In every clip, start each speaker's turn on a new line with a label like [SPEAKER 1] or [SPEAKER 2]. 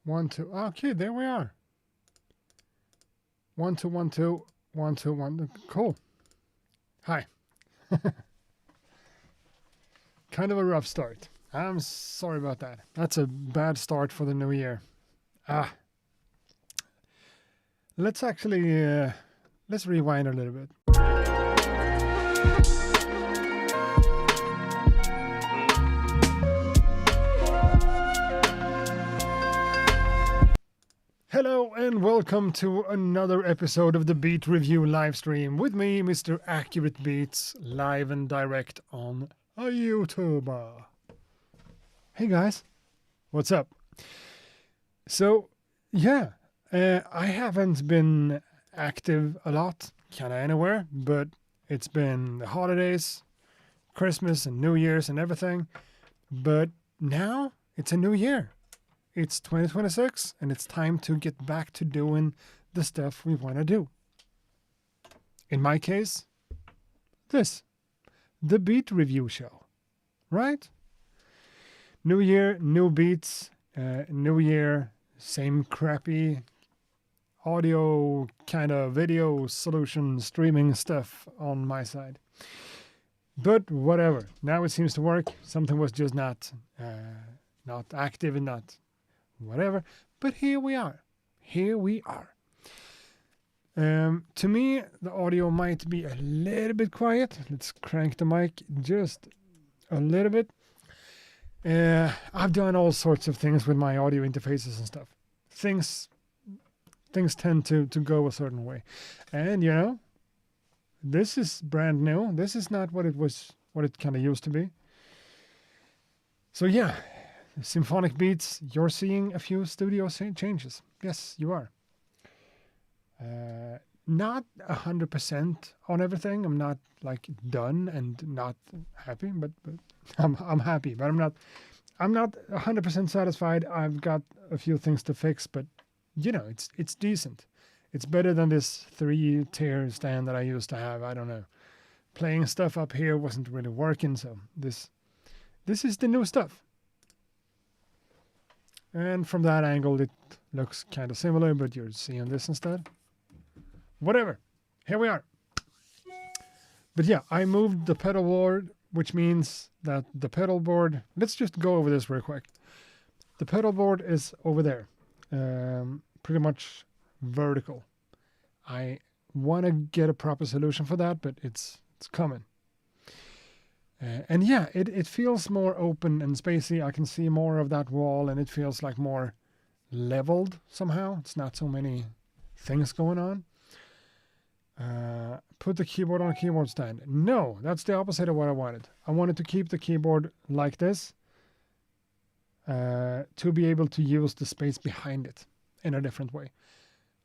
[SPEAKER 1] 1, 2. Okay, there we are. 1, 2, 1, 2, 1, 2, 1. Cool. Hi. Kind of a rough start. I'm sorry about that. That's a bad start for the new year. Let's actually let's rewind a little bit. Hello and welcome to another episode of the Beat Review live stream with me, Mr. Accurate Beats, live and direct on YouTube. Hey guys, what's up? So, yeah, I haven't been active a lot, kind of anywhere, but it's been the holidays, Christmas and New Year's and everything. But now it's a new year. It's 2026 and it's time to get back to doing the stuff we want to do. In my case, the Beat Review show, right? New year, new beats, new year, same crappy audio kind of video solution streaming stuff on my side. But whatever, now it seems to work. Something was just not active and not whatever, but here we are. To me, the audio might be a little bit quiet. Let's crank the mic just a little bit. I've done all sorts of things with my audio interfaces and stuff. Things tend to go a certain way, and you know, this is brand new. This is not what it kind of used to be. So yeah. Symphonic Beats, you're seeing a few studio changes. Yes, you are. Not 100% on everything. I'm not like done and not happy, but I'm happy. But I'm not 100% satisfied. I've got a few things to fix, but you know, it's decent. It's better than this 3-tier stand that I used to have. I don't know. Playing stuff up here wasn't really working, so this is the new stuff. And from that angle, it looks kind of similar, but you're seeing this instead. Whatever. Here we are. But yeah, I moved the pedal board, which means that the pedal board... Let's just go over this real quick. The pedal board is over there. Pretty much vertical. I want to get a proper solution for that, but it's coming. And yeah, it feels more open and spacey. I can see more of that wall, and it feels like more leveled somehow. It's not so many things going on. Put the keyboard on a keyboard stand. No, that's the opposite of what I wanted. I wanted to keep the keyboard like this to be able to use the space behind it in a different way.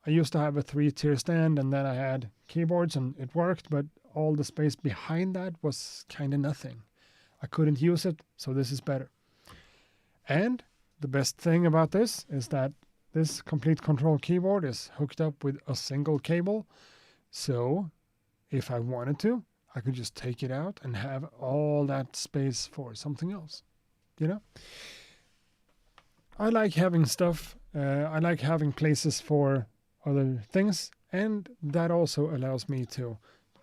[SPEAKER 1] I used to have a 3-tier stand, and then I had keyboards, and it worked, but all the space behind that was kind of nothing. I couldn't use it, so this is better. And the best thing about this is that this complete control keyboard is hooked up with a single cable. So if I wanted to, I could just take it out and have all that space for something else. You know? I like having stuff. I like having places for other things, and that also allows me to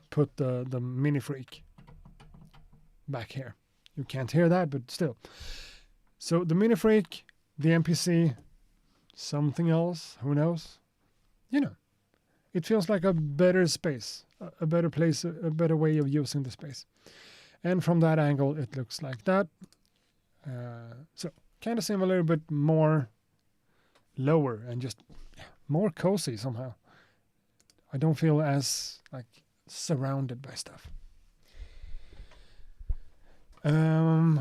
[SPEAKER 1] put the Mini Freak back here. You can't hear that, but still. So the Mini Freak, the MPC, something else, who knows? You know, it feels like a better space, a better place, a better way of using the space. And from that angle, it looks like that. So kind of similar, but more lower and just more cozy somehow. I don't feel as like surrounded by stuff. And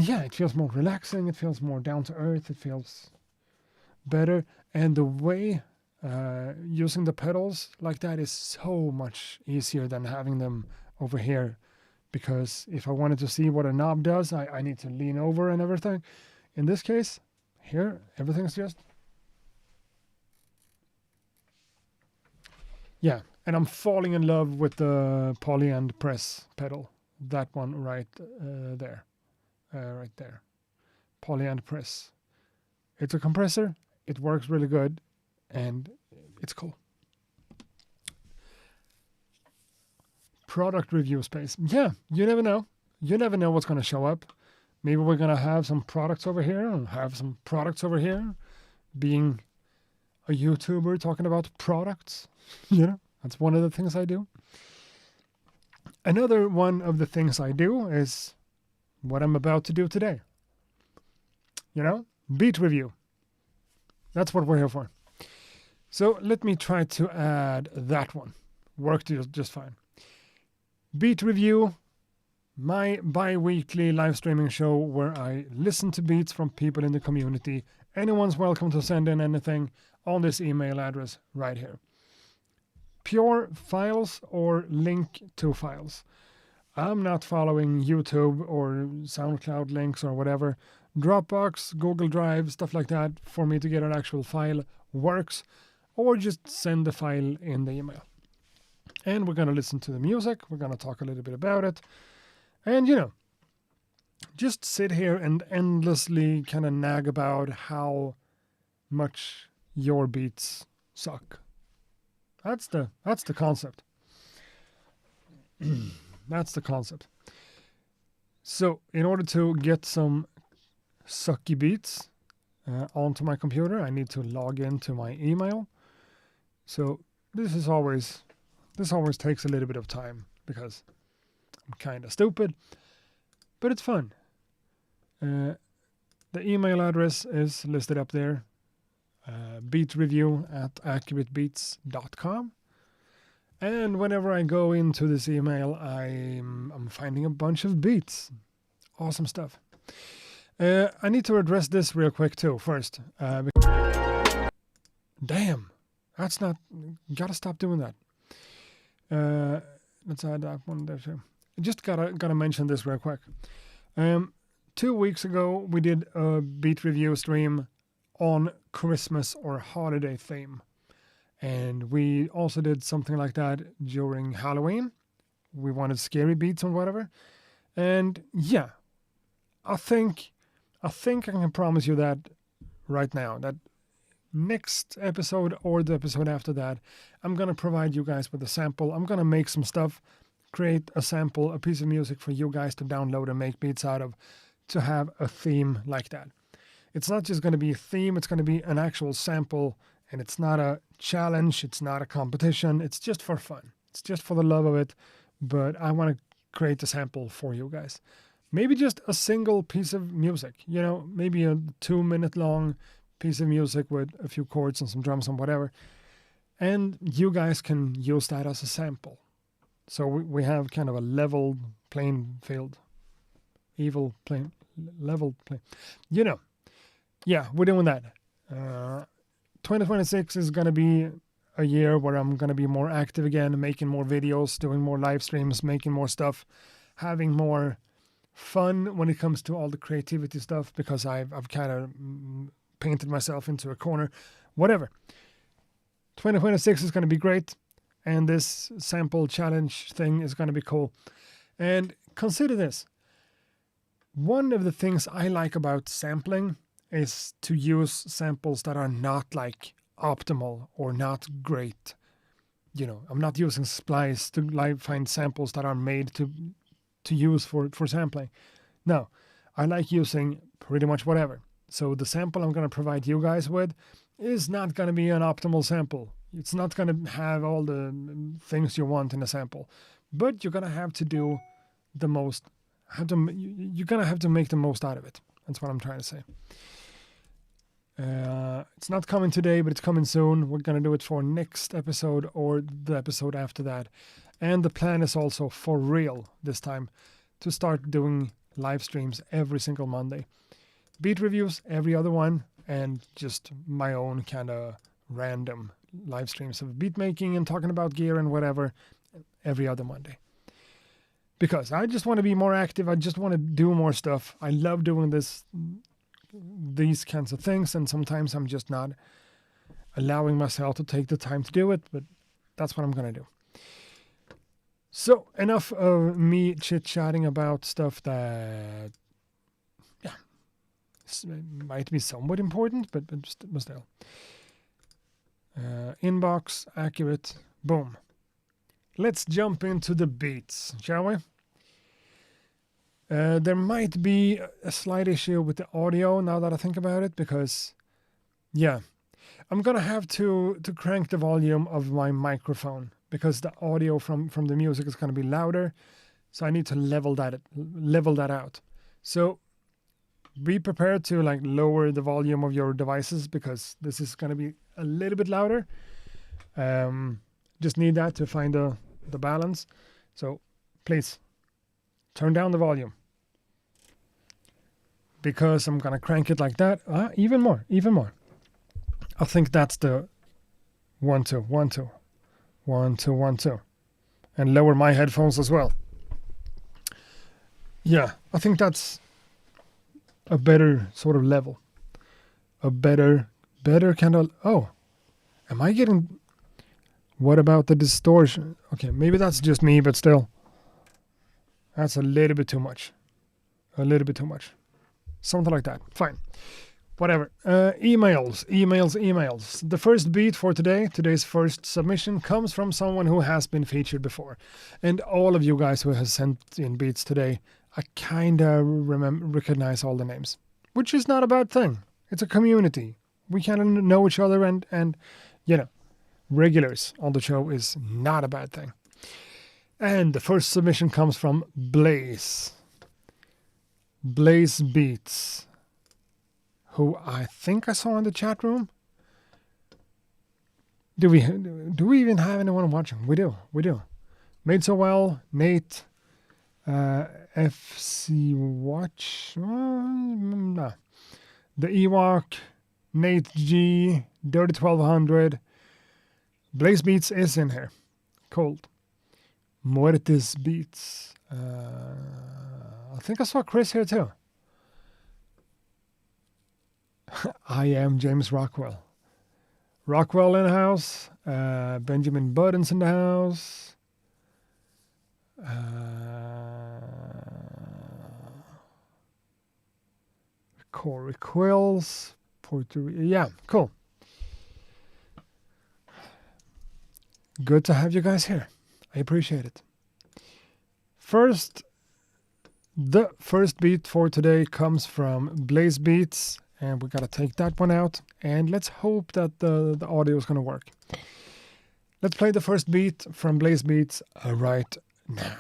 [SPEAKER 1] yeah, it feels more relaxing. It feels more down to earth. It feels better. And the way using the pedals like that is so much easier than having them over here. Because if I wanted to see what a knob does, I need to lean over and everything. In this case, here, everything's just... Yeah, and I'm falling in love with the poly and press pedal. That one right there. Right there. Poly and press. It's a compressor. it works really good, and it's cool. Product review space. Yeah, you never know. You never know what's going to show up. Maybe we're going to have some products over here and have some products over here. Being a YouTuber talking about products, that's one of the things I do. Another one of the things I do is what I'm about to do today. Beat review. That's what we're here for. So let me try to add that one. Worked just fine. Beat review, my bi-weekly live streaming show where I listen to beats from people in the community. Anyone's welcome to send in anything on this email address right here. Pure files or link to files. I'm not following YouTube or SoundCloud links or whatever. Dropbox, Google Drive, stuff like that for me to get an actual file works, or just send the file in the email. And we're going to listen to the music. We're going to talk a little bit about it. And, just sit here and endlessly kind of nag about how much your beats suck. That's the concept. That's the concept. So in order to get some sucky beats onto my computer, I need to log into my email. So this always takes a little bit of time because I'm kind of stupid, but it's fun. The email address is listed up there. beatreview@accuratebeats.com. And whenever I go into this email, I'm finding a bunch of beats. Awesome stuff. I need to address this real quick too first. Damn, that's not. Gotta stop doing that. Let's add that one there too. Just gotta mention this real quick. 2 weeks ago, we did a beat review stream on Christmas or holiday theme. And we also did something like that during Halloween. We wanted scary beats and whatever. And yeah, I think I can promise you that right now, that next episode or the episode after that, I'm going to provide you guys with a sample. I'm going to make some stuff, create a sample, a piece of music for you guys to download and make beats out of, to have a theme like that. It's not just going to be a theme, it's going to be an actual sample, and it's not a challenge, it's not a competition, it's just for fun. It's just for the love of it, but I want to create a sample for you guys. Maybe just a single piece of music, maybe a 2-minute long piece of music with a few chords and some drums and whatever. And you guys can use that as a sample. So we have kind of a level playing field. Level play. Yeah, we're doing that. 2026 is going to be a year where I'm going to be more active again, making more videos, doing more live streams, making more stuff, having more fun when it comes to all the creativity stuff, because I've kind of painted myself into a corner. Whatever. 2026 is going to be great, and this sample challenge thing is going to be cool. And consider this. One of the things I like about sampling is to use samples that are not like optimal or not great. I'm not using Splice to find samples that are made to use for sampling. No, I like using pretty much whatever. So the sample I'm going to provide you guys with is not going to be an optimal sample. It's not going to have all the things you want in a sample, but you're going to have to do the most. You're going to have to make the most out of it. That's what I'm trying to say. It's not coming today, but it's coming soon. We're going to do it for next episode or the episode after that. And the plan is also for real this time to start doing live streams every single Monday. Beat reviews every other one, and just my own kind of random live streams of beat making and talking about gear and whatever every other Monday. Because I just want to be more active. I just want to do more stuff. I love doing these kinds of things, and sometimes I'm just not allowing myself to take the time to do it, but that's what I'm going to do. So enough of me chit-chatting about stuff that might be somewhat important, but still. Inbox, accurate, boom. Let's jump into the beats, shall we? There might be a slight issue with the audio now that I think about it, because, yeah, I'm gonna have to crank the volume of my microphone because the audio from the music is gonna be louder. So I need to level that out. So be prepared to like lower the volume of your devices because this is gonna be a little bit louder. Just need that to find the balance. So please turn down the volume because I'm gonna crank it like that. Even more. I think that's the 1 2 1 2 1 2 1 2, and lower my headphones as well. Yeah, I think that's a better sort of level. A better kind of... Oh, am I getting... What about the distortion? Okay, maybe that's just me, but still. That's a little bit too much. Something like that. Fine. Whatever. Emails. The first beat for today's first submission, comes from someone who has been featured before. And all of you guys who have sent in beats today, I kind of recognize all the names, which is not a bad thing. It's a community. We kind of know each other, and you know, regulars on the show is not a bad thing. And the first submission comes from Blaze Beats, who I think I saw in the chat room. Do we even have anyone watching? We do. Made So Well, Nate, FC Watch, no. The Ewok, Nate G, Dirty 1200. Blaze Beats is in here. Cold. Muertes Beats. I think I saw Chris here too. I am James Rockwell. Rockwell in the house. Benjamin Budden's in the house. Corey Quills. Puerto Rico. Yeah, cool. Good to have you guys here. I appreciate it. The first beat for today comes from Blaze Beats, and we gotta take that one out, and let's hope that the audio is gonna work. Let's play the first beat from Blaze Beats right now.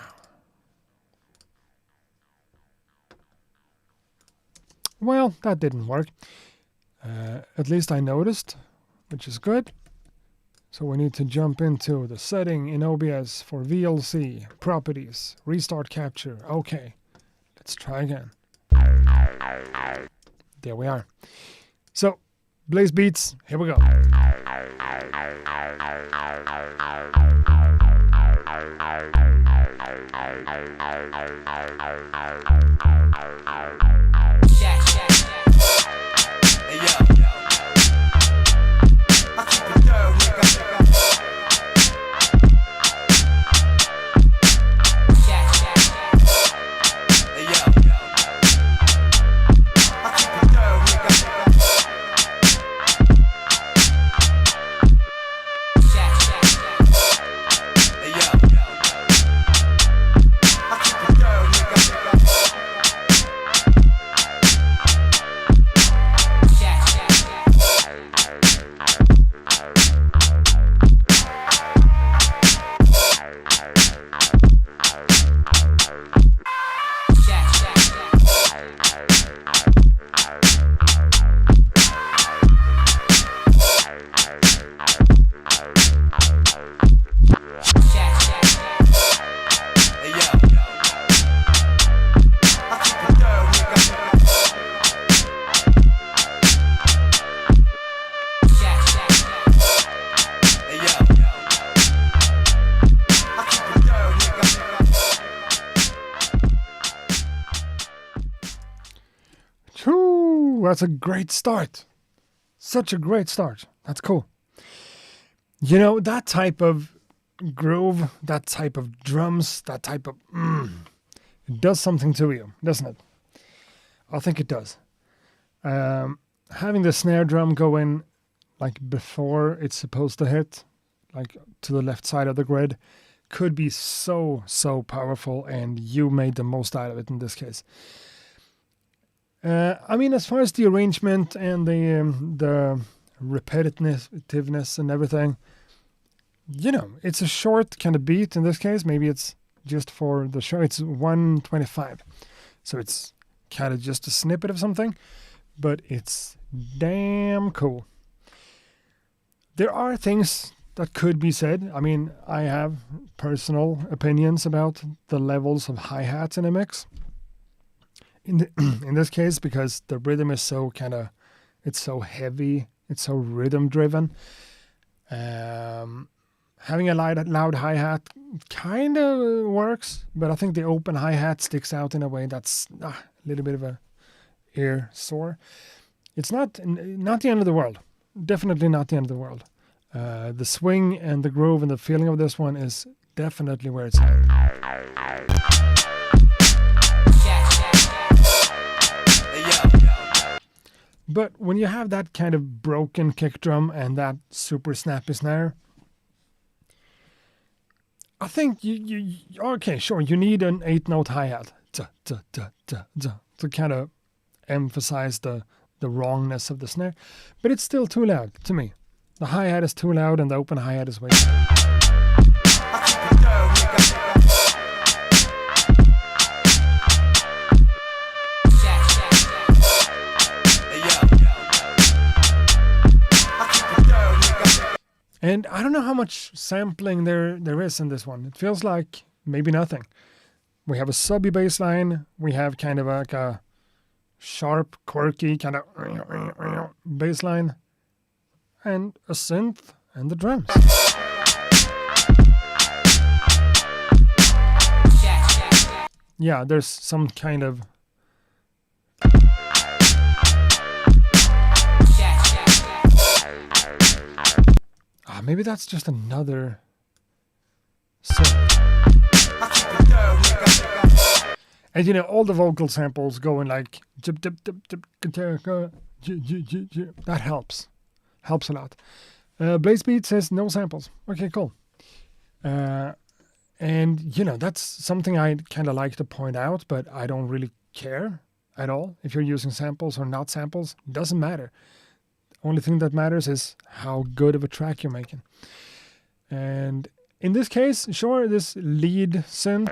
[SPEAKER 1] Well, that didn't work. At least I noticed, which is good. So we need to jump into the setting in OBS for VLC, properties, restart capture. Okay, let's try again. There we are. So, Blaze Beats, here we go. That's a great start. Such a great start. That's cool. You know, that type of groove, that type of drums, that type of it does something to you, doesn't it? I think it does. Having the snare drum go in like before it's supposed to hit, like to the left side of the grid, could be so powerful, and you made the most out of it in this case. I mean, as far as the arrangement and the repetitiveness and everything, you know, it's a short kind of beat in this case. Maybe it's just for the show. It's 1:25, so it's kind of just a snippet of something, but it's damn cool. There are things that could be said. I mean, I have personal opinions about the levels of hi-hats in a mix. In this case, because the rhythm is so it's so heavy, it's so rhythm driven. Having a loud hi-hat kind of works, but I think the open hi-hat sticks out in a way that's a little bit of a ear sore. It's not the end of the world. Definitely not the end of the world. The swing and the groove and the feeling of this one is definitely where it's at. But when you have that kind of broken kick drum and that super snappy snare, I think you okay, sure, you need an 8-note hi-hat to kind of emphasize the wrongness of the snare, but it's still too loud to me. The hi-hat is too loud and the open hi-hat is way too loud. And I don't know how much sampling there is in this one. It feels like maybe nothing. We have a subby bass line. We have kind of like a sharp, quirky kind of bass line. And a synth and the drums. Yeah, there's some kind of... maybe that's just another synth. And you know, all the vocal samples going like... that helps. Helps a lot. Blazebeat says no samples. Okay, cool. And, you know, that's something I kind of like to point out, but I don't really care at all. If you're using samples or not samples, doesn't matter. Only thing that matters is how good of a track you're making. And in this case, sure, this lead synth.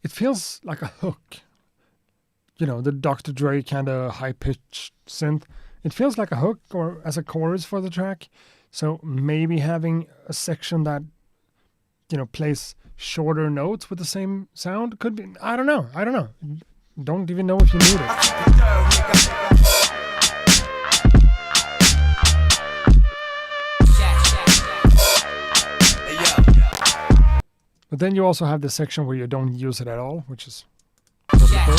[SPEAKER 1] It feels like a hook. You know, the Dr. Dre kind of high-pitched synth. It feels like a hook or as a chorus for the track. So maybe having a section that, you know, plays shorter notes with the same sound could be... I don't know. Don't even know if you need it. But then you also have the section where you don't use it at all, which is totally cool.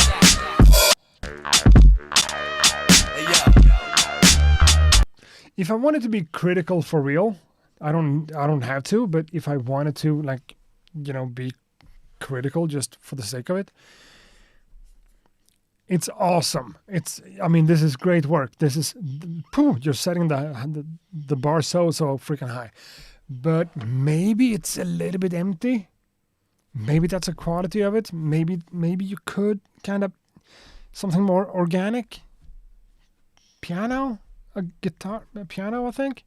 [SPEAKER 1] If I wanted to be critical for real, I don't have to, but if I wanted to, like, you know, be critical just for the sake of it, it's awesome. I mean, this is great work. This is, you're setting the bar so freaking high. But maybe it's a little bit empty. Maybe that's a quality of it. Maybe you could kind of something more organic. Piano, a piano, I think.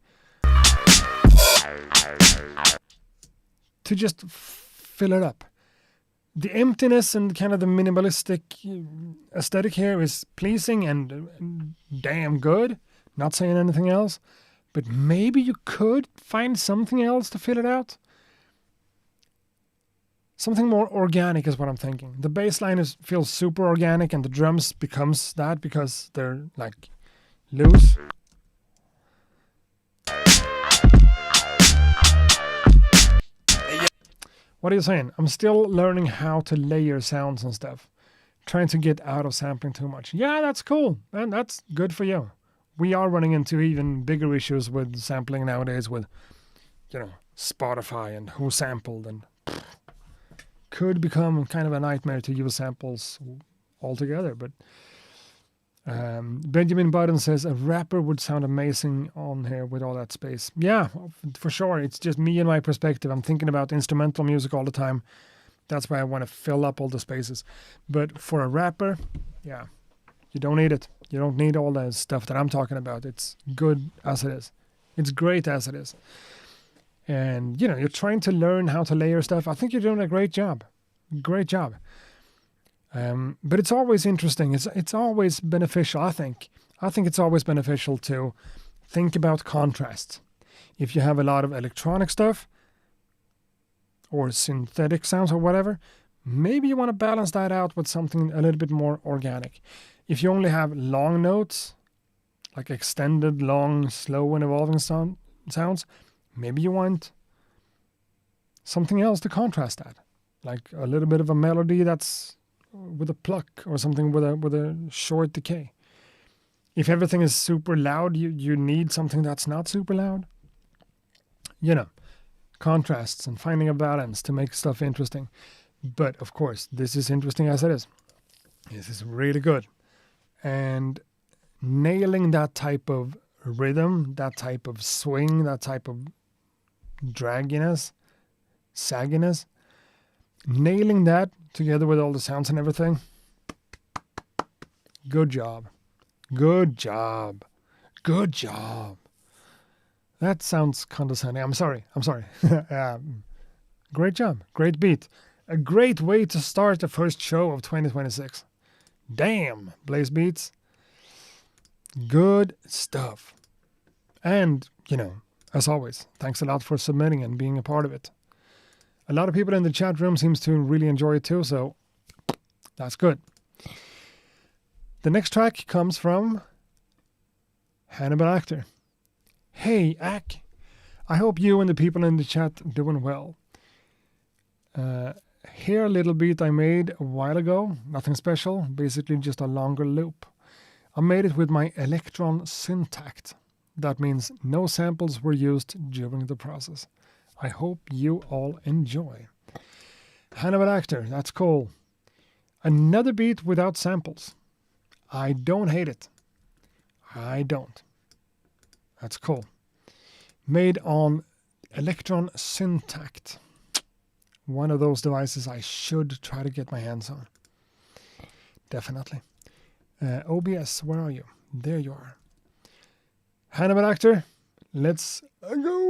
[SPEAKER 1] To just fill it up. The emptiness and kind of the minimalistic aesthetic here is pleasing and damn good. Not saying anything else. But maybe you could find something else to fill it out. Something more organic is what I'm thinking. The bass line feels super organic and the drums becomes that because they're like loose. What are you saying? I'm still learning how to layer sounds and stuff. trying to get out of sampling too much. Yeah, that's cool, and that's good for you. We are running into even bigger issues with sampling nowadays with, Spotify and who sampled, and could become kind of a nightmare to use samples altogether. But Benjamin Button says a rapper would sound amazing on here with all that space. Yeah, for sure. It's just me and my perspective. I'm thinking about instrumental music all the time. That's why I want to fill up all the spaces. But for a rapper, yeah, you don't need it. You don't need all the stuff that I'm talking about. It's good as it is. It's great as it is. And, you're trying to learn how to layer stuff. I think you're doing a great job. Great job. But it's always interesting. It's always beneficial, I think. I think it's always beneficial to think about contrast. If you have a lot of electronic stuff or synthetic sounds or whatever, maybe you want to balance that out with something a little bit more organic. If you only have long notes, like extended, long, slow, and evolving sounds, maybe you want something else to contrast that, like a little bit of a melody that's with a pluck or something with a short decay. If everything is super loud, you need something that's not super loud. Contrasts and finding a balance to make stuff interesting. But of course, this is interesting as it is. This is really good. And nailing that type of rhythm, that type of swing, that type of dragginess, sagginess, nailing that together with all the sounds and everything. Good job. Good job. Good job. That sounds condescending. I'm sorry. Great job. Great beat. A great way to start the first show of 2026. Damn, Blaze Beats. Good stuff. And, as always, thanks a lot for submitting and being a part of it. A lot of people in the chat room seems to really enjoy it too, so that's good. The next track comes from Hannibal Actor. Hey, Ack. I hope you and the people in the chat are doing well. Here a little beat I made a while ago. Nothing special, basically just a longer loop. I made it with my Electron Syntact. That means no samples were used during the process. I hope you all enjoy. Hannibal Actor, that's cool. Another beat without samples. I don't hate it. I don't. That's cool. Made on Electron Syntact. One of those devices I should try to get my hands on. Definitely. OBS, where are you? There you are. Hannibal Actor, let's go!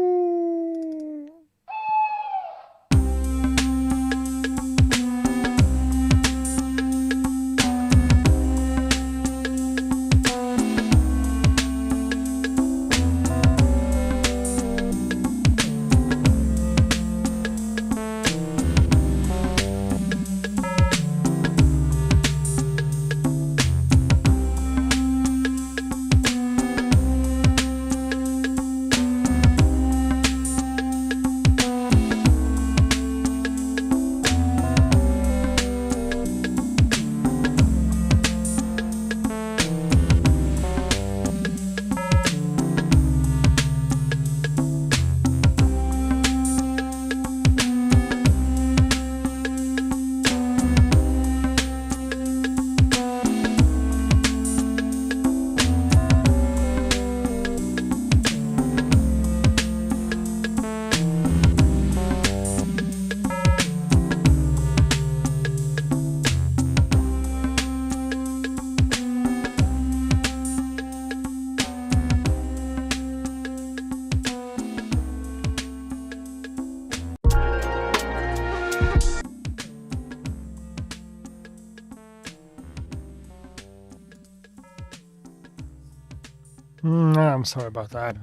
[SPEAKER 1] I'm sorry about that.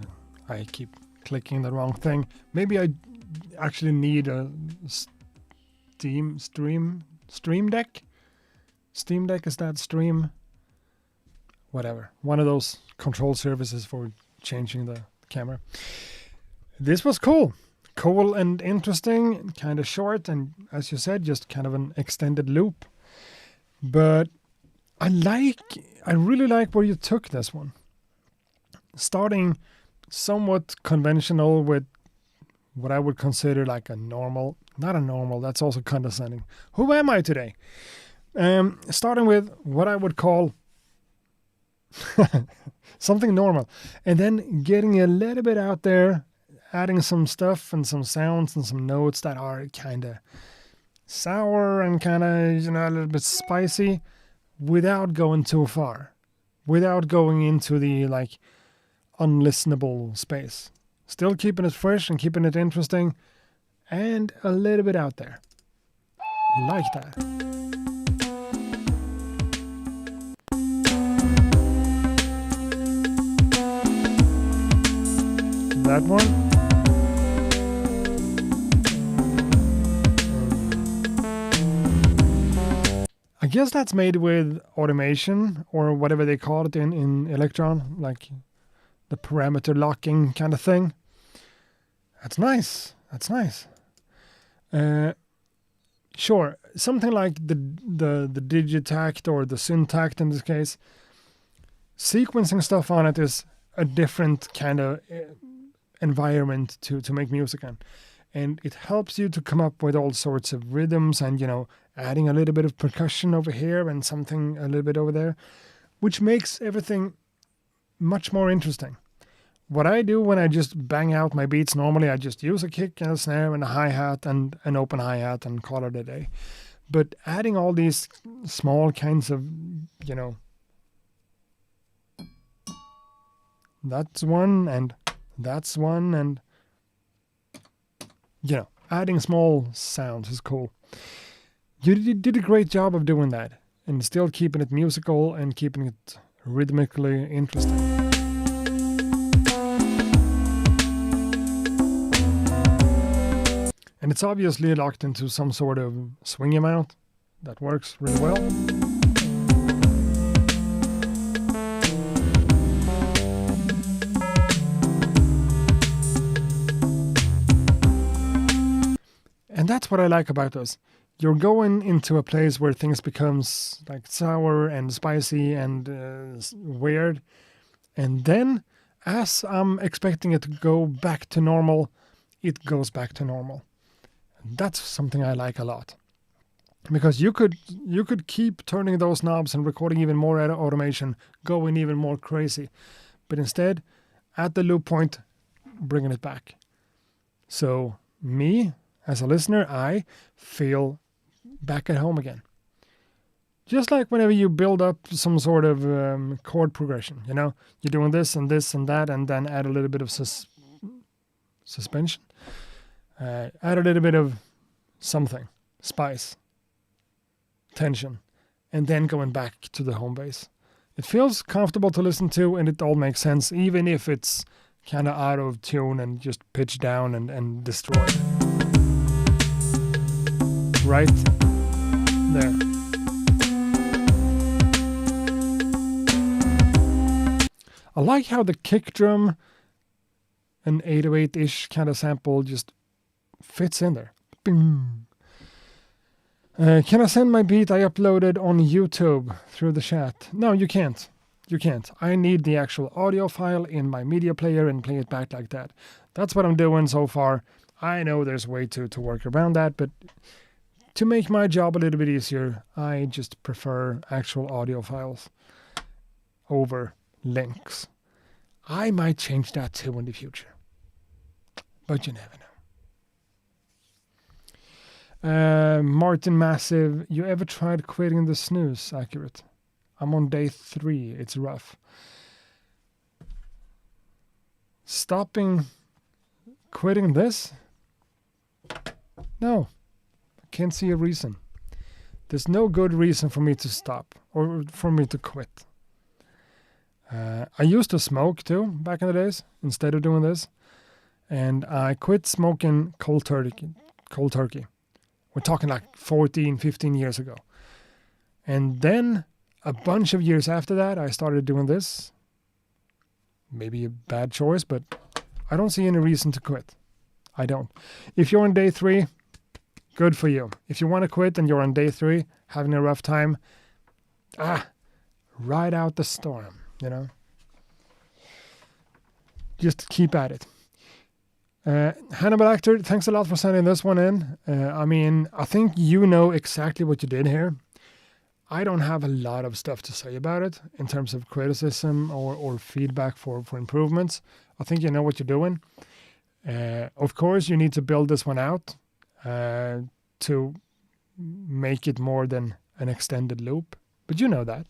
[SPEAKER 1] I keep clicking the wrong thing. Maybe I actually need a Steam Deck? Steam Deck, is that Stream? Whatever. One of those control services for changing the camera. This was cool. Cool and interesting, kind of short, and as you said, just kind of an extended loop. But I really like where you took this one. Starting somewhat conventional with what I would consider like a normal, not a normal, that's also condescending. Who am I today? Starting with what I would call something normal, and then getting a little bit out there, adding some stuff and some sounds and some notes that are kind of sour and kind of, a little bit spicy, without going too far, without going into the like unlistenable space. Still keeping it fresh and keeping it interesting and a little bit out there. Like that. That one. I guess that's made with automation or whatever they call it in Electron, like the parameter locking kind of thing. That's nice. That's nice. Sure, something like the digitact or the syntact in this case, sequencing stuff on it is a different kind of environment to make music in. And it helps you to come up with all sorts of rhythms and, adding a little bit of percussion over here and something a little bit over there, which makes everything much more interesting. What I do when I just bang out my beats normally, I just use a kick and a snare and a hi-hat and an open hi-hat and call it a day. But adding all these small kinds of, that's one and that's one and, adding small sounds is cool. You did a great job of doing that and still keeping it musical and keeping it rhythmically interesting. And it's obviously locked into some sort of swing amount that works really well. And that's what I like about this. You're going into a place where things becomes like sour and spicy and weird. And then, as I'm expecting it to go back to normal, it goes back to normal. That's something I like a lot. Because you could keep turning those knobs and recording even more automation, going even more crazy. But instead, at the loop point, bringing it back. So me, as a listener, I feel back at home again. Just like whenever you build up some sort of chord progression, you're doing this and that, and then add a little bit of suspension. Add a little bit of something, spice, tension, and then going back to the home base. It feels comfortable to listen to, and it all makes sense, even if it's kind of out of tune and just pitched down and destroyed. Right there. I like how the kick drum, an 808-ish kind of sample, just fits in there. Bing. Can I send my beat I uploaded on YouTube through the chat? No, you can't. You can't. I need the actual audio file in my media player and play it back like that. That's what I'm doing so far. I know there's a way to work around that, but to make my job a little bit easier, I just prefer actual audio files over links. I might change that too in the future, but you never know. Martin Massive, you ever tried quitting the snooze? Accurate. I'm on day 3. It's rough. Quitting this? No. I can't see a reason. There's no good reason for me to stop or for me to quit. I used to smoke too back in the days instead of doing this. And I quit smoking cold turkey. We're talking like 14, 15 years ago. And then a bunch of years after that, I started doing this. Maybe a bad choice, but I don't see any reason to quit. I don't. If you're on day 3, good for you. If you want to quit and you're on day 3, having a rough time, ride out the storm, you know. Just keep at it. Hannibal Actor, thanks a lot for sending this one in. I mean, I think you know exactly what you did here. I don't have a lot of stuff to say about it in terms of criticism or feedback for improvements. I think you know what you're doing. Of course, you need to build this one out to make it more than an extended loop, but you know that.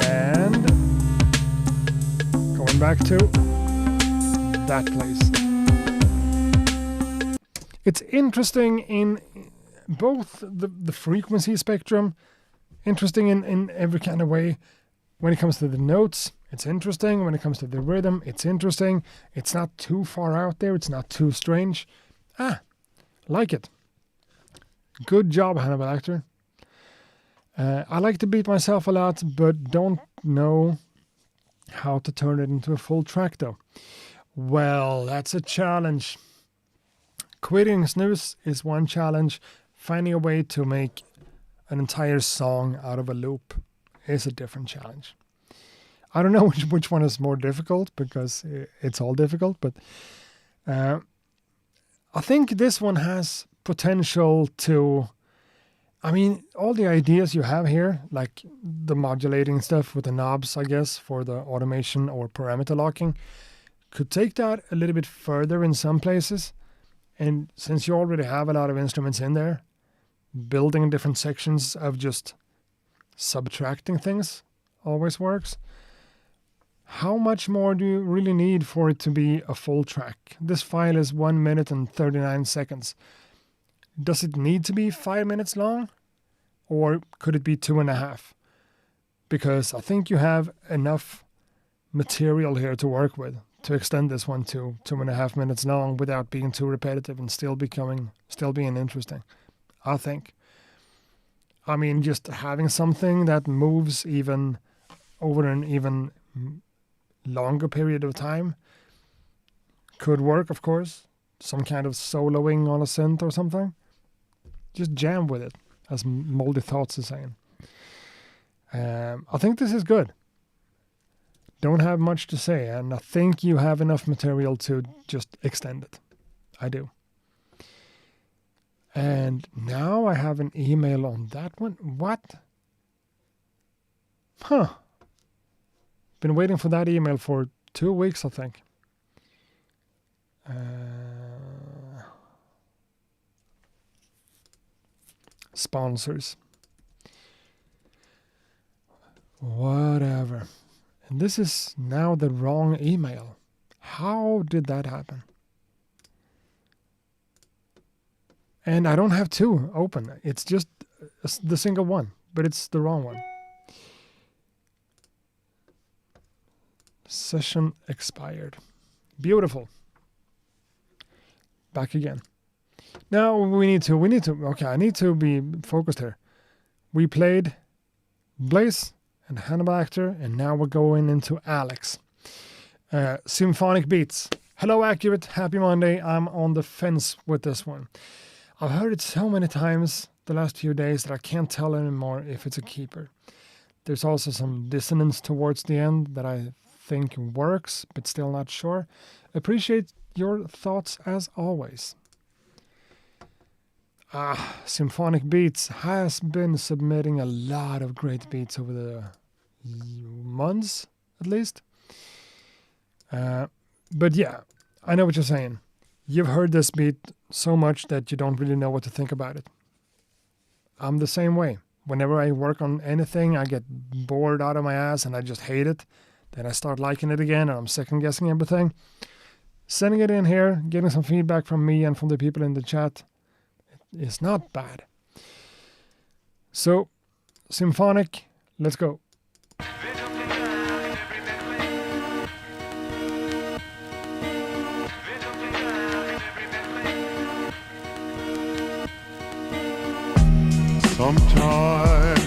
[SPEAKER 1] And going back to that place. It's interesting in both the frequency spectrum, interesting in every kind of way. When it comes to the notes, it's interesting. When it comes to the rhythm, it's interesting. It's not too far out there. It's not too strange. Like it. Good job, Hannibal Actor. I like to beat myself a lot, but don't know how to turn it into a full track, though. Well, that's a challenge. Quitting snooze is one challenge. Finding a way to make an entire song out of a loop is a different challenge. I don't know which one is more difficult, because it's all difficult, but I think this one has potential to, I mean, all the ideas you have here, like the modulating stuff with the knobs, I guess, for the automation or parameter locking, could take that a little bit further in some places. And since you already have a lot of instruments in there, building different sections of just subtracting things always works. How much more do you really need for it to be a full track? This file is 1 minute and 39 seconds. Does it need to be 5 minutes long? Or could it be 2.5? Because I think you have enough material here to work with to extend this one to 2.5 minutes long without being too repetitive and still being interesting, I think. I mean, just having something that moves even over an even longer period of time could work, of course. Some kind of soloing on a synth or something. Just jam with it, as Moldy Thoughts is saying. I think this is good. Don't have much to say, and I think you have enough material to just extend it. I do. And now I have an email on that one. What? Been waiting for that email for 2 weeks, I think. Sponsors. Whatever. And this is now the wrong email. How did that happen? And I don't have two open. It's just the single one, but it's the wrong one. Session expired. Beautiful. Back again. Now we need to, okay, I need to be focused here. We played Blaze and Hannibal Actor, and now we're going into Alex. Symphonic Beats. Hello, Accurate. Happy Monday. I'm on the fence with this one. I've heard it so many times the last few days that I can't tell anymore if it's a keeper. There's also some dissonance towards the end that I think works, but still not sure. Appreciate your thoughts as always. Symphonic Beats has been submitting a lot of great beats over the months, at least. But yeah, I know what you're saying. You've heard this beat so much that you don't really know what to think about it. I'm the same way. Whenever I work on anything, I get bored out of my ass and I just hate it. Then I start liking it again and I'm second guessing everything. Sending it in here, getting some feedback from me and from the people in the chat is not bad. So, Symphonic, let's go.
[SPEAKER 2] Sometimes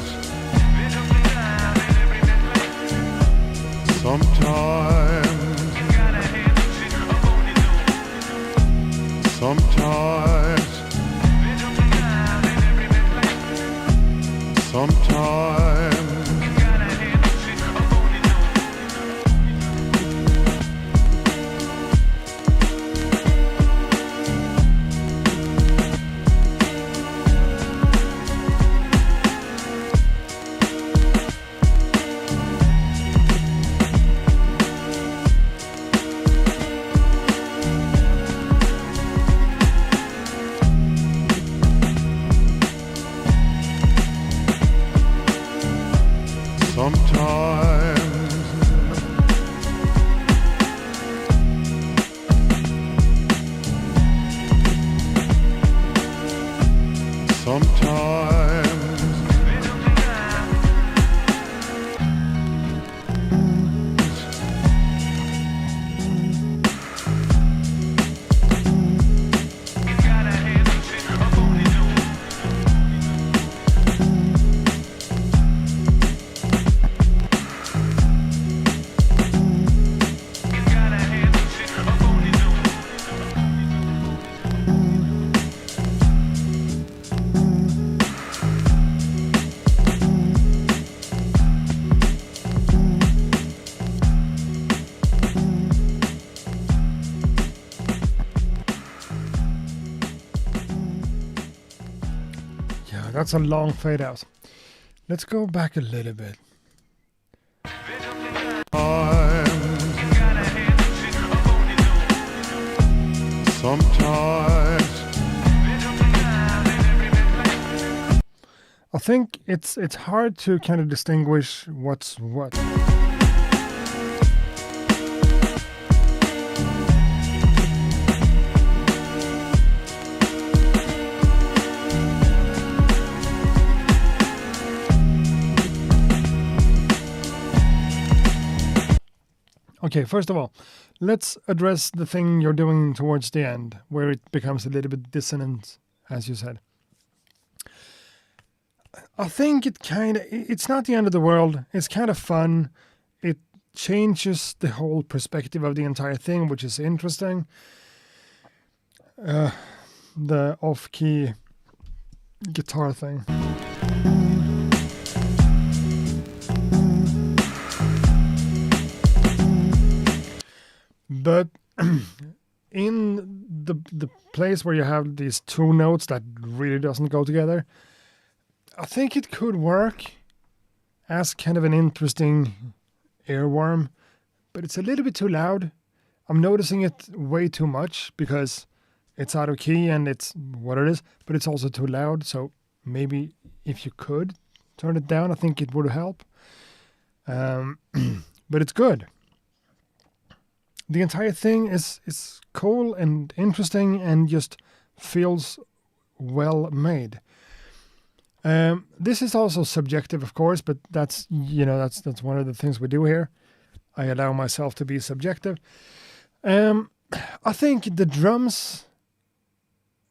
[SPEAKER 2] Sometimes
[SPEAKER 1] That's a long fade out. Let's go back a little bit.
[SPEAKER 2] Sometimes
[SPEAKER 1] I think it's hard to kind of distinguish what's what. Okay, first of all, let's address the thing you're doing towards the end, where it becomes a little bit dissonant, as you said. I think it's not the end of the world. It's kind of fun. It changes the whole perspective of the entire thing, which is interesting. The off-key guitar thing. But in the place where you have these two notes that really doesn't go together, I think it could work as kind of an interesting earworm, but it's a little bit too loud. I'm noticing it way too much because it's out of key and it's what it is, but it's also too loud. So maybe if you could turn it down, I think it would help. But it's good. The entire thing is cool and interesting and just feels well made. This is also subjective, of course, but that's one of the things we do here. I allow myself to be subjective. I think the drums,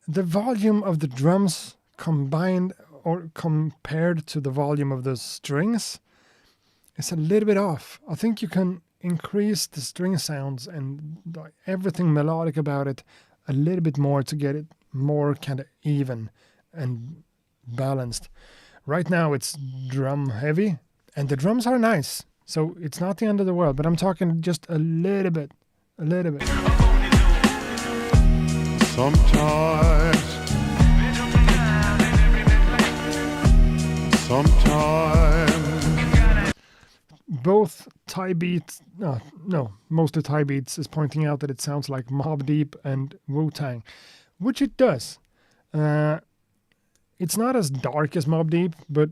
[SPEAKER 1] the volume of the drums combined or compared to the volume of the strings is a little bit off. I think you can increase the string sounds and everything melodic about it a little bit more to get it more kind of even and balanced. Right now it's drum heavy and the drums are nice, so it's not the end of the world, but I'm talking just a little bit.
[SPEAKER 2] Sometimes
[SPEAKER 1] Both Thai beats, mostly Thai beats is pointing out that it sounds like Mobb Deep and Wu-Tang, which it does. It's not as dark as Mobb Deep, but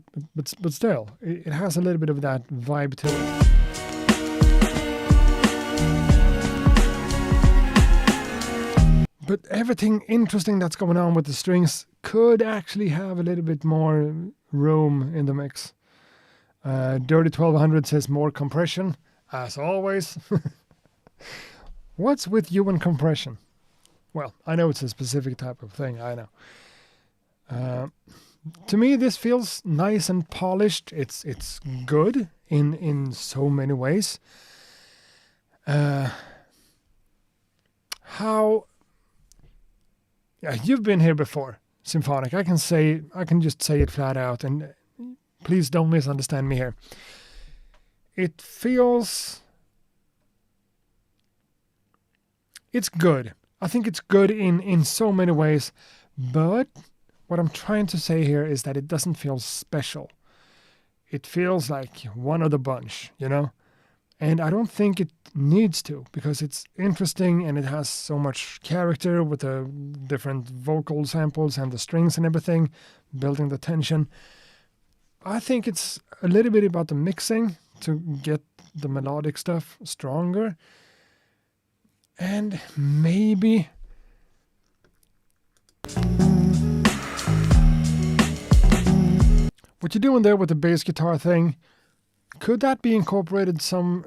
[SPEAKER 1] still, it has a little bit of that vibe to it. But everything interesting that's going on with the strings could actually have a little bit more room in the mix. Dirty 1200 says more compression, as always. What's with you and compression? Well, I know it's a specific type of thing, I know. To me, this feels nice and polished. It's good in so many ways. You've been here before, Symphonic. I can just say it flat out, and please don't misunderstand me here. It feels... It's good. I think it's good in so many ways, but what I'm trying to say here is that it doesn't feel special. It feels like one of the bunch, you know? And I don't think it needs to, because it's interesting and it has so much character with the different vocal samples and the strings and everything, building the tension. I think it's a little bit about the mixing to get the melodic stuff stronger. And maybe what you're doing there with the bass guitar thing, could that be incorporated some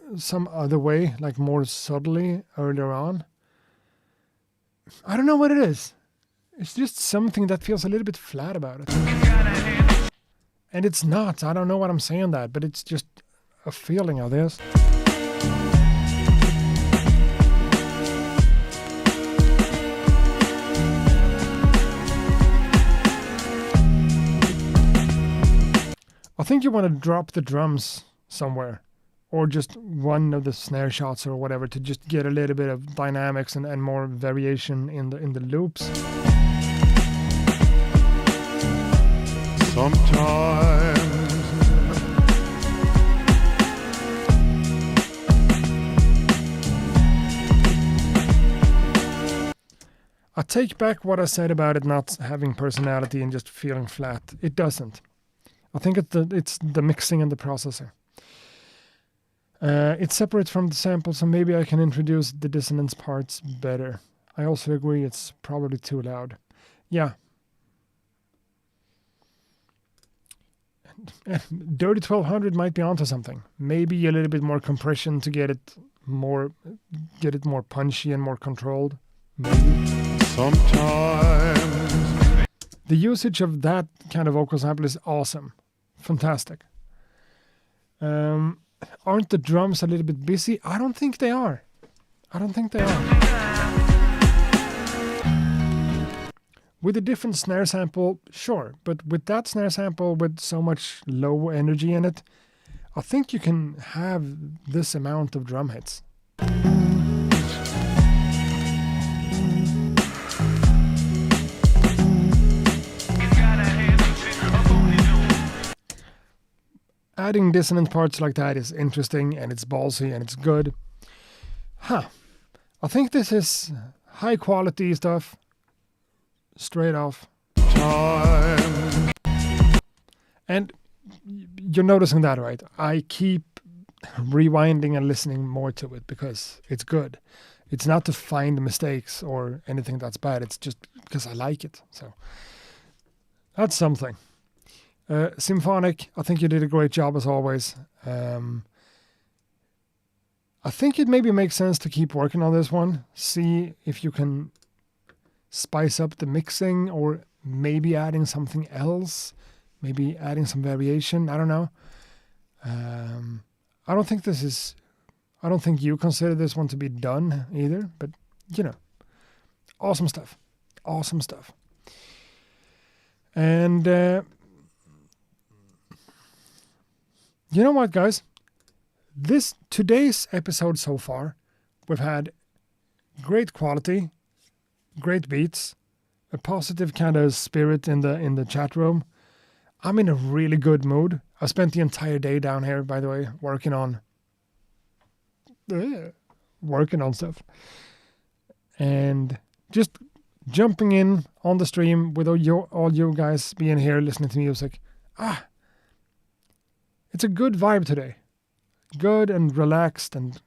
[SPEAKER 1] other way, like more subtly earlier on? I don't know what it is. It's just something that feels a little bit flat about it. And it's not. I don't know what I'm saying that, but it's just a feeling of this. I think you want to drop the drums somewhere, or just one of the snare shots or whatever, to just get a little bit of dynamics and more variation in the loops.
[SPEAKER 2] Sometimes
[SPEAKER 1] I take back what I said about it not having personality and just feeling flat. It doesn't. I think it's the mixing and the processor. It's separate from the sample, so maybe I can introduce the dissonance parts better. I also agree it's probably too loud. Yeah. Dirty 1200 might be onto something. Maybe a little bit more compression to get it more punchy and more controlled. Maybe.
[SPEAKER 2] sometimes
[SPEAKER 1] The usage of that kind of vocal sample is awesome. Fantastic. Aren't the drums a little bit busy? I don't think they are. With a different snare sample, sure. But with that snare sample with so much low energy in it, I think you can have this amount of drum hits. Adding dissonant parts like that is interesting, and it's ballsy, and it's good. I think this is high quality stuff. Straight off.
[SPEAKER 2] time
[SPEAKER 1] And you're noticing that, right? I keep rewinding and listening more to it because it's good. It's not to find mistakes or anything that's bad. It's just because I like it. So that's something. Symphonic, I think you did a great job as always. I think it maybe makes sense to keep working on this one. See if you can spice up the mixing, or maybe adding something else. Maybe adding some variation. I don't know. I don't think you consider this one to be done either. But, awesome stuff. Awesome stuff. And you know what, guys? Today's episode so far, we've had great quality, great beats, a positive kind of spirit in the chat room. I'm in a really good mood. I spent the entire day down here, by the way, working on stuff, and just jumping in on the stream with all you guys being here listening to music. It's a good vibe today. Good and relaxed and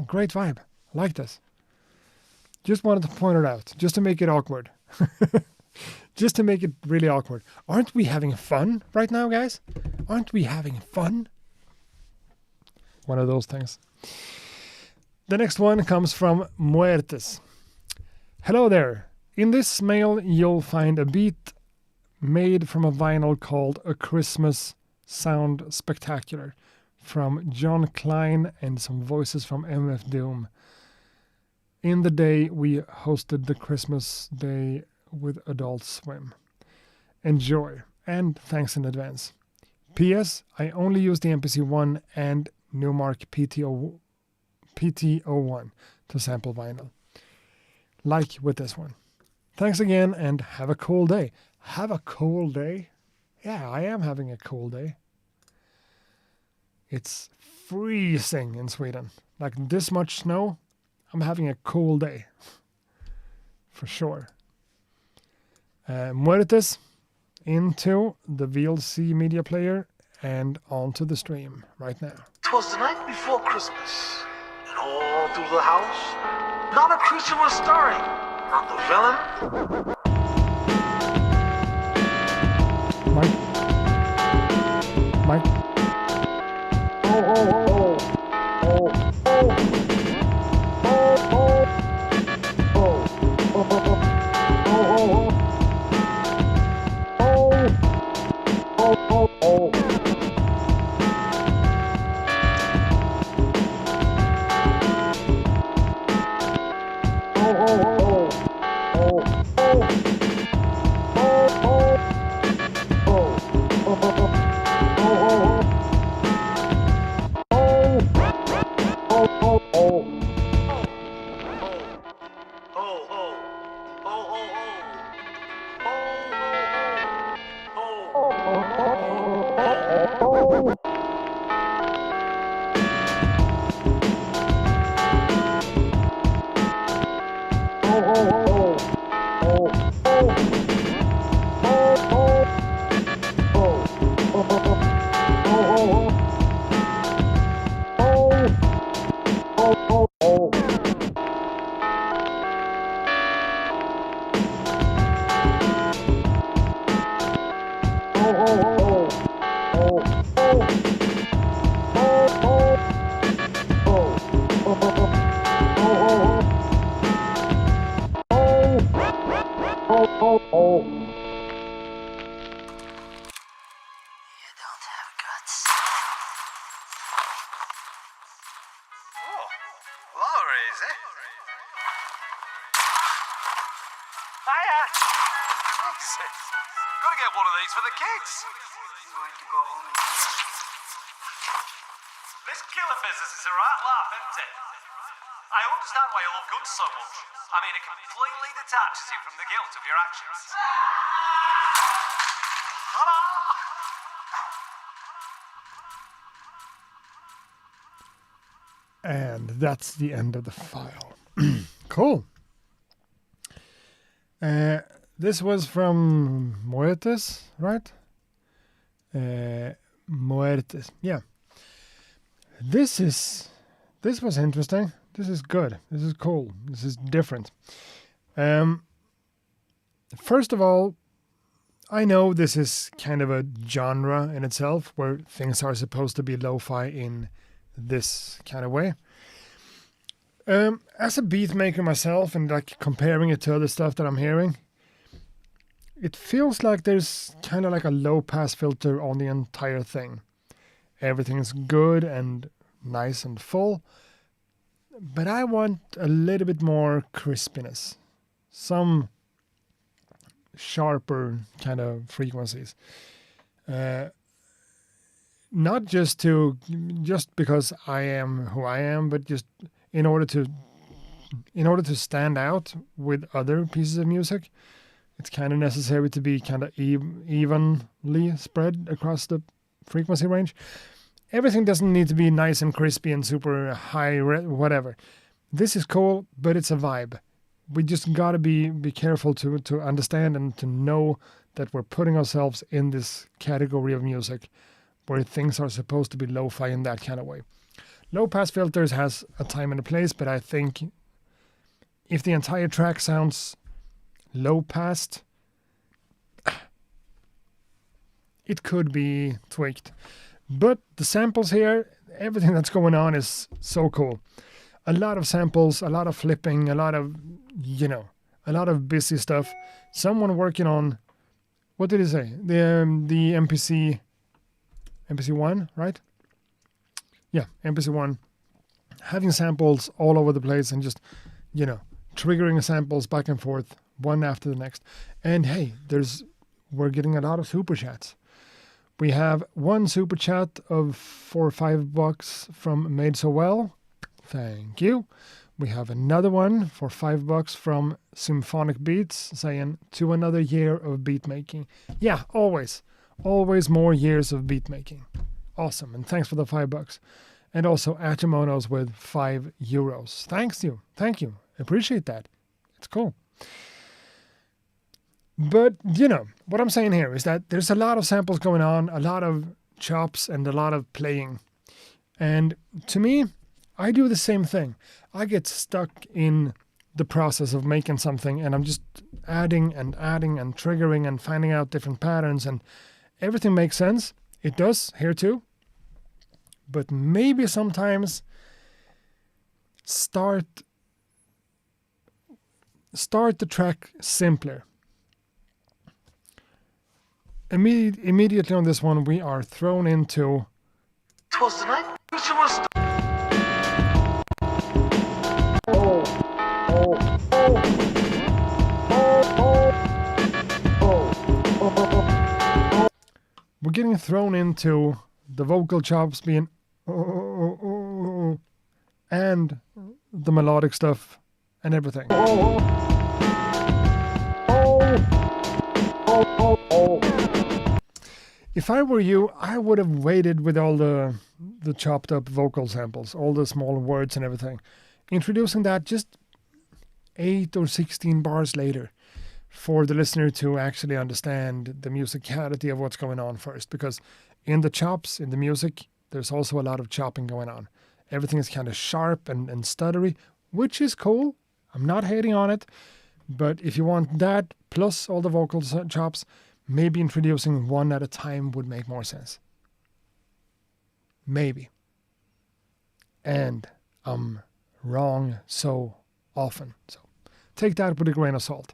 [SPEAKER 1] great vibe. I like this. Just wanted to point it out, just to make it awkward. Just to make it really awkward. Aren't we having fun right now, guys? Aren't we having fun? One of those things. The next one comes from Muertes. Hello there. In this mail, you'll find a beat made from a vinyl called A Christmas Sound Spectacular from John Klein and some voices from MF Doom. In the day we hosted the Christmas Day with Adult Swim. Enjoy, and thanks in advance. P.S. I only use the MPC-1 and Newmark PT-01 to sample vinyl. Like with this one. Thanks again, and have a cool day. Have a cool day? Yeah, I am having a cool day. It's freezing in Sweden. Like this much snow, I'm having a cool day. For sure. Muertes into the VLC media player and onto the stream right now.
[SPEAKER 3] 'Twas the night before Christmas, and all through the house, not a creature was stirring, not the villain, Gotta get one of these for the kids.
[SPEAKER 4] I'm going to go home and...
[SPEAKER 3] This killing business is a right laugh, isn't it? I understand why you love guns so much. I mean, it completely detaches you from the guilt of your actions. Ta-da!
[SPEAKER 1] And that's the end of the file. Cool. This was from Muertes, right? Muertes, yeah. This was interesting. This is good. This is cool. This is different. First of all, I know this is kind of a genre in itself where things are supposed to be lo-fi in this kind of way. As a beat maker myself and like comparing it to other stuff that I'm hearing, it feels like there's kind of like a low pass filter on the entire thing. Everything is good and nice and full, but I want a little bit more crispiness, some sharper kind of frequencies. Not just because I am who I am, but just in order to stand out with other pieces of music, it's kind of necessary to be kind of evenly spread across the frequency range. Everything doesn't need to be nice and crispy and super high, whatever. This is cool, but it's a vibe. We just gotta be careful to understand and to know that we're putting ourselves in this category of music where things are supposed to be lo-fi in that kind of way. Low-pass filters has a time and a place, but I think if the entire track sounds low-passed, it could be tweaked. But the samples here, everything that's going on is so cool. A lot of samples, a lot of flipping, a lot of busy stuff. Someone working on, what did he say? The MPC-1, right? Yeah, MPC-1. Having samples all over the place and just, triggering samples back and forth, one after the next. And hey, we're getting a lot of super chats. We have one super chat of $4 or $5 from Made So Well. Thank you. We have another one for $5 from Symphonic Beats saying, to another year of beat making. Yeah, always more years of beat making. Awesome. And thanks for the $5. And also Atimonos with €5. Thank you. Appreciate that. It's cool. But, what I'm saying here is that there's a lot of samples going on, a lot of chops and a lot of playing. And to me, I do the same thing. I get stuck in the process of making something and I'm just adding and triggering and finding out different patterns and everything makes sense. It does here too. But maybe sometimes start the track simpler. Immediately on this one, we are thrown into...
[SPEAKER 3] Twas the night creature was
[SPEAKER 1] We're getting thrown into the vocal chops being... and the melodic stuff and everything. If I were you, I would have waited with all the chopped up vocal samples, all the small words and everything. Introducing that just 8 or 16 bars later for the listener to actually understand the musicality of what's going on first. Because in the chops, in the music, there's also a lot of chopping going on. Everything is kind of sharp and stuttery, which is cool. I'm not hating on it. But if you want that plus all the vocal chops, maybe introducing one at a time would make more sense. Maybe. And I'm wrong so often. So take that with a grain of salt.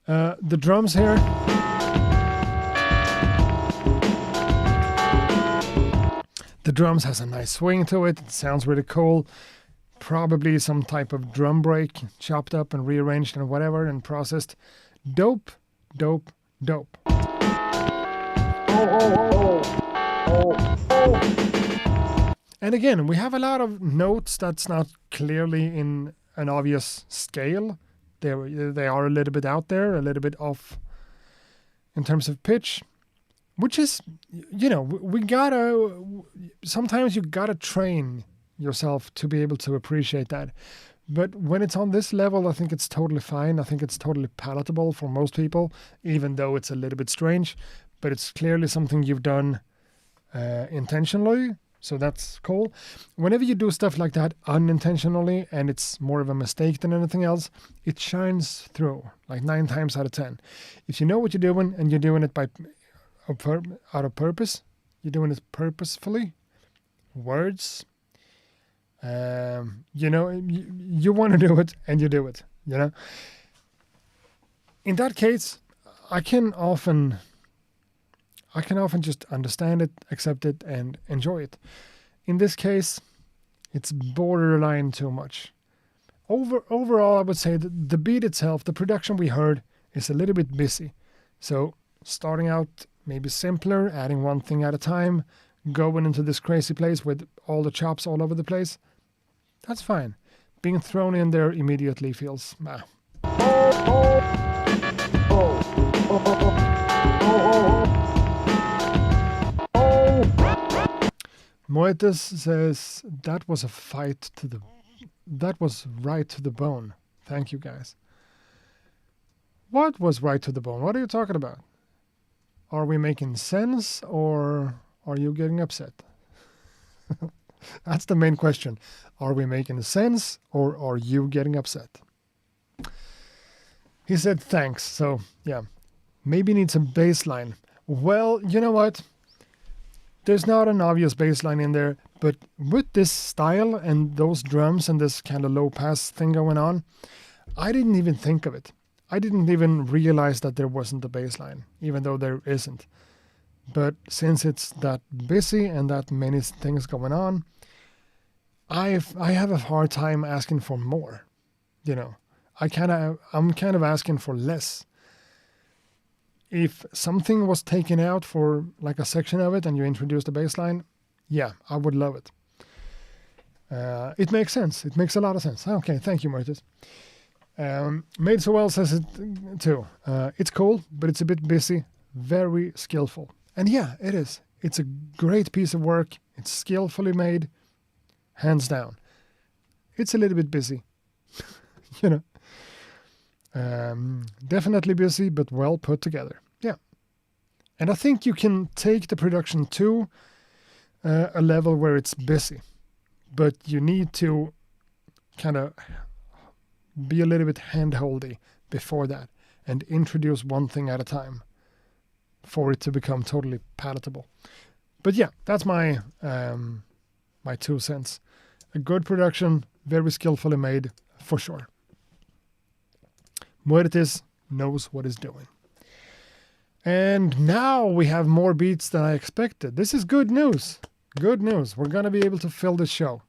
[SPEAKER 1] The drums here. The drums has a nice swing to it. It sounds really cool. Probably some type of drum break chopped up and rearranged and whatever and processed. Dope. Dope. And again, we have a lot of notes that's not clearly in an obvious scale. They are a little bit out there, a little bit off in terms of pitch, which is, sometimes you gotta train yourself to be able to appreciate that. But when it's on this level, I think it's totally fine. I think it's totally palatable for most people, even though it's a little bit strange. But it's clearly something you've done intentionally, so that's cool. Whenever you do stuff like that unintentionally, and it's more of a mistake than anything else, it shines through, like 9 times out of 10. If you know what you're doing, and you're doing it out of purpose, you're doing it purposefully, words, you want to do it, and you do it, In that case, I can often just understand it, accept it, and enjoy it. In this case, it's borderline too much. Overall, I would say that the beat itself, the production we heard, is a little bit busy. So starting out maybe simpler, adding one thing at a time, going into this crazy place with all the chops all over the place, that's fine. Being thrown in there immediately feels, Moetus says, that was right to the bone. Thank you, guys. What was right to the bone? What are you talking about? Are we making sense, or are you getting upset? That's the main question. Are we making sense, or are you getting upset? He said thanks. So, yeah. Maybe need some bass line. Well, you know what? There's not an obvious bass line in there, but with this style and those drums and this kind of low pass thing going on, I didn't even think of it. I didn't even realize that there wasn't a bass line, even though there isn't. But since it's that busy and that many things going on, I have a hard time asking for more. I'm kind of asking for less. If something was taken out for like a section of it and you introduced a bass line, yeah, I would love it. It makes sense. It makes a lot of sense. Okay, thank you, Martis. Made So Well says it too. It's cool, but it's a bit busy, very skillful. And yeah, it is. It's a great piece of work. It's skillfully made, hands down. It's a little bit busy, definitely busy, but well put together. Yeah. And I think you can take the production to a level where it's busy, but you need to kind of be a little bit hand-holdy before that and introduce one thing at a time for it to become totally palatable. But yeah, that's my 2 cents. A good production, very skillfully made, for sure. Muertes knows what he's doing. And now we have more beats than I expected. This is good news. Good news. We're going to be able to fill this show.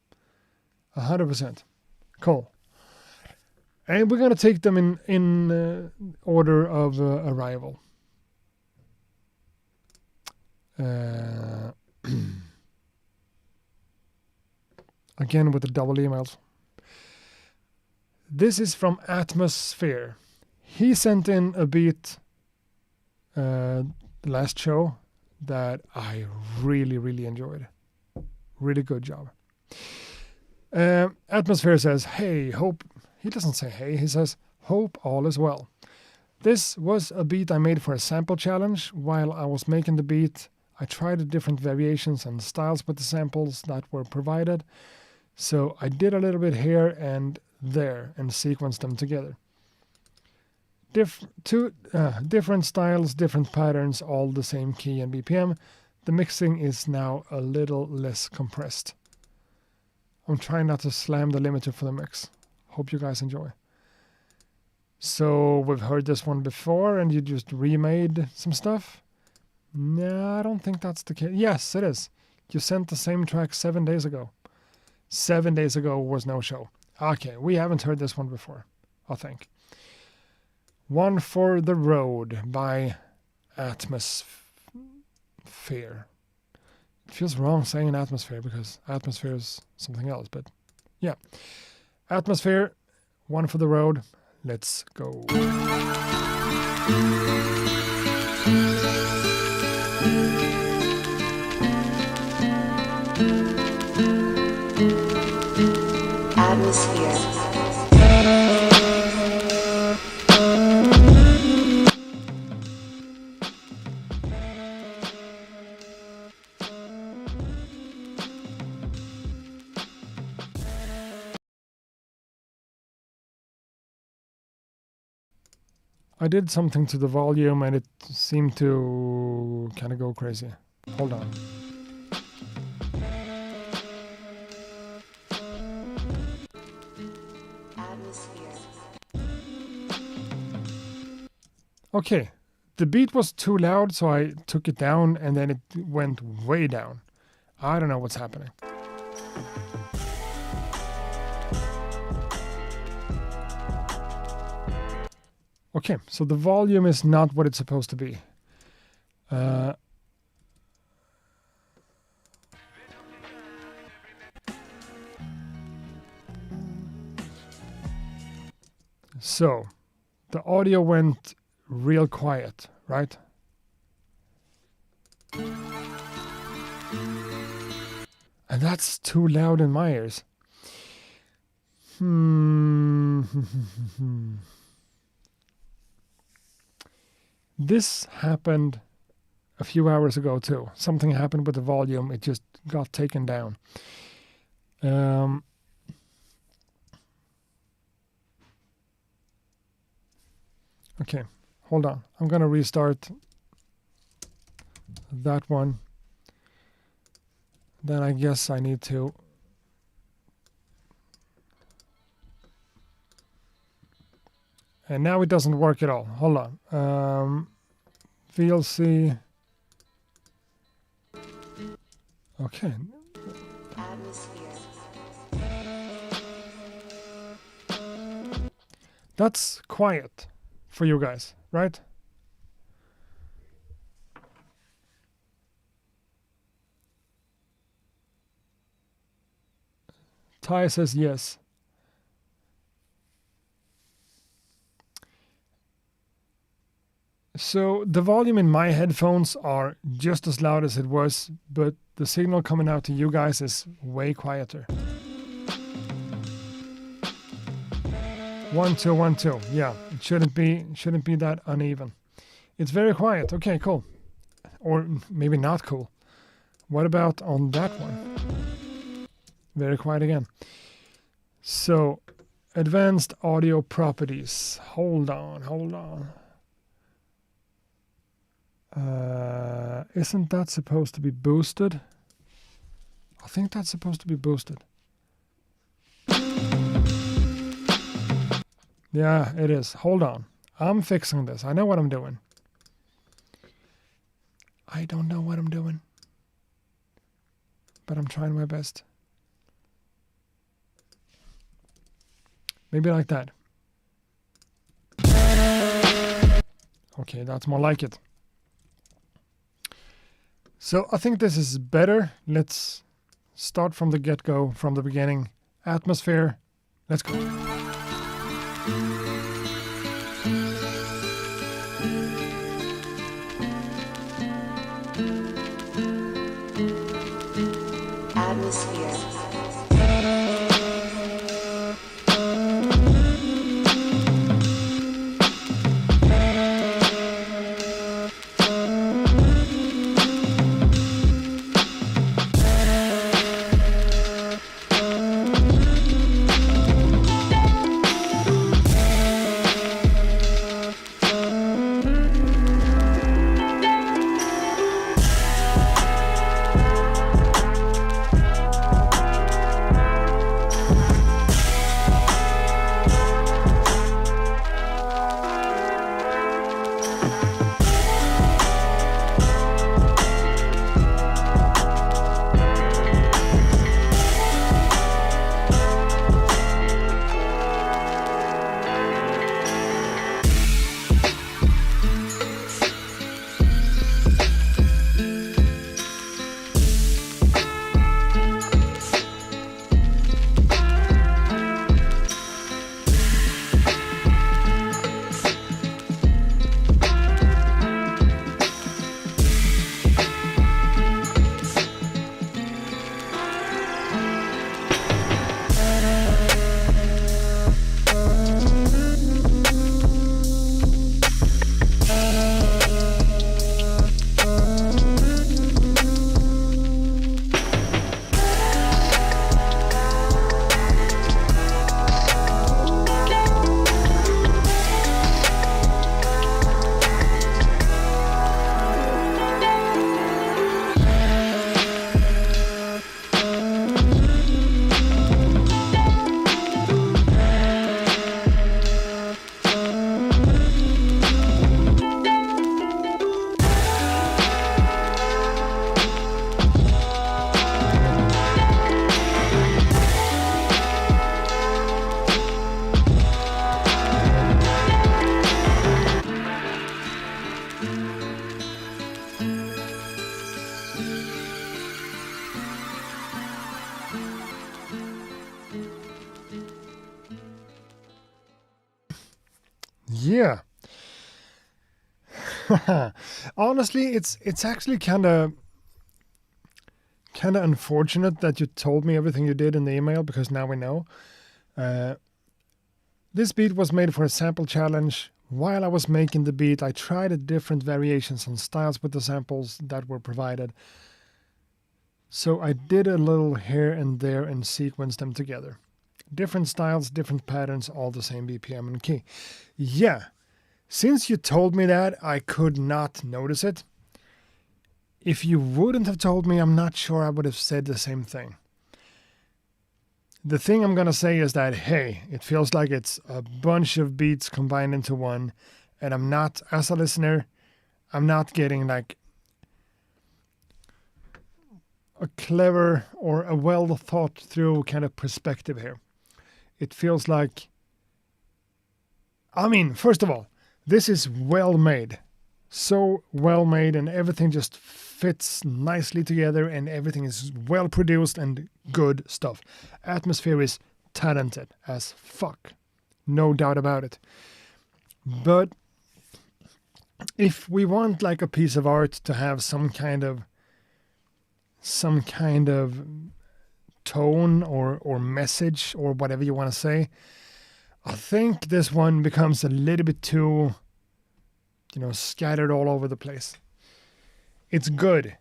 [SPEAKER 1] 100%. Cool. And we're going to take them in order of arrival. Again with the double emails. This is from Atmosphere. He sent in a beat the last show that I really, really enjoyed. Really good job. Atmosphere says, hey, hope... He doesn't say hey, he says, hope all is well. This was a beat I made for a sample challenge. While I was making the beat, I tried the different variations and styles with the samples that were provided. So I did a little bit here and there and sequenced them together. Different styles, different patterns, all the same key and BPM. The mixing is now a little less compressed. I'm trying not to slam the limiter for the mix. Hope you guys enjoy. So we've heard this one before and you just remade some stuff? No, I don't think that's the case. Yes, it is. You sent the same track 7 days ago. 7 days ago was no show. Okay, we haven't heard this one before, I think. One for the Road by atmosphere. It feels wrong saying atmosphere because atmosphere is something else, but yeah. Atmosphere, one for the road. Let's go.
[SPEAKER 5] Atmosphere.
[SPEAKER 1] I did something to the volume and it seemed to kind of go crazy. Hold on.
[SPEAKER 5] Atmosphere.
[SPEAKER 1] Okay, the beat was too loud, so I took it down and then it went way down. I don't know what's happening. Okay, so the volume is not what it's supposed to be. So, the audio went real quiet, right? And that's too loud in my ears. This happened a few hours ago too. Something happened with the volume. It just got taken down. Okay, hold on. I'm going to restart that one. Then I guess I need to and now it doesn't work at all. Hold on. VLC. Okay.
[SPEAKER 5] Atmosphere.
[SPEAKER 1] That's quiet for you guys, right? Ty says yes. So the volume in my headphones are just as loud as it was, but the signal coming out to you guys is way quieter. 1 2 1 2. Yeah, it shouldn't be that uneven. It's very quiet. Okay, cool. Or maybe not cool. What about on that one? Very quiet again. So, advanced audio properties. Hold on. Isn't that supposed to be boosted? I think that's supposed to be boosted. Yeah, it is. Hold on. I'm fixing this. I know what I'm doing. I don't know what I'm doing, but I'm trying my best. Maybe like that. Okay, that's more like it. So I think this is better. Let's start from the get-go, from the beginning. Atmosphere. Let's go.
[SPEAKER 5] Atmosphere.
[SPEAKER 1] Honestly, it's actually kind of unfortunate that you told me everything you did in the email, because now we know. This beat was made for a sample challenge. While I was making the beat, I tried different variations and styles with the samples that were provided. So I did a little here and there and sequenced them together. Different styles, different patterns, all the same BPM and key. Yeah, since you told me that, I could not notice it. If you wouldn't have told me, I'm not sure I would have said the same thing. The thing I'm going to say is that, hey, it feels like it's a bunch of beats combined into one, and I'm not, as a listener, I'm not getting like a clever or a well thought through kind of perspective here. It feels like, I mean, first of all, this is well made. So well made, and everything just fits nicely together, and everything is well produced and good stuff. Atmosphere is talented as fuck. No doubt about it. But if we want like a piece of art to have some kind of tone or message or whatever you want to say, I think this one becomes a little bit too, scattered all over the place. It's good.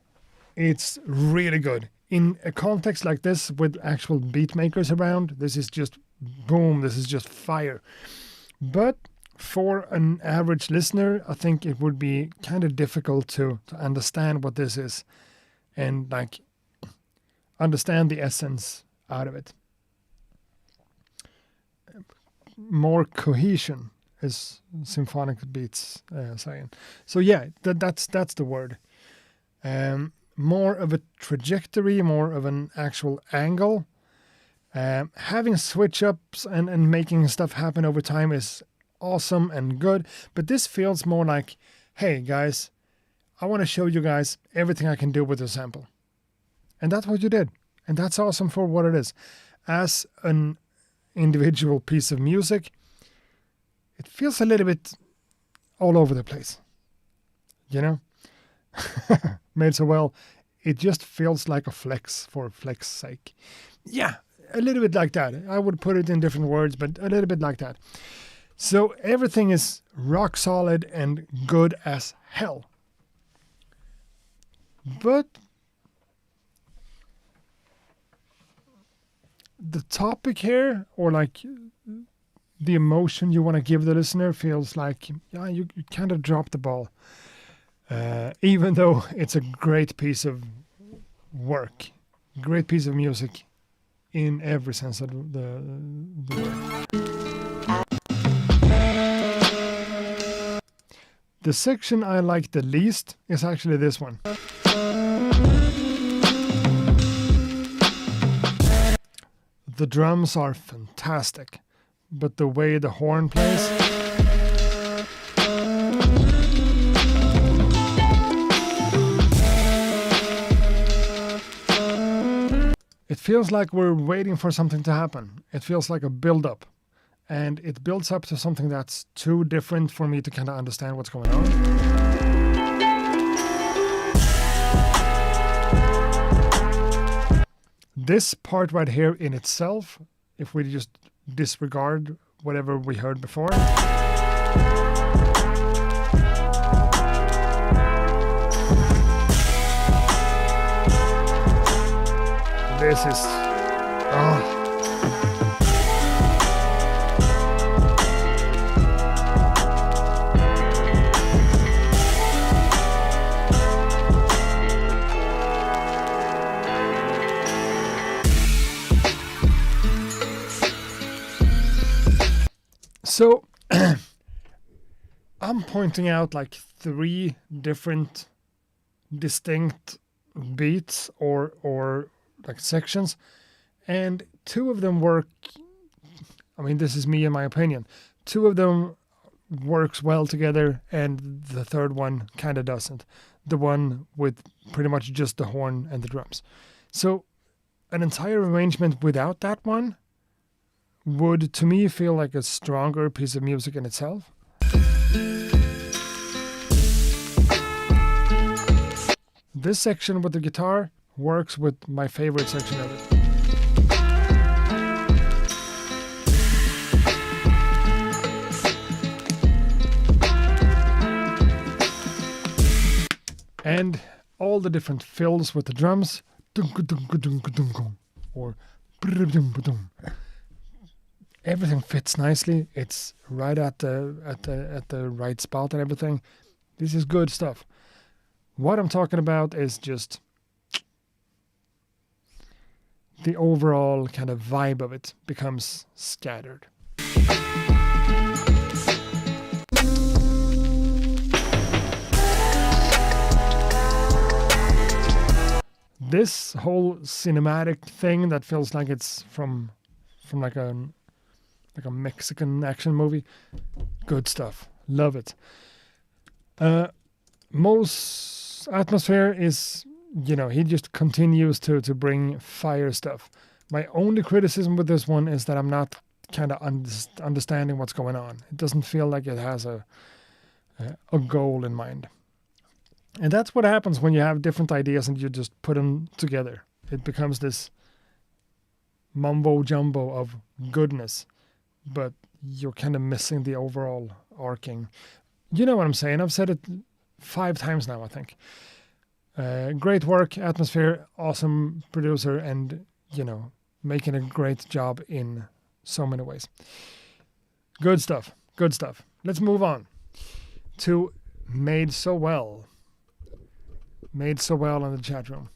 [SPEAKER 1] It's really good. In a context like this with actual beat makers around, this is just boom, this is just fire. But for an average listener, I think it would be kind of difficult to understand what this is and like understand the essence out of it. More cohesion is symphonic beats saying. So yeah, that's the word. More of a trajectory, more of an actual angle. Having switch ups and making stuff happen over time is awesome and good, but this feels more like, hey guys, I want to show you guys everything I can do with a sample. And that's what you did. And that's awesome for what it is. As an individual piece of music, it feels a little bit all over the place. Made so well, it just feels like a flex for flex sake. Yeah, a little bit like that. I would put it in different words, but a little bit like that. So everything is rock solid and good as hell. But the topic here, or like the emotion you want to give the listener, feels like you kind of dropped the ball. Even though it's a great piece of work, great piece of music in every sense of the word. The section I like the least is actually this one. The drums are fantastic, but the way the horn plays, it feels like we're waiting for something to happen. It feels like a build-up, and it builds up to something that's too different for me to kind of understand what's going on. This part right here in itself, if we just disregard whatever we heard before, this is So I'm pointing out like 3 different distinct beats or like sections, and 2 of them work. I mean, this is me in my opinion. 2 of them works well together, and the third one kind of doesn't. The one with pretty much just the horn and the drums. So an entire arrangement without that one would, to me, feel like a stronger piece of music in itself. This section with the guitar works with my favorite section of it. And all the different fills with the drums, or everything fits nicely. It's right at the right spot and everything. This is good stuff. What I'm talking about is just the overall kind of vibe of it becomes scattered. This whole cinematic thing that feels like it's from like a Mexican action movie, good stuff. Love it. Most atmosphere is, he just continues to bring fire stuff. My only criticism with this one is that I'm not kind of understanding what's going on. It doesn't feel like it has a goal in mind. And that's what happens when you have different ideas and you just put them together. It becomes this mumbo jumbo of goodness, but you're kind of missing the overall arcing. You know what I'm saying? I've said it 5 times now, I think. Great work, atmosphere, awesome producer, and, making a great job in so many ways. Good stuff. Good stuff. Let's move on to Made So Well. Made So Well in the chat room.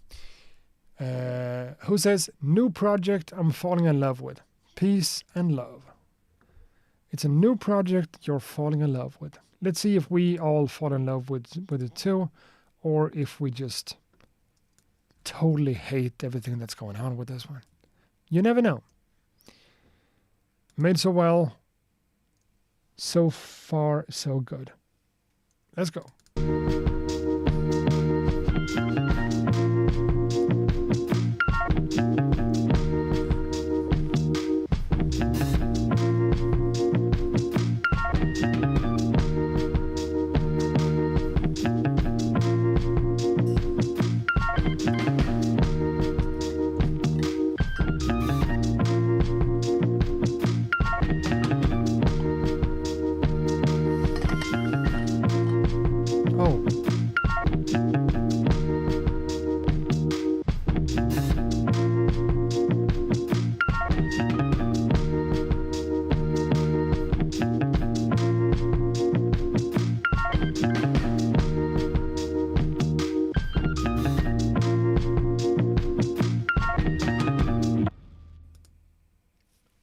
[SPEAKER 1] Who says, new project I'm falling in love with. Peace and love. It's a new project you're falling in love with. Let's see if we all fall in love with it too, or if we just totally hate everything that's going on with this one. You never know. Made So Well. So far, so good. Let's go.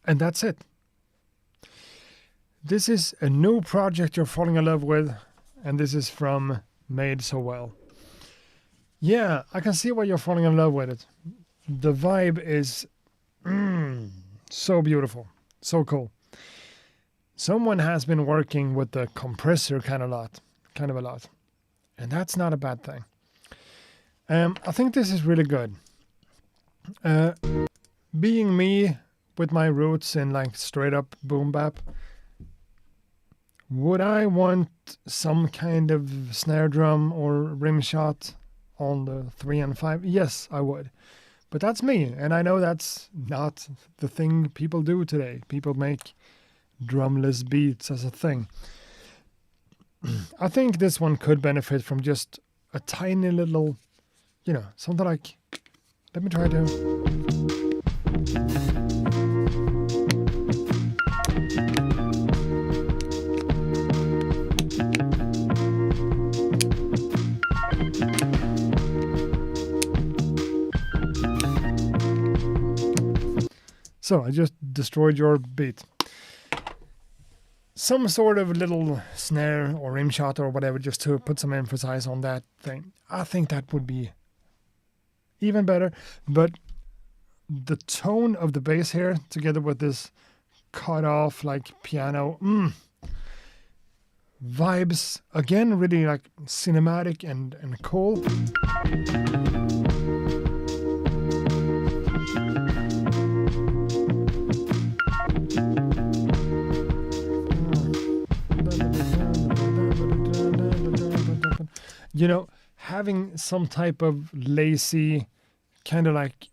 [SPEAKER 1] And that's it. This is a new project you're falling in love with, and this is from Made So Well. Yeah, I can see why you're falling in love with it. The vibe is so beautiful, so cool. Someone has been working with the compressor kind of a lot, and that's not a bad thing. I think this is really good. Being me, with my roots in like straight up boom bap, would I want some kind of snare drum or rim shot on the 3 and 5? Yes, I would. But that's me, and I know that's not the thing people do today. People make drumless beats as a thing. I think this one could benefit from just a tiny little, something like, let me try to... So I just destroyed your beat. Some sort of little snare or rim shot or whatever, just to put some emphasis on that thing. I think that would be even better. But the tone of the bass here, together with this cut off like piano, vibes, again, really like cinematic and cool. having some type of lazy, kind of like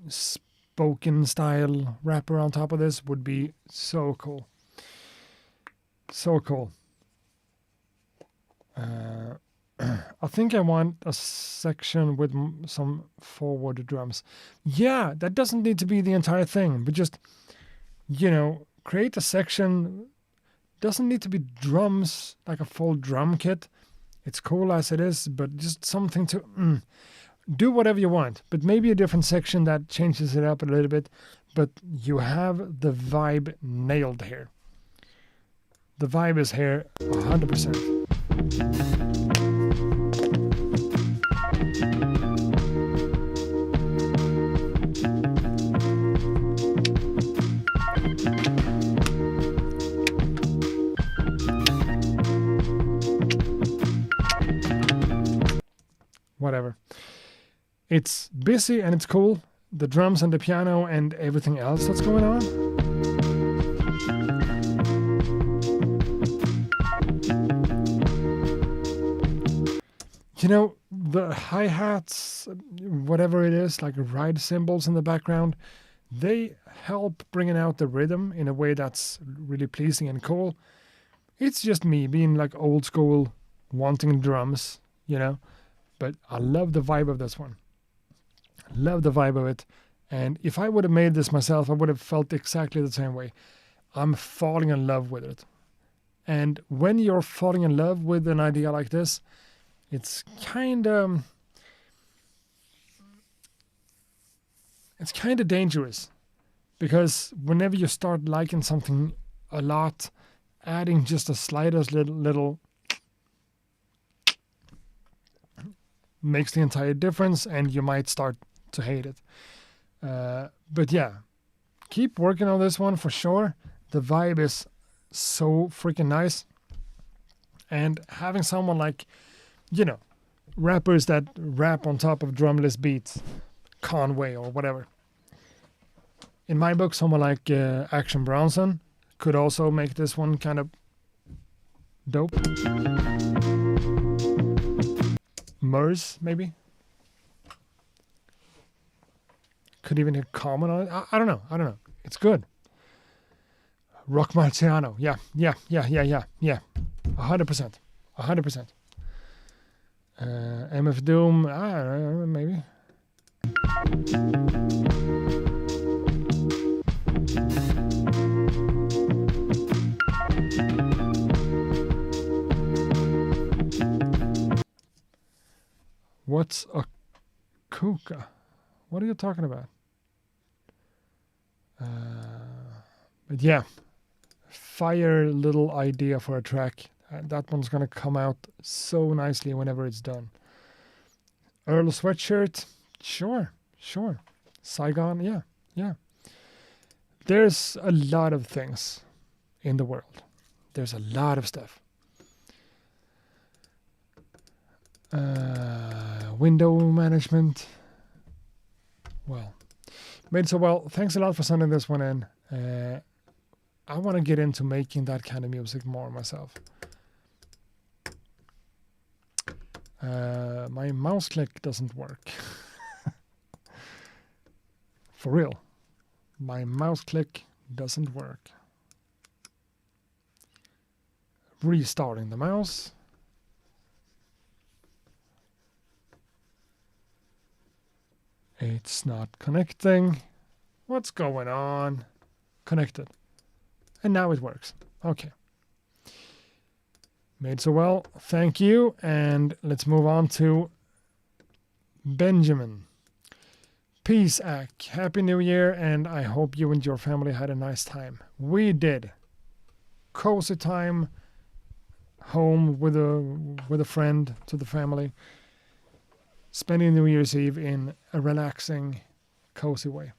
[SPEAKER 1] spoken style wrapper on top of this would be so cool. So cool. I think I want a section with some forward drums. Yeah, that doesn't need to be the entire thing, but just, create a section. Doesn't need to be drums, like a full drum kit. It's cool as it is, but just something to do whatever you want. But maybe a different section that changes it up a little bit. But you have the vibe nailed here. The vibe is here 100%. Whatever. It's busy and it's cool. The drums and the piano and everything else that's going on. The hi-hats, whatever it is, like ride cymbals in the background, they help bringing out the rhythm in a way that's really pleasing and cool. It's just me being like old school, wanting drums, But I love the vibe of this one. Love the vibe of it. And if I would have made this myself, I would have felt exactly the same way. I'm falling in love with it. And when you're falling in love with an idea like this, it's kind of dangerous. Because whenever you start liking something a lot, adding just the slightest little makes the entire difference, and you might start to hate it. But yeah, keep working on this one for sure. The vibe is so freaking nice. And having someone like, rappers that rap on top of drumless beats, Conway or whatever. In my book, someone like Action Bronson could also make this one kind of dope. Murs, maybe. Could even hit comment on it. I don't know. It's good. Rock Marciano. Yeah. 100%. MF Doom. I don't know, maybe. What's a kuka? What are you talking about? But yeah, fire little idea for a track. That one's gonna come out so nicely whenever it's done. Earl Sweatshirt, sure. Saigon, yeah. There's a lot of things in the world. There's a lot of stuff. Window management. Well, made so well. Thanks a lot for sending this one in. I want to get into making that kind of music more myself. My mouse click doesn't work. For real. My mouse click doesn't work. Restarting the mouse. It's not connecting. What's going on? Connected. And now it works. Okay. Made so well. Thank you. And let's move on to Benjamin. Peace, Ak. Happy New Year, and I hope you and your family had a nice time. We did. Cozy time. Home with a friend to the family. Spending New Year's Eve in a relaxing, cozy way.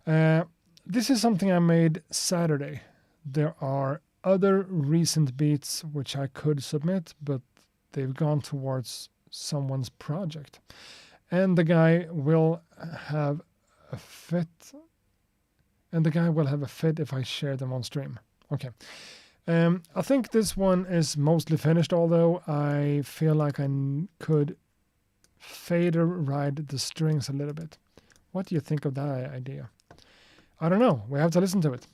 [SPEAKER 1] This is something I made Saturday. There are other recent beats which I could submit, but they've gone towards someone's project. And the guy will have a fit. If I share them on stream. Okay. I think this one is mostly finished, although I feel like I could fader ride the strings a little bit. What do you think of that idea? I don't know. We have to listen to it.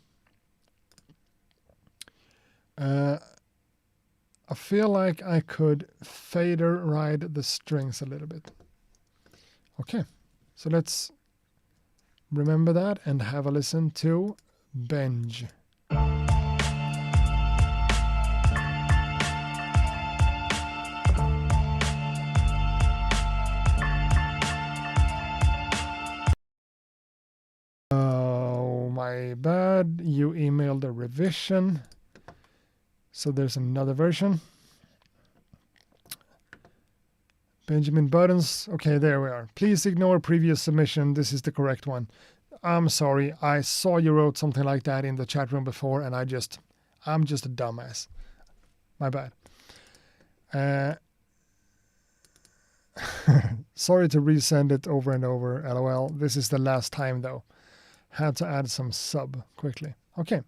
[SPEAKER 1] I feel like I could fader ride the strings a little bit. Okay, so let's remember that and have a listen to Benj. Oh, my bad. You emailed a revision. So there's another version. Benjamin Buttons. Okay, there we are. Please ignore previous submission. This is the correct one. I'm sorry. I saw you wrote something like that in the chat room before, and I'm just a dumbass. My bad. Sorry to resend it over and over. LOL. This is the last time though. Had to add some sub quickly. Okay.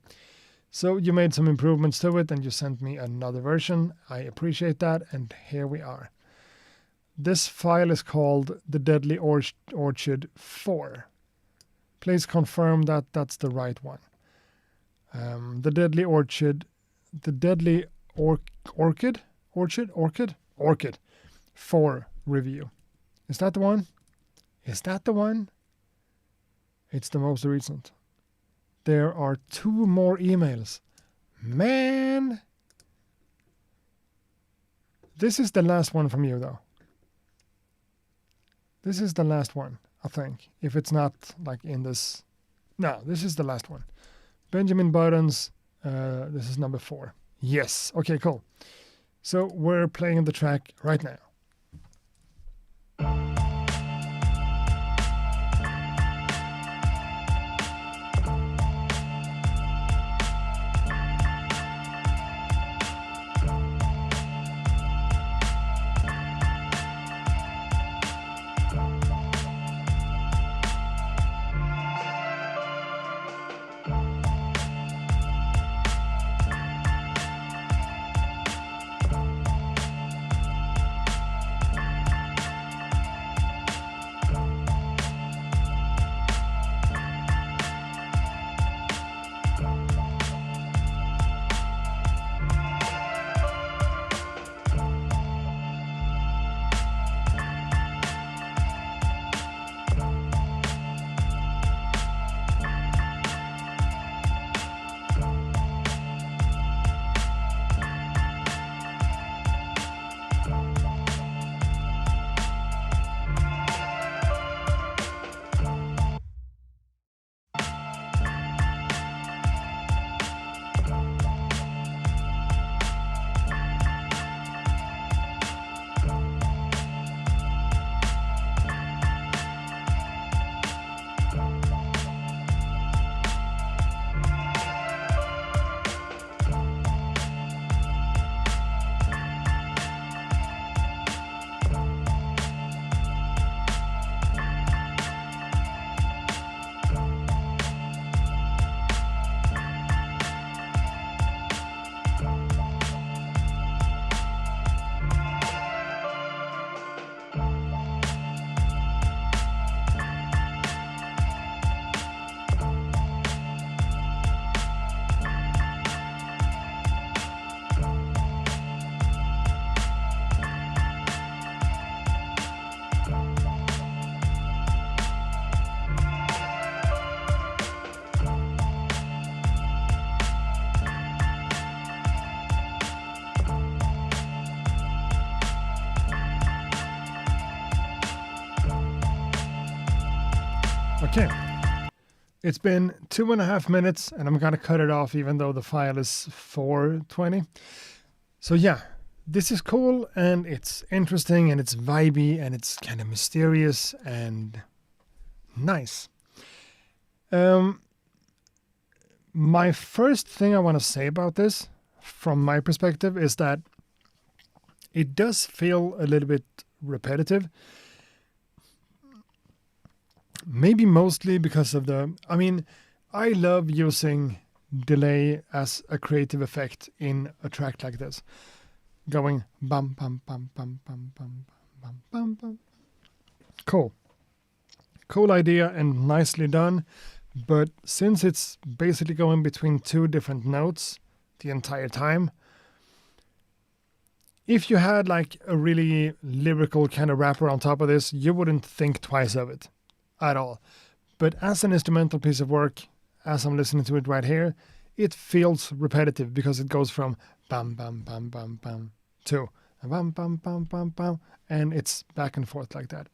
[SPEAKER 1] So you made some improvements to it and you sent me another version. I appreciate that, and here we are. This file is called The Deadly Orchid 4. Please confirm that that's the right one. The Deadly Orchid 4 review. Is that the one? Is that the one? It's the most recent. There are 2 more emails. Man! This is the last one from you, though. This is the last one, I think. If it's not like in this... No, this is the last one. Benjamin Buttons. This is number 4. Yes. Okay, cool. So we're playing the track right now. Okay, it's been 2.5 minutes and I'm gonna cut it off even though the file is 420. So yeah, this is cool and it's interesting and it's vibey and it's kind of mysterious and nice. My first thing I want to say about this, from my perspective, is that it does feel a little bit repetitive. Maybe mostly because of I love using delay as a creative effect in a track like this. Going bum bum bum bum bum bum bum bum bum Cool. Cool idea and nicely done. But since it's basically going between two different notes the entire time, if you had like a really lyrical kind of rapper on top of this, you wouldn't think twice of it at all. But as an instrumental piece of work, as I'm listening to it right here, it feels repetitive because it goes from bam, bam, bam, bam, bam to bam, bam, bam, bam, bam, and it's back and forth like that.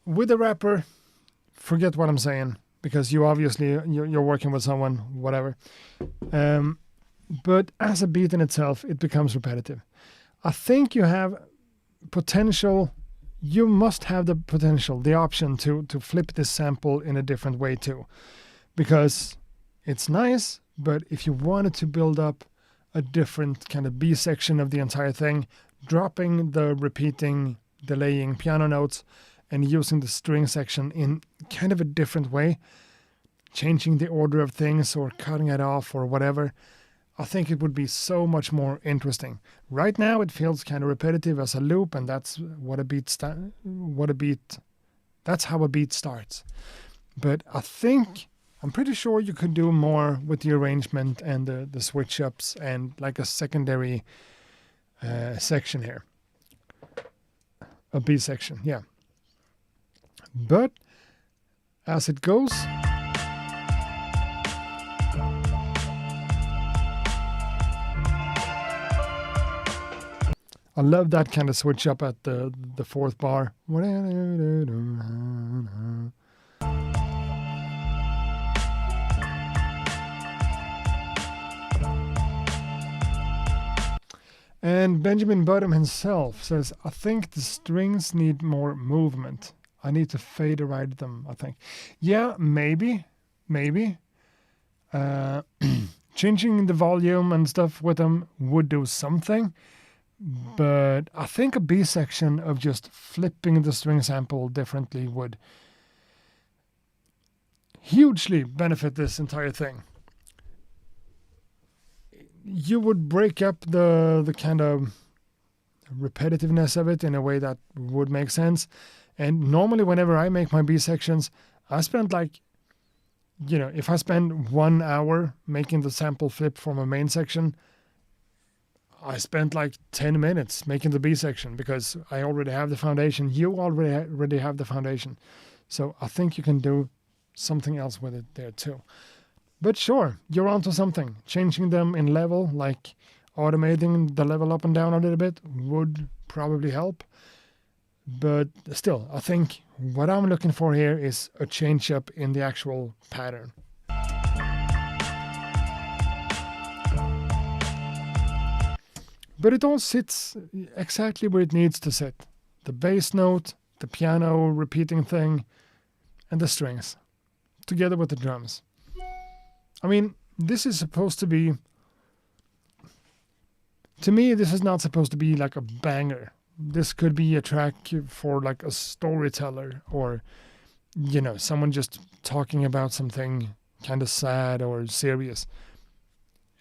[SPEAKER 1] With a rapper, forget what I'm saying, because you're working with someone, whatever. But as a beat in itself, it becomes repetitive. I think you have potential. You must have the potential, the option to flip this sample in a different way too, because it's nice. But if you wanted to build up a different kind of B section of the entire thing, dropping the repeating, delaying piano notes and using the string section in kind of a different way, changing the order of things or cutting it off or whatever, I think it would be so much more interesting. Right now it feels kind of repetitive as a loop, and that's what a beat that's how a beat starts. But I'm pretty sure you could do more with the arrangement and the switch ups and like a secondary section here. A B section, yeah. But as it goes, I love that kind of switch up at the fourth bar. And Benjamin Bottom himself says, I think the strings need more movement. I need to fade ride them, I think. Yeah, maybe. Changing the volume and stuff with them would do something. But I think a B section of just flipping the string sample differently would hugely benefit this entire thing. You would break up the kind of repetitiveness of it in a way that would make sense. And normally whenever I make my B sections, I spend if I spend 1 hour making the sample flip from a main section, I spent like 10 minutes making the B section because I already have the foundation. You already have the foundation. So I think you can do something else with it there too. But sure, you're onto something. Changing them in level, like automating the level up and down a little bit, would probably help. But still, I think what I'm looking for here is a change up in the actual pattern. But it all sits exactly where it needs to sit. The bass note, the piano repeating thing, and the strings, together with the drums. I mean, this is supposed to be... To me, this is not supposed to be like a banger. This could be a track for like a storyteller or, someone just talking about something kind of sad or serious.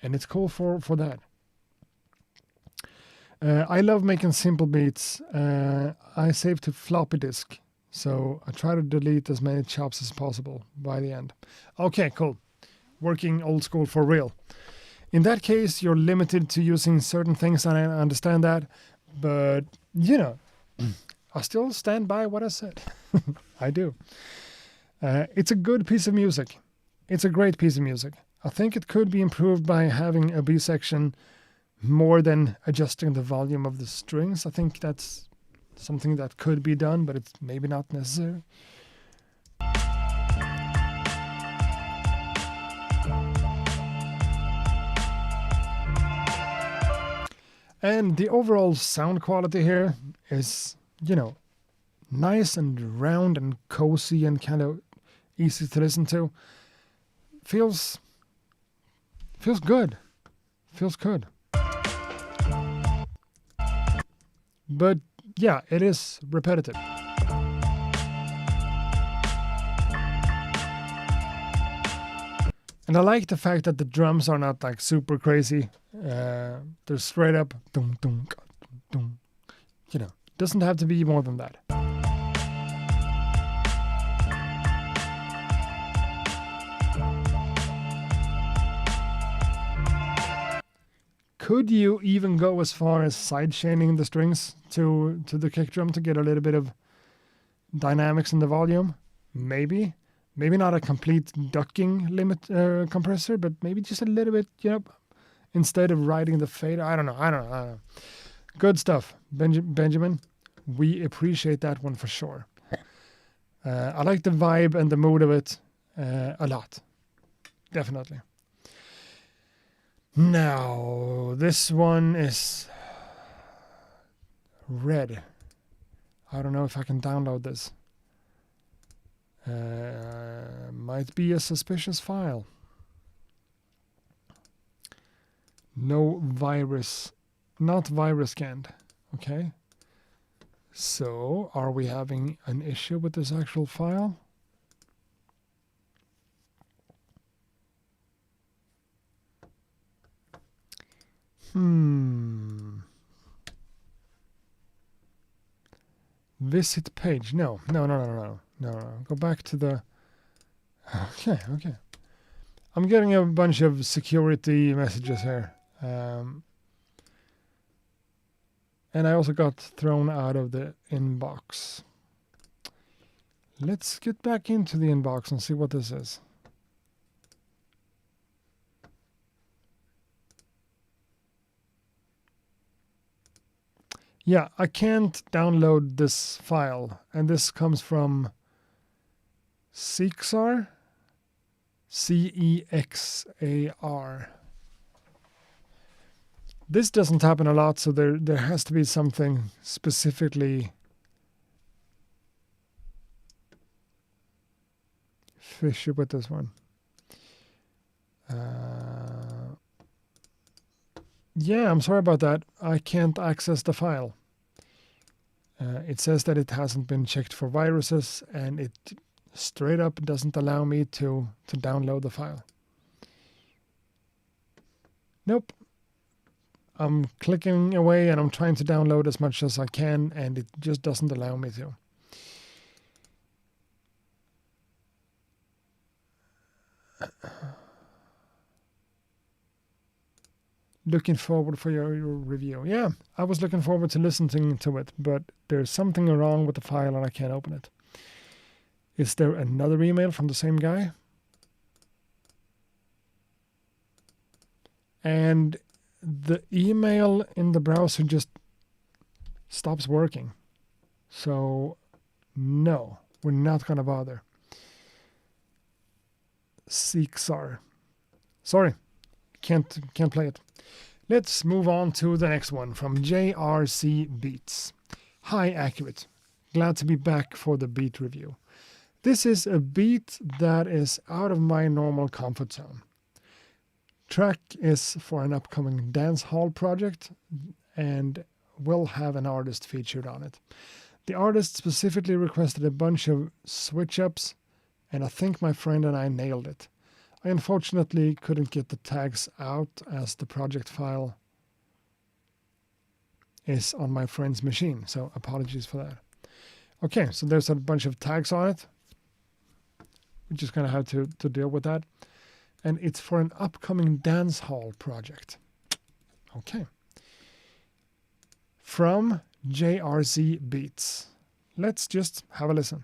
[SPEAKER 1] And it's cool for that. I love making simple beats. I save to floppy disk, so I try to delete as many chops as possible by the end. Okay, cool. Working old school for real. In that case, you're limited to using certain things, and I understand that, but, I still stand by what I said. I do. It's a good piece of music. It's a great piece of music. I think it could be improved by having a B section more than adjusting the volume of the strings. I think that's something that could be done, but it's maybe not necessary. And the overall sound quality here is, nice and round and cozy and kind of easy to listen to. Feels good. Feels good. But yeah, it is repetitive. And I like the fact that the drums are not like super crazy. They're straight up, dum, dum, dum, Doesn't have to be more than that. Could you even go as far as side chaining the strings to the kick drum to get a little bit of dynamics in the volume? Maybe. Maybe not a complete ducking limit compressor, but maybe just a little bit, instead of riding the fader. I don't know. Good stuff, Benjamin. We appreciate that one for sure. I like the vibe and the mood of it a lot. Definitely. Now, this one is red. I don't know if I can download this. Might be a suspicious file. No virus. Not virus scanned. Okay. So, are we having an issue with this actual file? Visit page. No. Go back to the... Okay. I'm getting a bunch of security messages here. And I also got thrown out of the inbox. Let's get back into the inbox and see what this is. Yeah, I can't download this file, and this comes from Cexar, Cexar. This doesn't happen a lot, so there has to be something specifically fishy with this one. Yeah, I'm sorry about that. I can't access the file. It says that it hasn't been checked for viruses, and it straight up doesn't allow me to download the file. Nope. I'm clicking away and I'm trying to download as much as I can, and it just doesn't allow me to. Looking forward for your review. Yeah, I was looking forward to listening to it, but there's something wrong with the file and I can't open it. Is there another email from the same guy? And the email in the browser just stops working. So, no, we're not going to bother. Cexar. Sorry, can't play it. Let's move on to the next one from JRC Beats. Hi, Accurate. Glad to be back for the beat review. This is a beat that is out of my normal comfort zone. Track is for an upcoming dance hall project and will have an artist featured on it. The artist specifically requested a bunch of switch-ups, and I think my friend and I nailed it. I unfortunately couldn't get the tags out as the project file is on my friend's machine, so apologies for that. Okay, so there's a bunch of tags on it. We're just going to have to deal with that. And it's for an upcoming dance hall project. Okay. From JRC Beats. Let's just have a listen.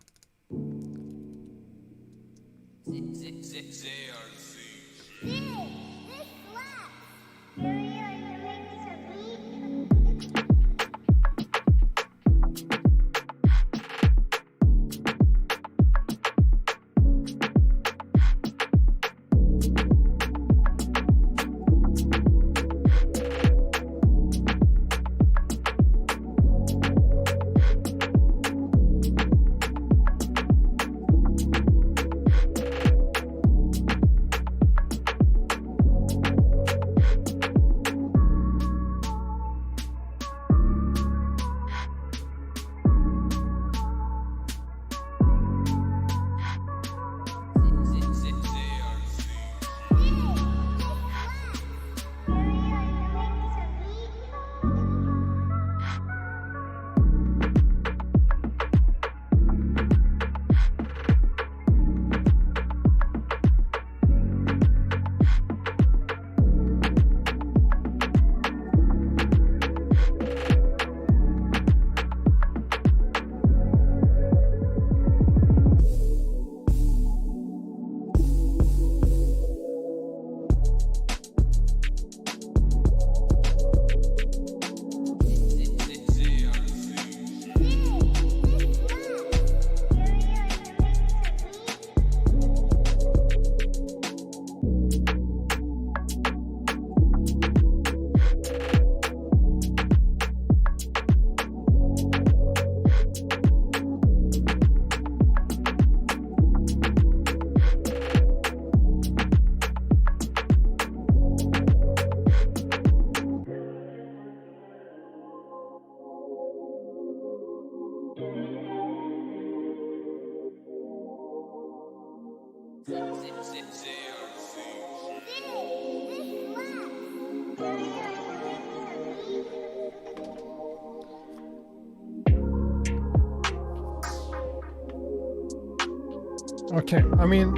[SPEAKER 1] Okay, I mean,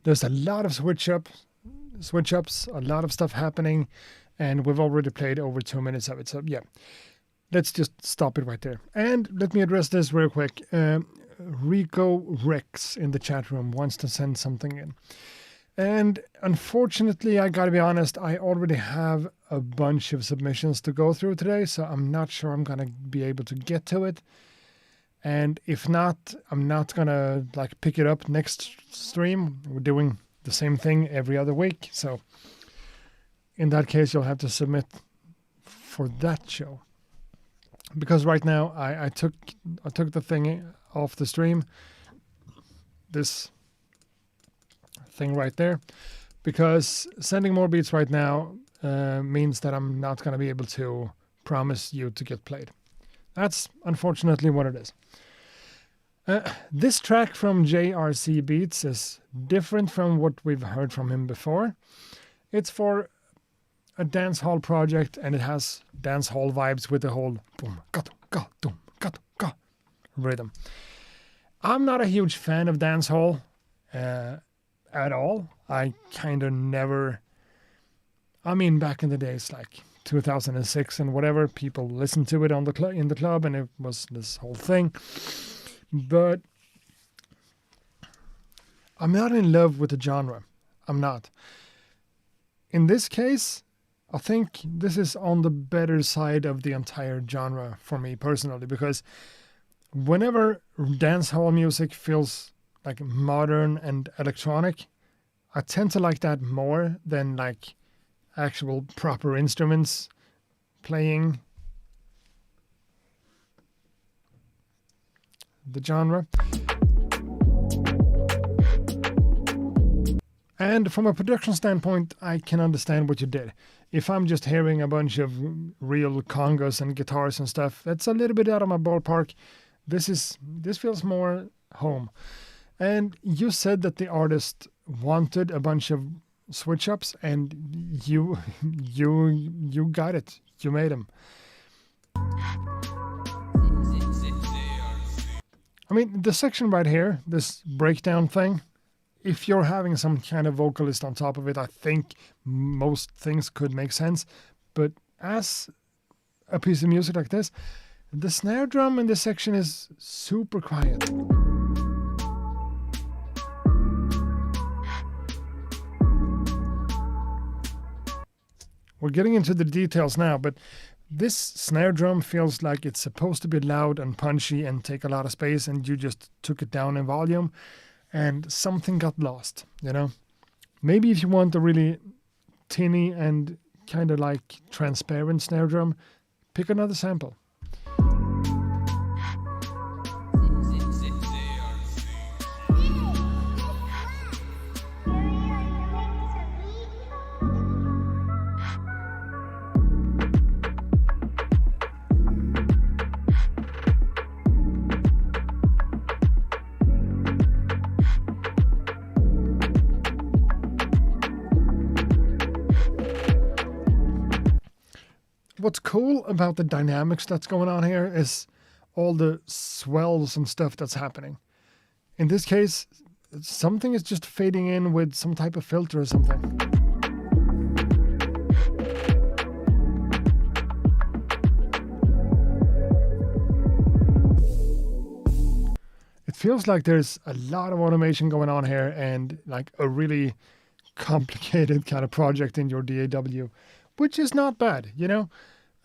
[SPEAKER 1] there's a lot of switch ups, a lot of stuff happening, and we've already played over 2 minutes of it. So yeah, let's just stop it right there. And let me address this real quick. Rico Rex in the chat room wants to send something in. And unfortunately, I gotta be honest, I already have a bunch of submissions to go through today, so I'm not sure I'm gonna be able to get to it. And if not, I'm not gonna like pick it up next stream. We're doing the same thing every other week, so in that case, you'll have to submit for that show. Because right now, I took the thing off the stream. This thing right there, because sending more beats right now means that I'm not going to be able to promise you to get played. That's unfortunately what it is. This track from JRC Beats is different from what we've heard from him before. It's for a dance hall project, and it has dance hall vibes with the whole boom, ka rhythm. I'm not a huge fan of dance hall at all. I kind of never. I mean, back in the days, like 2006 and whatever, people listened to it in the club, and it was this whole thing. But I'm not in love with the genre. I'm not. In this case, I think this is on the better side of the entire genre for me personally, because whenever dancehall music feels like modern and electronic, I tend to like that more than like actual proper instruments playing the genre. And from a production standpoint, I can understand what you did. If I'm just hearing a bunch of real congas and guitars and stuff, that's a little bit out of my ballpark. This feels more home. And you said that the artist wanted a bunch of switch ups, and you got it. You made them. I mean, the section right here, this breakdown thing, if you're having some kind of vocalist on top of it, I think most things could make sense. But as a piece of music like this, the snare drum in this section is super quiet. We're getting into the details now, but this snare drum feels like it's supposed to be loud and punchy and take a lot of space, and you just took it down in volume, and something got lost, you know? Maybe if you want a really tinny and kind of like transparent snare drum, pick another sample. What's cool about the dynamics that's going on here is all the swells and stuff that's happening. In this case, something is just fading in with some type of filter or something. It feels like there's a lot of automation going on here, and like a really complicated kind of project in your DAW, which is not bad, you know?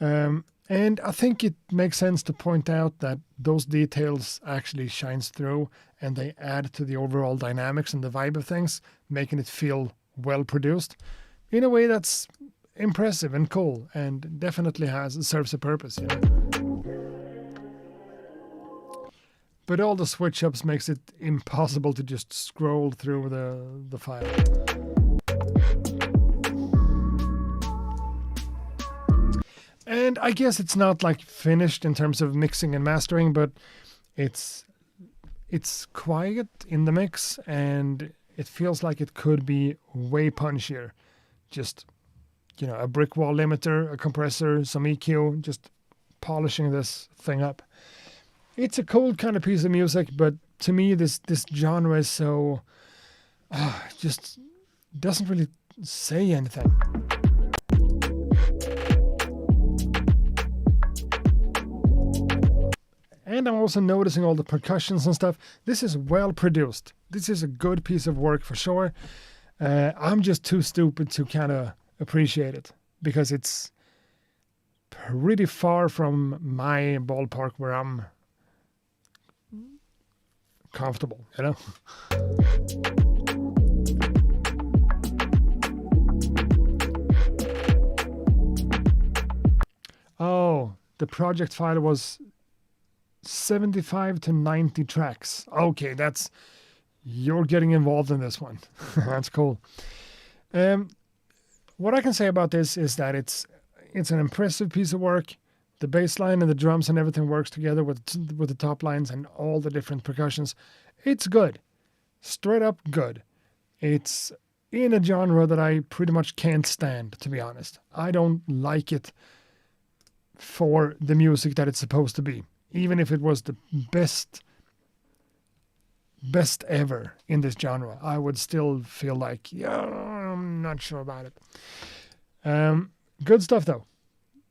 [SPEAKER 1] And I think it makes sense to point out that those details actually shines through, and they add to the overall dynamics and the vibe of things, making it feel well produced in a way that's impressive and cool, and definitely serves a purpose, you know? But all the switch ups makes it impossible to just scroll through the file. And I guess it's not like finished in terms of mixing and mastering, but it's quiet in the mix, and it feels like it could be way punchier. Just, you know, a brick wall limiter, a compressor, some EQ, just polishing this thing up. It's a cool kind of piece of music, but to me, this genre is so just doesn't really say anything. And I'm also noticing all the percussions and stuff. This is well produced. This is a good piece of work for sure. I'm just too stupid to kind of appreciate it because it's pretty far from my ballpark where I'm comfortable, you know? Oh, the project file was 75 to 90 tracks. Okay, you're getting involved in this one. That's cool. What I can say about this is that it's an impressive piece of work. The bass line and the drums and everything works together with the top lines and all the different percussions. It's good. Straight up good. It's in a genre that I pretty much can't stand, to be honest. I don't like it for the music that it's supposed to be. Even if it was the best ever in this genre, I would still feel like, yeah, I'm not sure about it. Good stuff, though.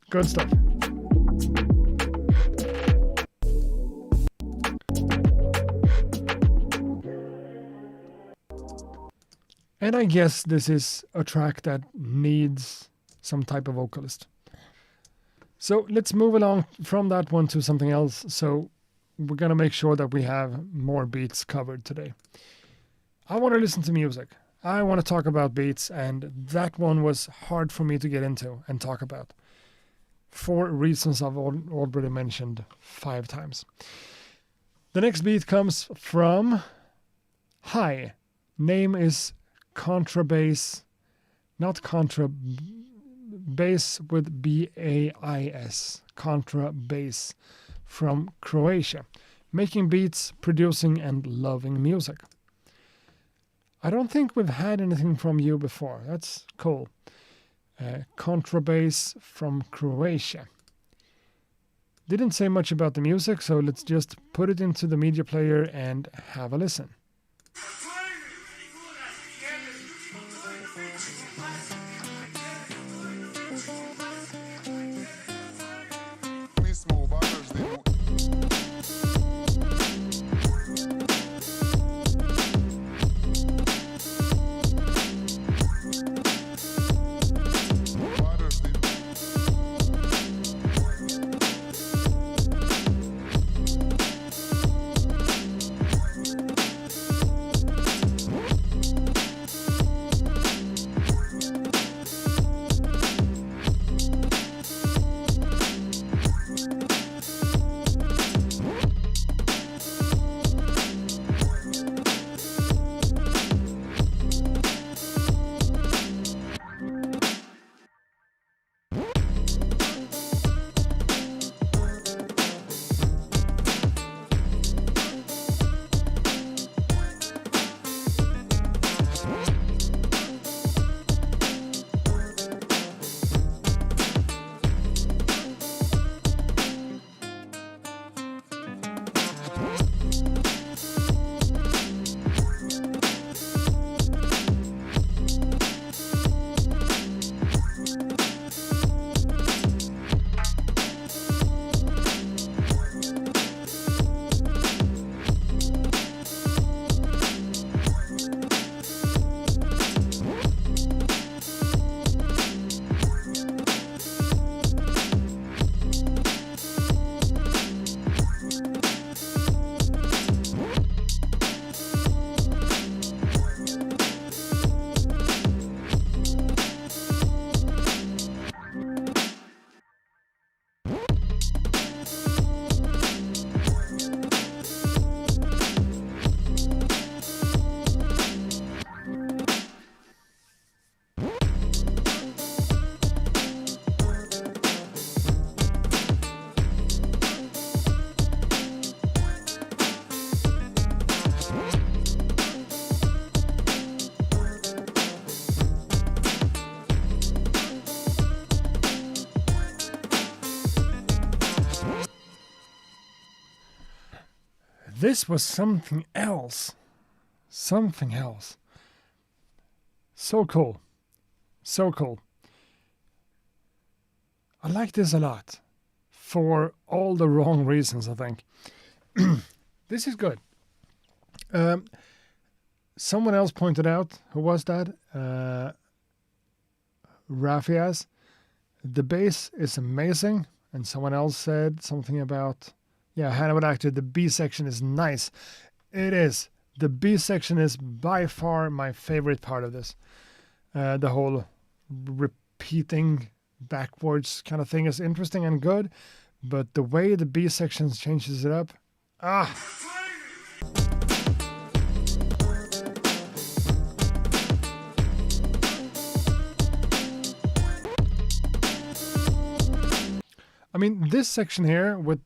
[SPEAKER 1] Good stuff. And I guess this is a track that needs some type of vocalist. So let's move along from that one to something else. So we're going to make sure that we have more beats covered today. I want to listen to music. I want to talk about beats, and that one was hard for me to get into and talk about for reasons I've already mentioned 5 times. The next beat comes from Hi. Name is Contrabass, not Contra. Bass with B-A-I-S, Contrabass, from Croatia, making beats, producing and loving music. I don't think we've had anything from you before. That's cool. Contrabass from Croatia. Didn't say much about the music, so let's just put it into the media player and have a listen. this was something else. Something else. So cool. So cool. I like this a lot. For all the wrong reasons, I think. This is good. Someone else pointed out, who was that? Rafias. The bass is amazing. And someone else said something about, yeah, Hannibal Actor, the B section is nice. It is. The B section is by far my favorite part of this. The whole repeating backwards kind of thing is interesting and good. But the way the B section changes it up, I mean, this section here with,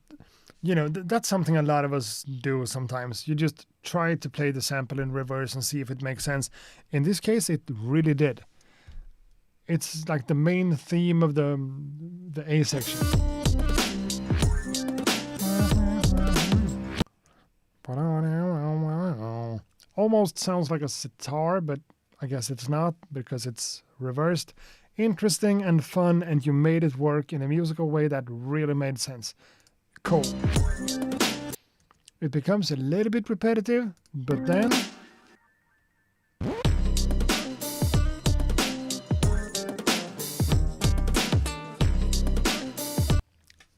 [SPEAKER 1] that's something a lot of us do sometimes. You just try to play the sample in reverse and see if it makes sense. In this case, it really did. It's like the main theme of the A section. Almost sounds like a sitar, but I guess it's not because it's reversed. Interesting and fun, and you made it work in a musical way that really made sense. Cool. It becomes a little bit repetitive, but then...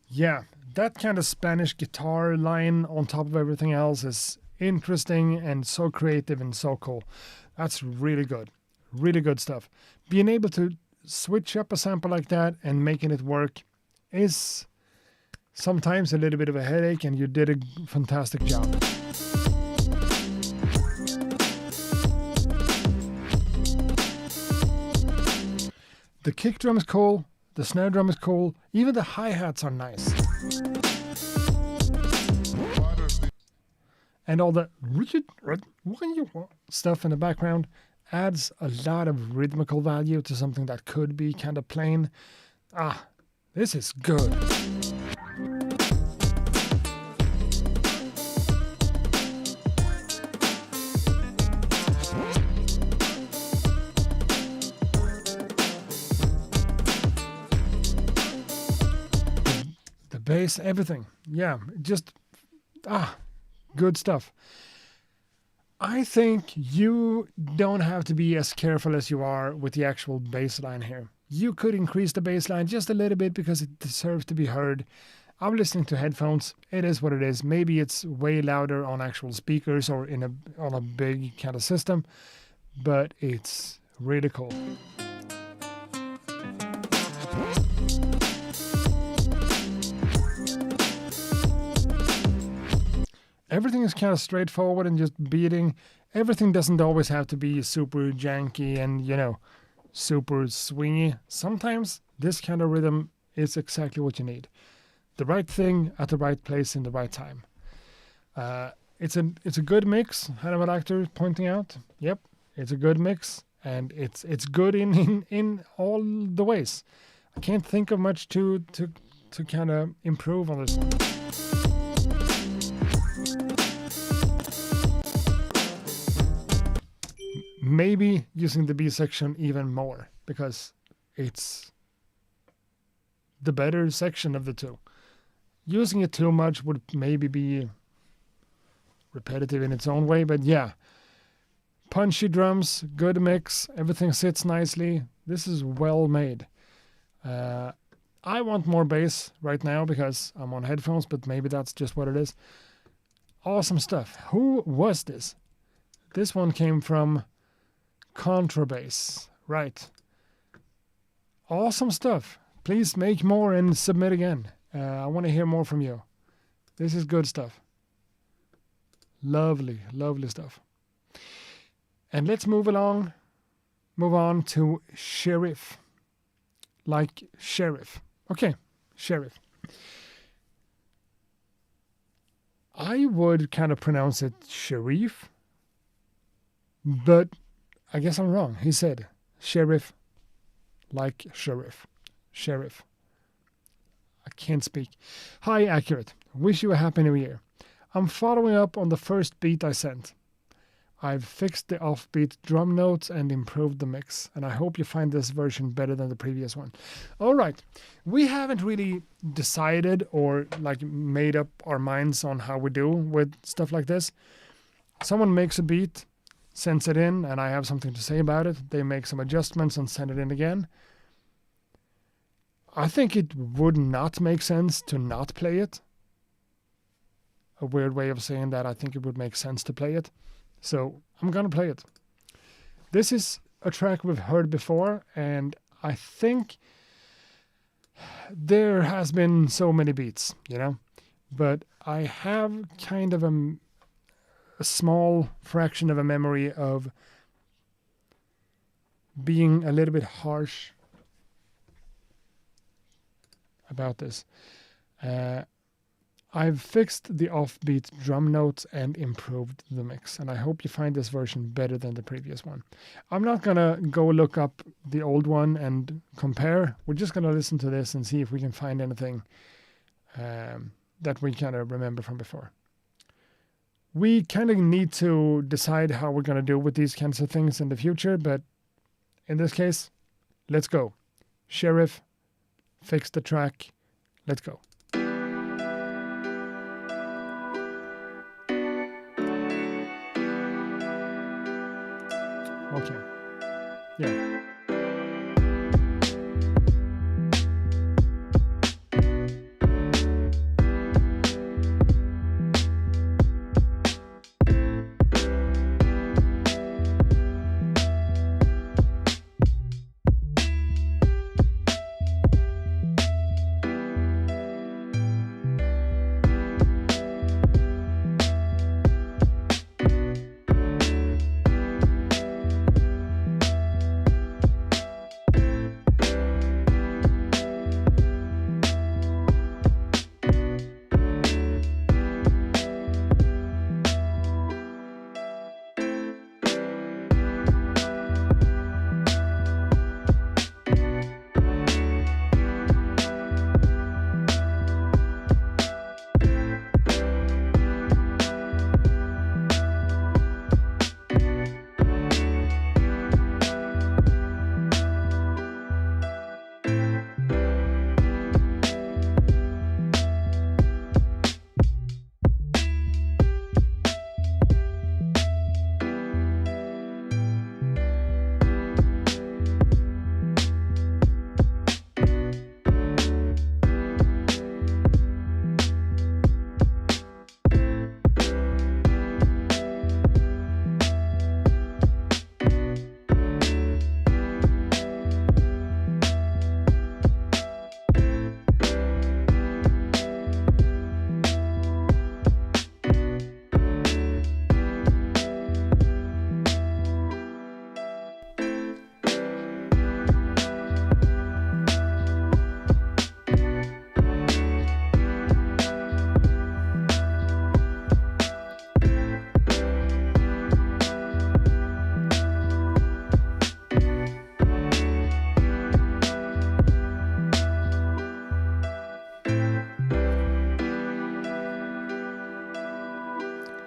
[SPEAKER 1] yeah, that kind of Spanish guitar line on top of everything else is interesting and so creative and so cool. That's really good. Really good stuff. Being able to switch up a sample like that and making it work is sometimes a little bit of a headache, and you did a fantastic job. The kick drum is cool, the snare drum is cool, even the hi-hats are nice. And all the stuff in the background adds a lot of rhythmical value to something that could be kind of plain. This is good. The bass, everything. Yeah, just, good stuff. I think you don't have to be as careful as you are with the actual bass line here. You could increase the bass line just a little bit because it deserves to be heard. I'm listening to headphones. It is what it is. Maybe it's way louder on actual speakers or on a big kind of system, but it's really cool. Everything is kind of straightforward and just beating. Everything doesn't always have to be super janky and, super swingy. Sometimes this kind of rhythm is exactly what you need. The right thing at the right place in the right time. It's a good mix. Hannibal Actor pointing out. Yep, it's a good mix, and it's good in all the ways. I can't think of much to kind of improve on this one. Maybe using the B section even more, because it's the better section of the two. Using it too much would maybe be repetitive in its own way, but yeah. Punchy drums, good mix, everything sits nicely. This is well made. I want more bass right now because I'm on headphones, but maybe that's just what it is. Awesome stuff. Who was this? This one came from Contrabass. Right. Awesome stuff. Please make more and submit again. I want to hear more from you. This is good stuff. Lovely, lovely stuff. And let's move on to Sheriff. Like sheriff. Okay, sheriff. I would kind of pronounce it Sharif, but I guess I'm wrong. He said sheriff, like sheriff. Sheriff. I can't speak. Hi, Accurate. Wish you a happy new year. I'm following up on the first beat I sent. I've fixed the offbeat drum notes and improved the mix, and I hope you find this version better than the previous one. All right, we haven't really decided or like made up our minds on how we do with stuff like this. Someone makes a beat, sends it in, and I have something to say about it. They make some adjustments and send it in again. I think it would not make sense to not play it. A weird way of saying that. I think it would make sense to play it. So I'm going to play it. This is a track we've heard before, and I think there has been so many beats, you know, but I have kind of a small fraction of a memory of being a little bit harsh about this. I've fixed the offbeat drum notes and improved the mix, and I hope you find this version better than the previous one. I'm not gonna go look up the old one and compare. We're just gonna listen to this and see if we can find anything that we kind of remember from before. We kind of need to decide how we're gonna do with these kinds of things in the future, but in this case, let's go. Sheriff, fix the track. Let's go. Okay. Yeah.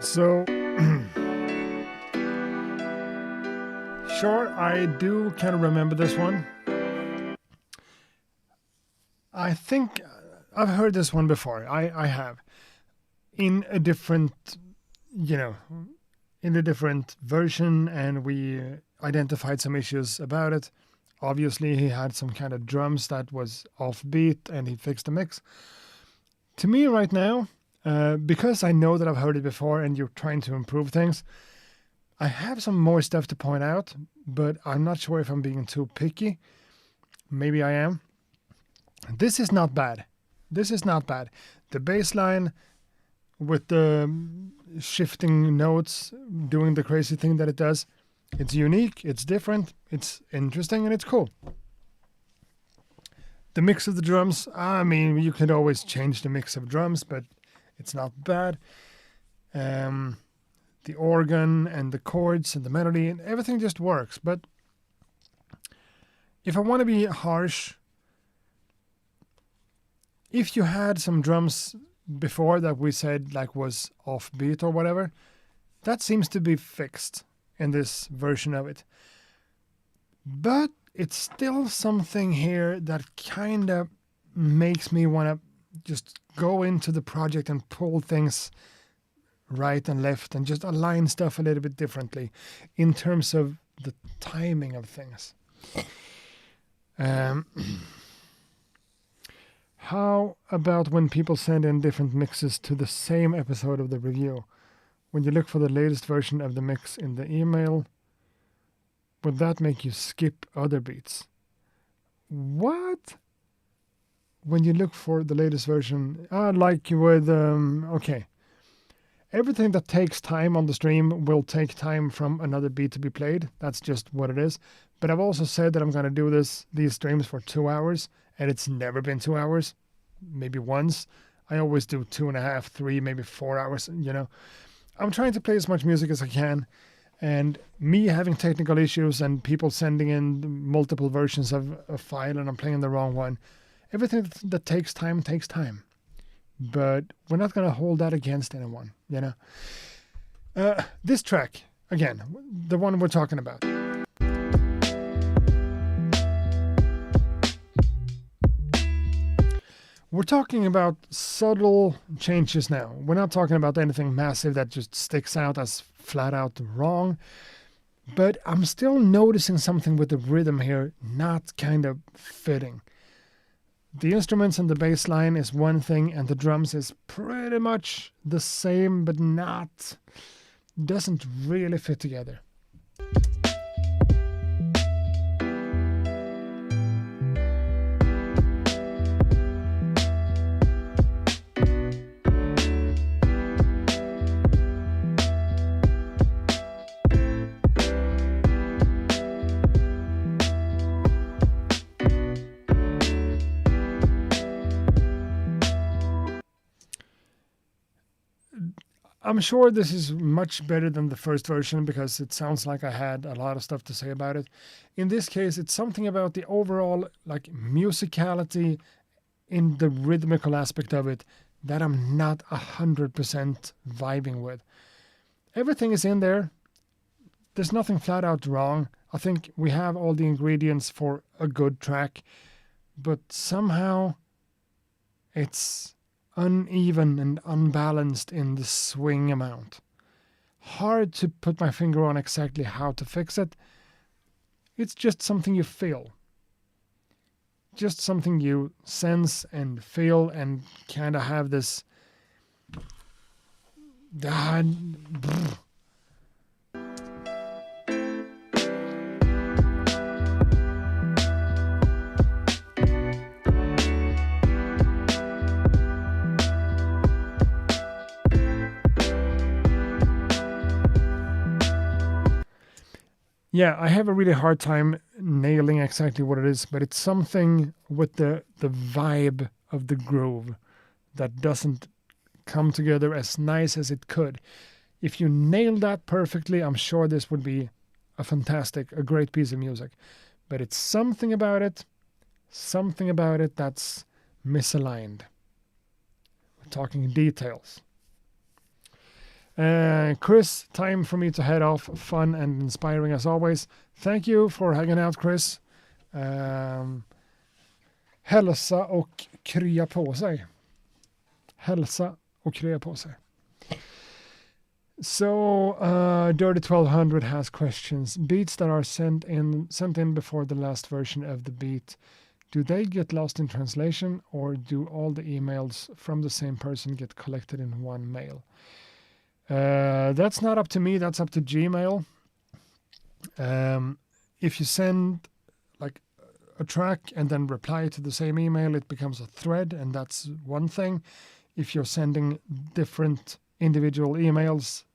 [SPEAKER 1] So, sure, I do kind of remember this one. I think I've heard this one before. I have. In a different, in a different version, and we identified some issues about it. Obviously, he had some kind of drums that was offbeat, and he fixed the mix. To me right now, because I know that I've heard it before and you're trying to improve things, I have some more stuff to point out, but I'm not sure if I'm being too picky. Maybe I am. This is not bad. This is not bad. The bass line with the shifting notes, doing the crazy thing that it does, it's unique, it's different, it's interesting, and it's cool. The mix of the drums, I mean, you could always change the mix of drums, but it's not bad. The organ and the chords and the melody and everything just works. But if I want to be harsh, if you had some drums before that we said like was offbeat or whatever, that seems to be fixed in this version of it. But it's still something here that kind of makes me want to just go into the project and pull things right and left and just align stuff a little bit differently in terms of the timing of things. How about when people send in different mixes to the same episode of the review? When you look for the latest version of the mix in the email, would that make you skip other beats? What? When you look for the latest version, like you would, okay. Everything that takes time on the stream will take time from another beat to be played. That's just what it is. But I've also said that I'm going to do these streams for 2 hours, and it's never been 2 hours, maybe once. I always do 2.5, 3, maybe 4 hours, you know. I'm trying to play as much music as I can, and me having technical issues and people sending in multiple versions of a file and I'm playing the wrong one. Everything that takes time takes time. But we're not going to hold that against anyone, you know. This track, again, the one we're talking about. We're talking about subtle changes now. We're not talking about anything massive that just sticks out as flat out wrong. But I'm still noticing something with the rhythm here not kind of fitting. The instruments and the bass line is one thing, and the drums is pretty much the same, but doesn't really fit together. I'm sure this is much better than the first version because it sounds like I had a lot of stuff to say about it. In this case, it's something about the overall like musicality in the rhythmical aspect of it that I'm not 100% vibing with. Everything is in there. There's nothing flat out wrong. I think we have all the ingredients for a good track, but somehow it's uneven and unbalanced in the swing amount. Hard to put my finger on exactly how to fix it. It's just something you feel. Just something you sense and feel and kind of have this... Yeah, I have a really hard time nailing exactly what it is, but it's something with the vibe of the groove that doesn't come together as nice as it could. If you nail that perfectly, I'm sure this would be a great piece of music. But it's something about it that's misaligned. We're talking details. Chris, time for me to head off. Fun and inspiring as always. Thank you for hanging out, Chris. Hälsa och krya på sig. Hälsa och krya på sig. So, Dirty 1200 has questions. Beats that are sent in before the last version of the beat, do they get lost in translation, or do all the emails from the same person get collected in one mail? That's not up to me. That's up to Gmail. If you send like a track and then reply to the same email, it becomes a thread, and that's one thing. If you're sending different individual emails,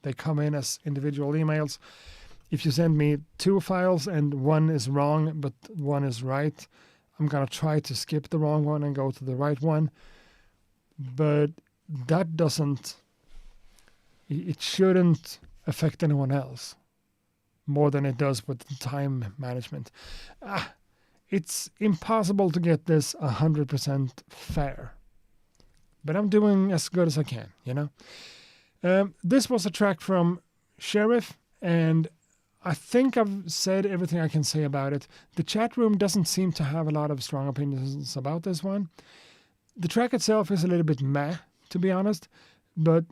[SPEAKER 1] they come in as individual emails. If you send me 2 files and one is wrong but one is right, I'm going to try to skip the wrong one and go to the right one. But that it shouldn't affect anyone else more than it does with time management. It's impossible to get this 100% fair. but I'm doing as good as I can, you know. This was a track from Sheriff, and I think I've said everything I can say about it. The chat room doesn't seem to have a lot of strong opinions about this one. The track itself is a little bit meh, to be honest, but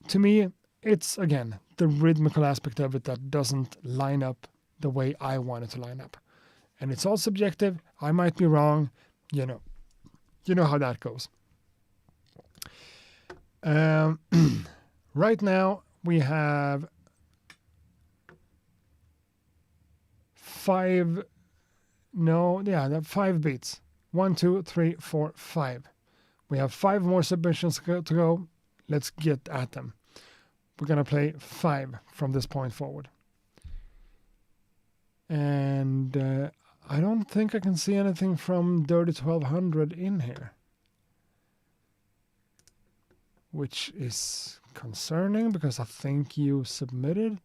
[SPEAKER 1] to me, it's, again, the rhythmical aspect of it that doesn't line up the way I want it to line up. And it's all subjective. I might be wrong. You know how that goes. Right now, we have 5 beats. 1, 2, 3, 4, 5. We have 5 more submissions to go. Let's get at them. We're going to play 5 from this point forward. And I don't think I can see anything from Dirty 1200 in here, which is concerning because I think you submitted.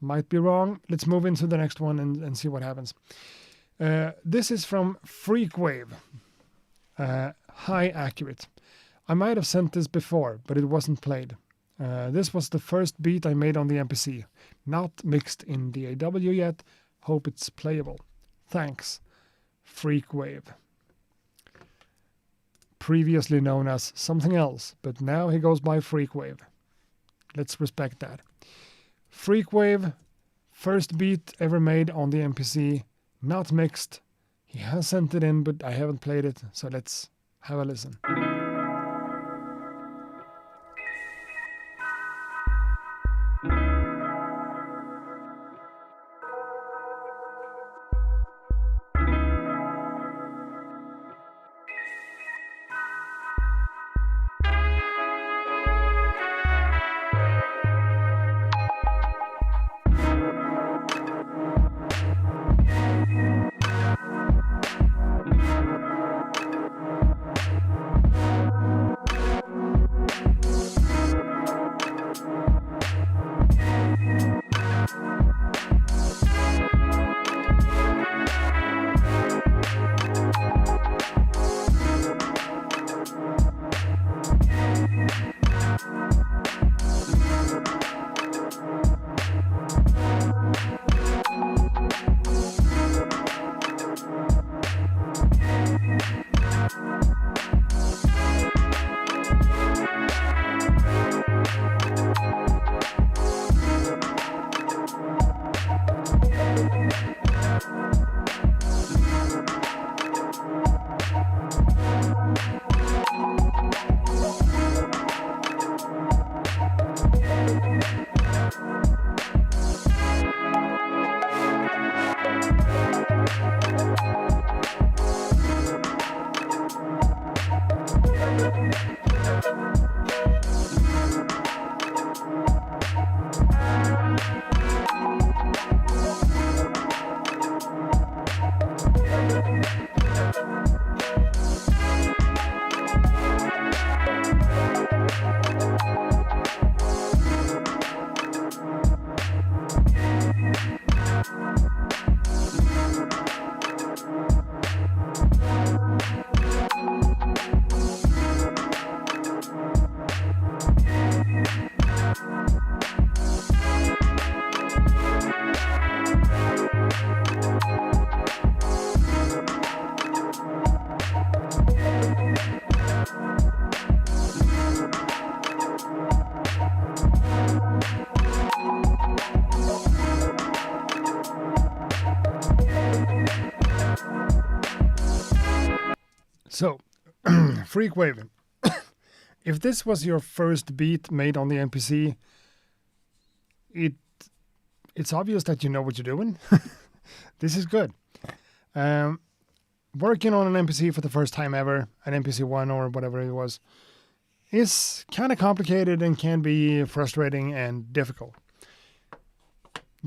[SPEAKER 1] Might be wrong. Let's move into the next one and see what happens. This is from Freakwave. High Accurate. I might have sent this before, but it wasn't played. This was the first beat I made on the MPC. Not mixed in DAW yet. Hope it's playable. Thanks, Freakwave. Previously known as something else, but now he goes by Freakwave. Let's respect that. Freakwave, first beat ever made on the MPC, not mixed. He has sent it in, but I haven't played it, so let's have a listen. So, Freakwave, if this was your first beat made on the MPC, it's obvious that you know what you're doing. This is good. Working on an MPC for the first time ever, an MPC-1 or whatever it was, is kind of complicated and can be frustrating and difficult.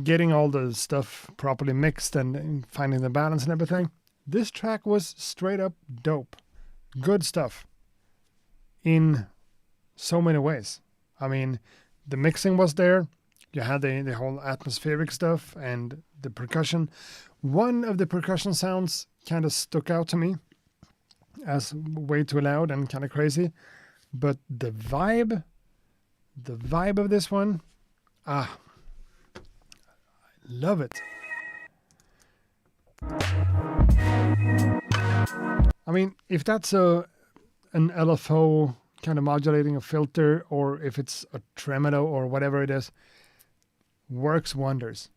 [SPEAKER 1] Getting all the stuff properly mixed and finding the balance and everything. This track was straight up dope. Good stuff. In so many ways. I mean, the mixing was there. You had the whole atmospheric stuff and the percussion. One of the percussion sounds kind of stuck out to me. as way too loud and kind of crazy. But the vibe of this one, I love it. I mean, if that's an LFO kind of modulating a filter, or if it's a tremolo or whatever it is, works wonders.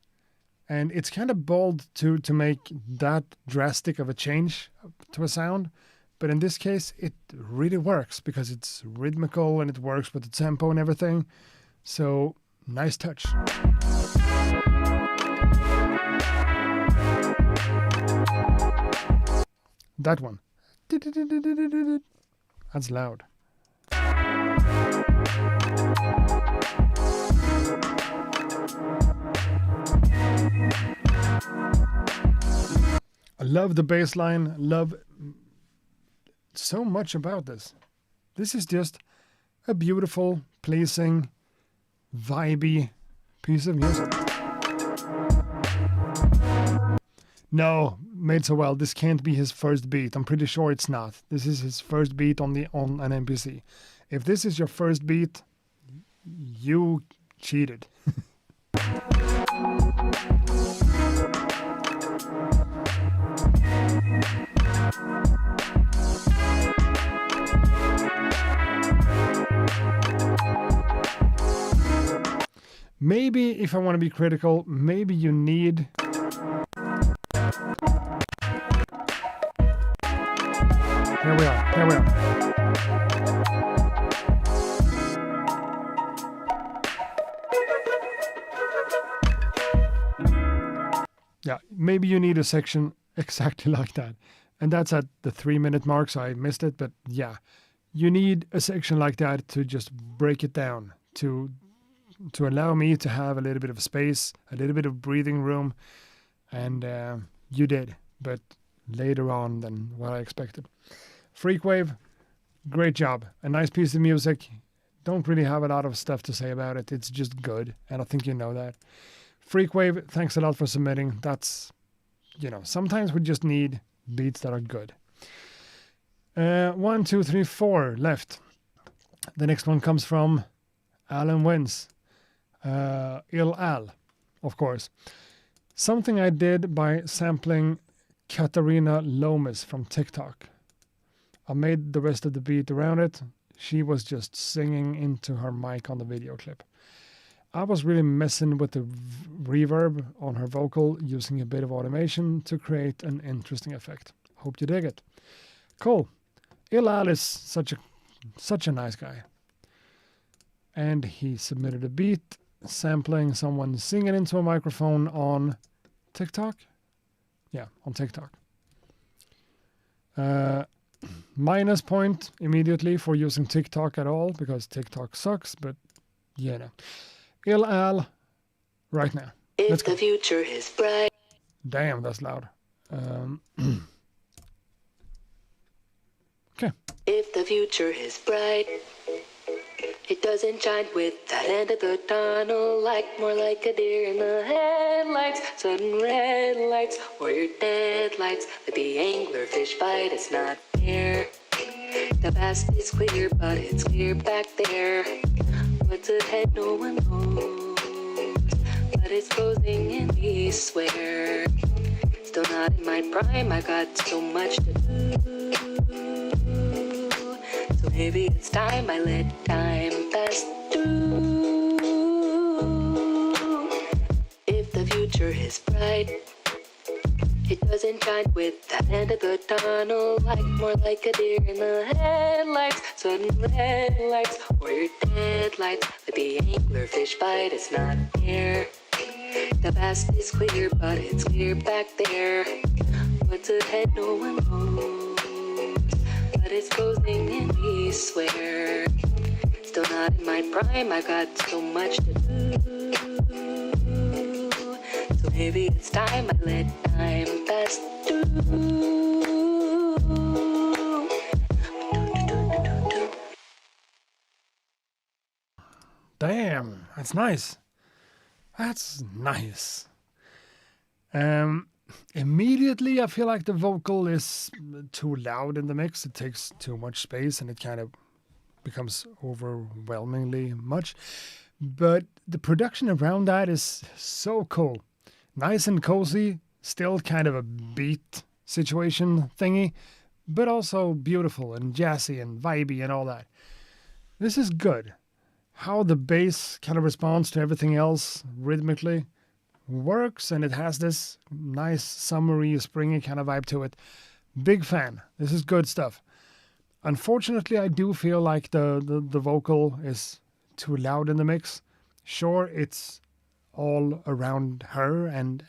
[SPEAKER 1] And it's kind of bold to make that drastic of a change to a sound. But in this case, it really works because it's rhythmical and it works with the tempo and everything. So, nice touch. That one. That's loud. I love the bass line, love so much about this. This is just a beautiful, pleasing, vibey piece of music. No, made so well. This can't be his first beat. I'm pretty sure it's not. This is his first beat on an MPC. If this is your first beat, you cheated. Maybe if I want to be critical, maybe you need Here we are. Yeah, maybe you need a section exactly like that. And that's at the 3-minute mark, so I missed it. But yeah, you need a section like that to just break it down, to allow me to have a little bit of space, a little bit of breathing room. And you did, but later on than what I expected. Freakwave, great job. A nice piece of music. Don't really have a lot of stuff to say about it. It's just good, and I think you know that. Freakwave, thanks a lot for submitting. That's, sometimes we just need beats that are good. 1, 2, 3, 4 left. The next one comes from Alan Wins. Il Al, of course. Something I did by sampling Katarina Lomas from TikTok. I made the rest of the beat around it. She was just singing into her mic on the video clip. I was really messing with the reverb on her vocal using a bit of automation to create an interesting effect. Hope you dig it. Cool. Ilal is such a nice guy. And he submitted a beat sampling someone singing into a microphone on TikTok. Yeah, on TikTok. Minus point immediately for using TikTok at all because TikTok sucks, but Il Al right now.
[SPEAKER 5] If the future is bright.
[SPEAKER 1] Damn, that's loud. Okay.
[SPEAKER 5] If the future is bright, it doesn't shine with that end of the tunnel, more like a deer in the headlights, sudden red lights, or your deadlights, like the anglerfish bite. It's not fair. The past is clear, but it's clear back there. What's ahead, no one knows, but it's closing in, we swear. Still not in my prime, I got so much to do. So maybe it's time I let time pass through. If the future is bright, it doesn't shine with that end of the tunnel, more like a deer in the headlights, sudden red lights, or your deadlights, like the anglerfish bite. It's not fair. The past is clear, but it's clear back there. What's ahead, no one knows, but it's closing in, we swear. Still not in my prime, I got so much to do. So maybe it's time I let time pass through.
[SPEAKER 1] Damn, that's nice. That's nice. immediately I feel like the vocal is too loud in the mix. It takes too much space and it kind of becomes overwhelmingly much. But the production around that is so cool. Nice and cozy, still kind of a beat situation thingy, but also beautiful and jazzy and vibey and all that. This is good. How the bass kind of responds to everything else rhythmically works, and it has this nice summery, springy kind of vibe to it. Big fan. This is good stuff. Unfortunately, I do feel like the vocal is too loud in the mix. Sure, it's all around her and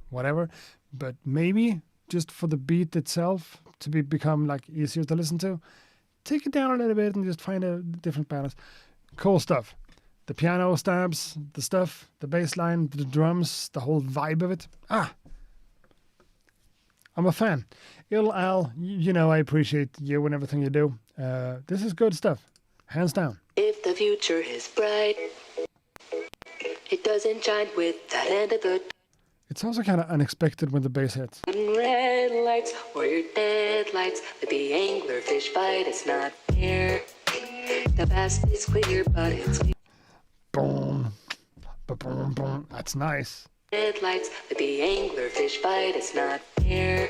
[SPEAKER 1] whatever, but maybe just for the beat itself to become like easier to listen to, take it down a little bit and just find a different balance. Cool stuff. The piano stabs, the stuff, the bass line, the drums, the whole vibe of it. I'm a fan. Al, you know I appreciate you and everything you do. This is good stuff. Hands down.
[SPEAKER 5] If the future is bright, it doesn't shine with that end of the
[SPEAKER 1] It's also kind of unexpected when the bass hits.
[SPEAKER 5] red lights or your deadlights. With the anglerfish fight, it's not fair. The past is clear, but it's clear.
[SPEAKER 1] Boom. Boom, boom. That's nice.
[SPEAKER 5] Headlights with the anglerfish fight, it's not fair.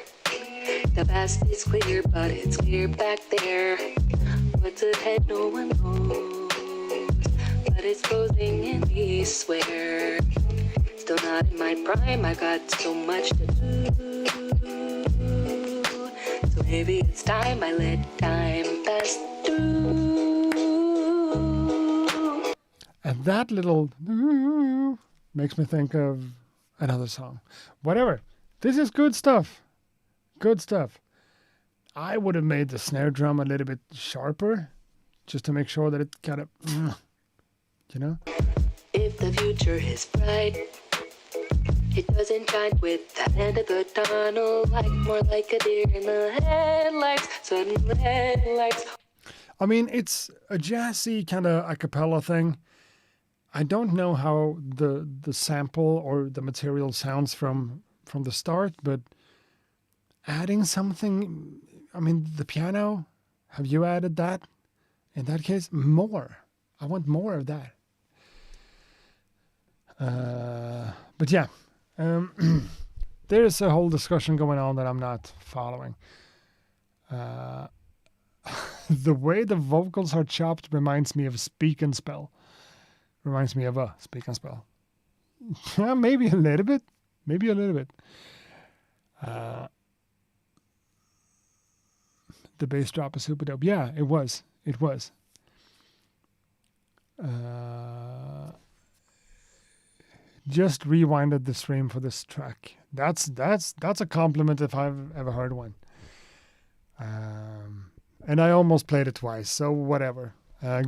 [SPEAKER 5] The past is clear, but it's clear back there. What's ahead, no one knows. But it's closing in, we swear. Still not in my prime, I got so much to do. So maybe it's time I let time pass through.
[SPEAKER 1] And that little makes me think of another song. Whatever. This is good stuff. Good stuff. I would have made the snare drum a little bit sharper just to make sure that it kind of, you know?
[SPEAKER 5] If the future is bright, it doesn't shine with that end of the tunnel, like more like a deer in the headlights, sudden red lights.
[SPEAKER 1] I mean, it's a jazzy kind of a cappella thing. I don't know how the sample or the material sounds from the start, but adding something, I mean, the piano, have you added that? In that case, more. I want more of that. But yeah, there's a whole discussion going on that I'm not following. The way the vocals are chopped reminds me of Speak and Spell. Reminds me of a Speak and Spell. Yeah, maybe a little bit. Maybe a little bit. The bass drop is super dope. Yeah, it was. It was. Just rewinded the stream for this track. That's a compliment if I've ever heard one. And I almost played it twice, so whatever.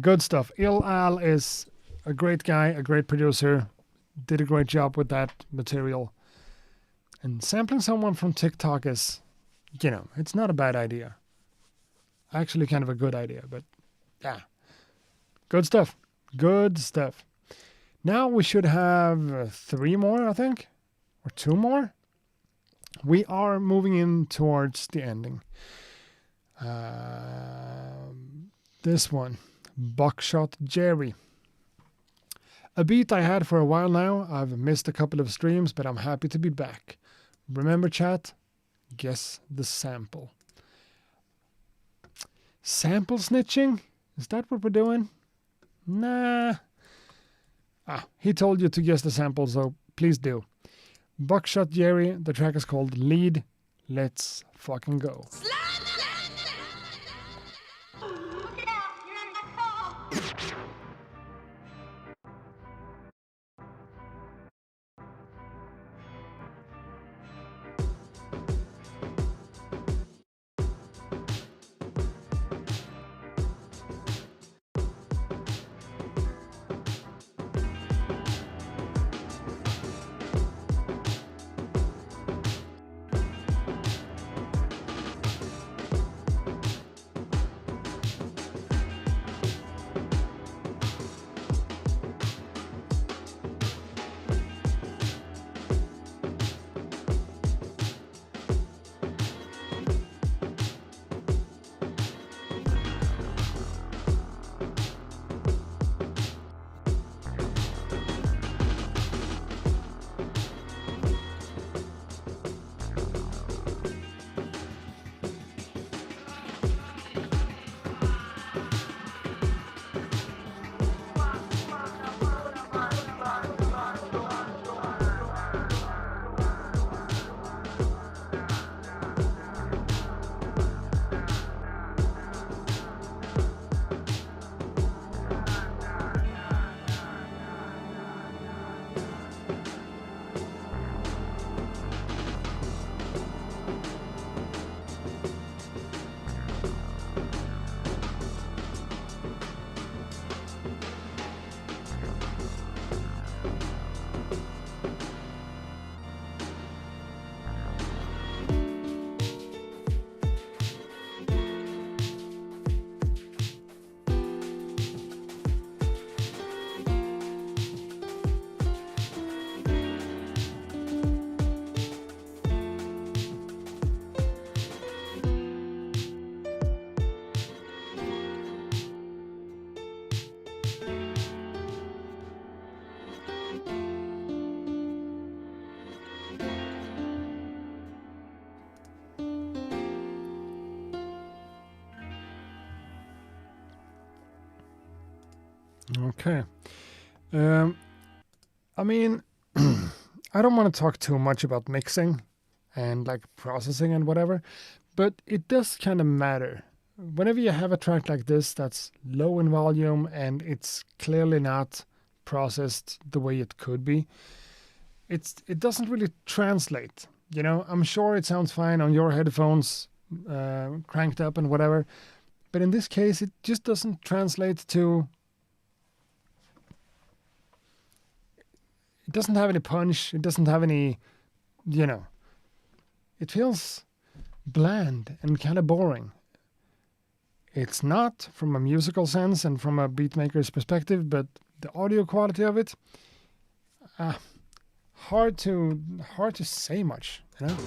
[SPEAKER 1] Good stuff. Al is a great guy, a great producer. Did a great job with that material. And sampling someone from TikTok is, you know, it's not a bad idea. Actually kind of a good idea, but yeah. Good stuff. Good stuff. Now we should have 3 more, I think, or 2 more. We are moving in towards the ending. This one, Buckshot Jerry. A beat I had for a while now. I've missed a couple of streams, but I'm happy to be back. Remember, chat? Guess the sample. Sample snitching? Is that what we're doing? Nah. He told you to guess the sample, so please do. Buckshot Jerry, the track is called Lead. Let's fucking go. Okay. I mean, I don't want to talk too much about mixing and like processing and whatever, but it does kind of matter. Whenever you have a track like this that's low in volume and it's clearly not processed the way it could be, it doesn't really translate. You know, I'm sure it sounds fine on your headphones, cranked up and whatever, but in this case, it just doesn't translate to. It doesn't have any punch. It doesn't have any, you know. It feels bland and kind of boring. It's not from a musical sense and from a beatmaker's perspective, but the audio quality of it, hard to say much, you know.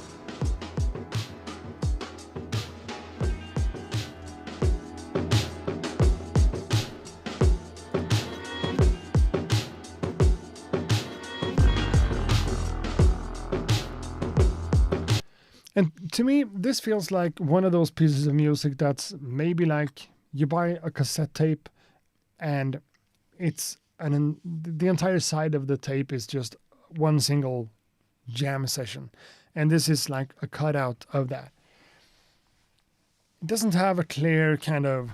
[SPEAKER 1] And to me, this feels like one of those pieces of music that's maybe like you buy a cassette tape and the entire side of the tape is just one single jam session. And this is like a cutout of that. It doesn't have a clear kind of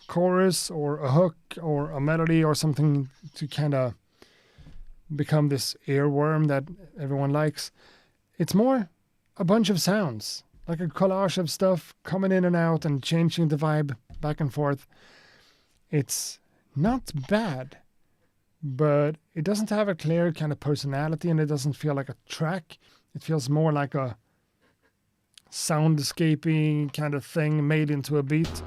[SPEAKER 1] chorus or a hook or a melody or something to kind of become this earworm that everyone likes. It's more a bunch of sounds, like a collage of stuff coming in and out and changing the vibe back and forth. It's not bad, but it doesn't have a clear kind of personality and it doesn't feel like a track. It feels more like a soundscaping kind of thing made into a beat.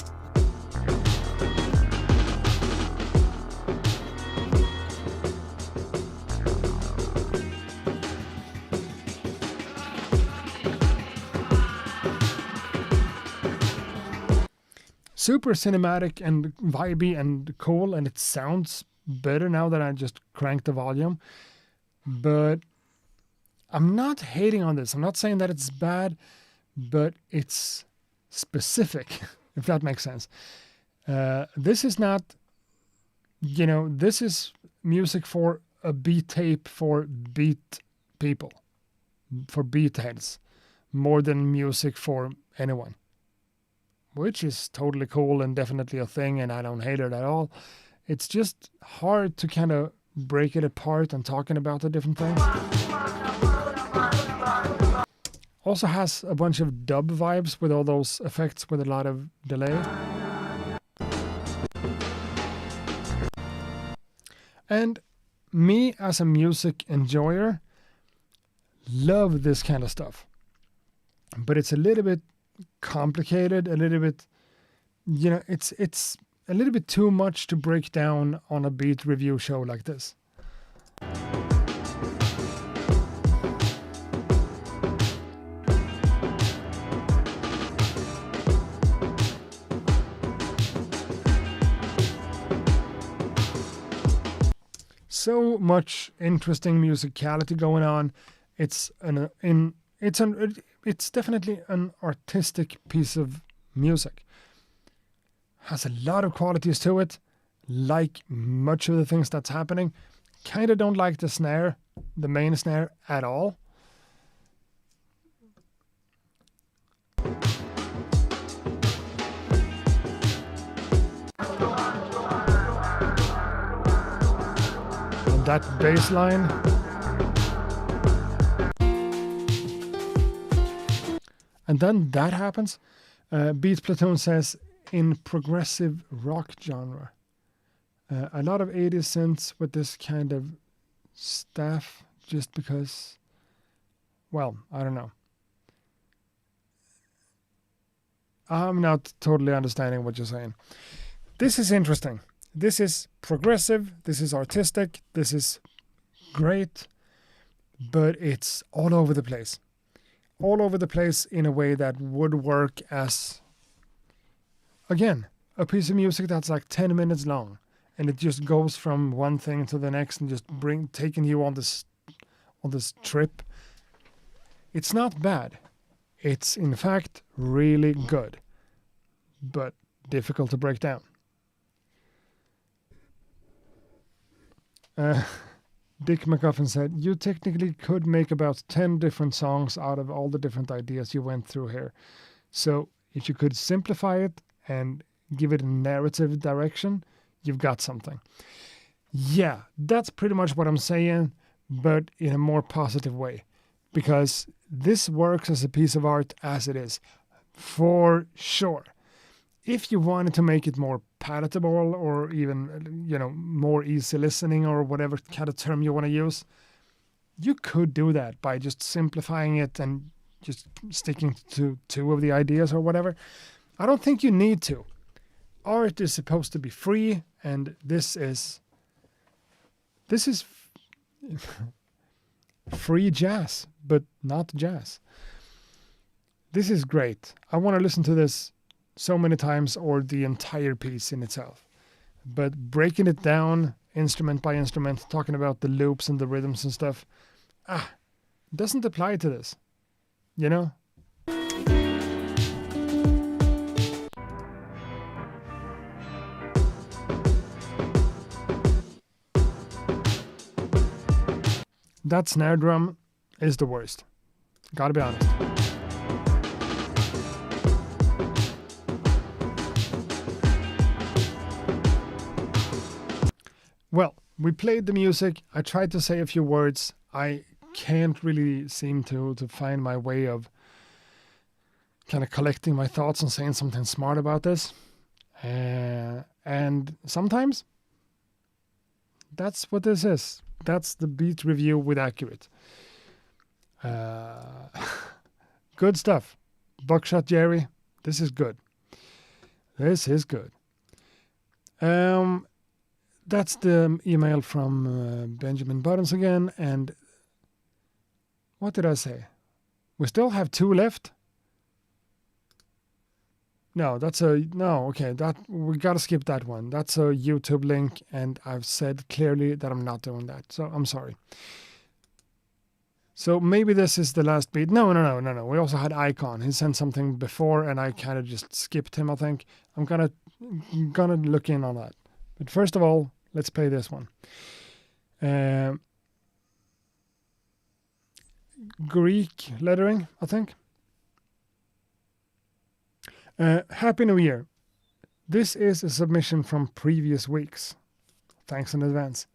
[SPEAKER 1] Super cinematic and vibey and cool, and it sounds better now that I just cranked the volume. But I'm not hating on this. I'm not saying that it's bad, but it's specific, if that makes sense. This is not, this is music for a beat tape for beat people, for beat heads, more than music for anyone. Which is totally cool and definitely a thing, and I don't hate it at all. It's just hard to kind of break it apart and talking about the different things. Also has a bunch of dub vibes with all those effects with a lot of delay. And me as a music enjoyer love this kind of stuff. But it's a little bit complicated, a little bit, it's a little bit too much to break down on a beat review show like this. So much interesting musicality going on. It's definitely an artistic piece of music. Has a lot of qualities to it, like much of the things that's happening. Kind of don't like the snare, the main snare at all. And that bass line. And then that happens. Beat Platoon says, in progressive rock genre. A lot of 80s synths with this kind of stuff just because, well, I don't know. I'm not totally understanding what you're saying. This is interesting. This is progressive. This is artistic. This is great. But it's all over the place. All over the place in a way that would work as, again, a piece of music that's like 10 minutes long. And it just goes from one thing to the next and just taking you on this trip. It's not bad. It's in fact really good, but difficult to break down. Dick McGuffin said, you technically could make about 10 different songs out of all the different ideas you went through here. So if you could simplify it and give it a narrative direction, you've got something. Yeah, that's pretty much what I'm saying, but in a more positive way. Because this works as a piece of art as it is, for sure. If you wanted to make it more palatable or even, more easy listening or whatever kind of term you want to use, you could do that by just simplifying it and just sticking to 2 of the ideas or whatever. I don't think you need to. Art is supposed to be free, and this is free jazz, but not jazz. This is great. I want to listen to this so many times, or the entire piece in itself. But breaking it down instrument by instrument, talking about the loops and the rhythms and stuff, doesn't apply to this. That snare drum is the worst. Gotta be honest. Well, we played the music. I tried to say a few words. I can't really seem to find my way of kind of collecting my thoughts and saying something smart about this. And sometimes that's what this is. That's the beat review with Accurate. Good stuff. Buckshot Jerry, this is good. This is good. That's the email from Benjamin Buttons again. And what did I say? We still have 2 left. No, okay, that we gotta skip that one. That's a YouTube link, and I've said clearly that I'm not doing that, so I'm sorry. So maybe this is the last beat. No. We also had Icon. He sent something before, and I kind of just skipped him, I think. I'm gonna look in on that. But first of all, let's play this one. Greek lettering, I think. Happy New Year. This is a submission from previous weeks. Thanks in advance.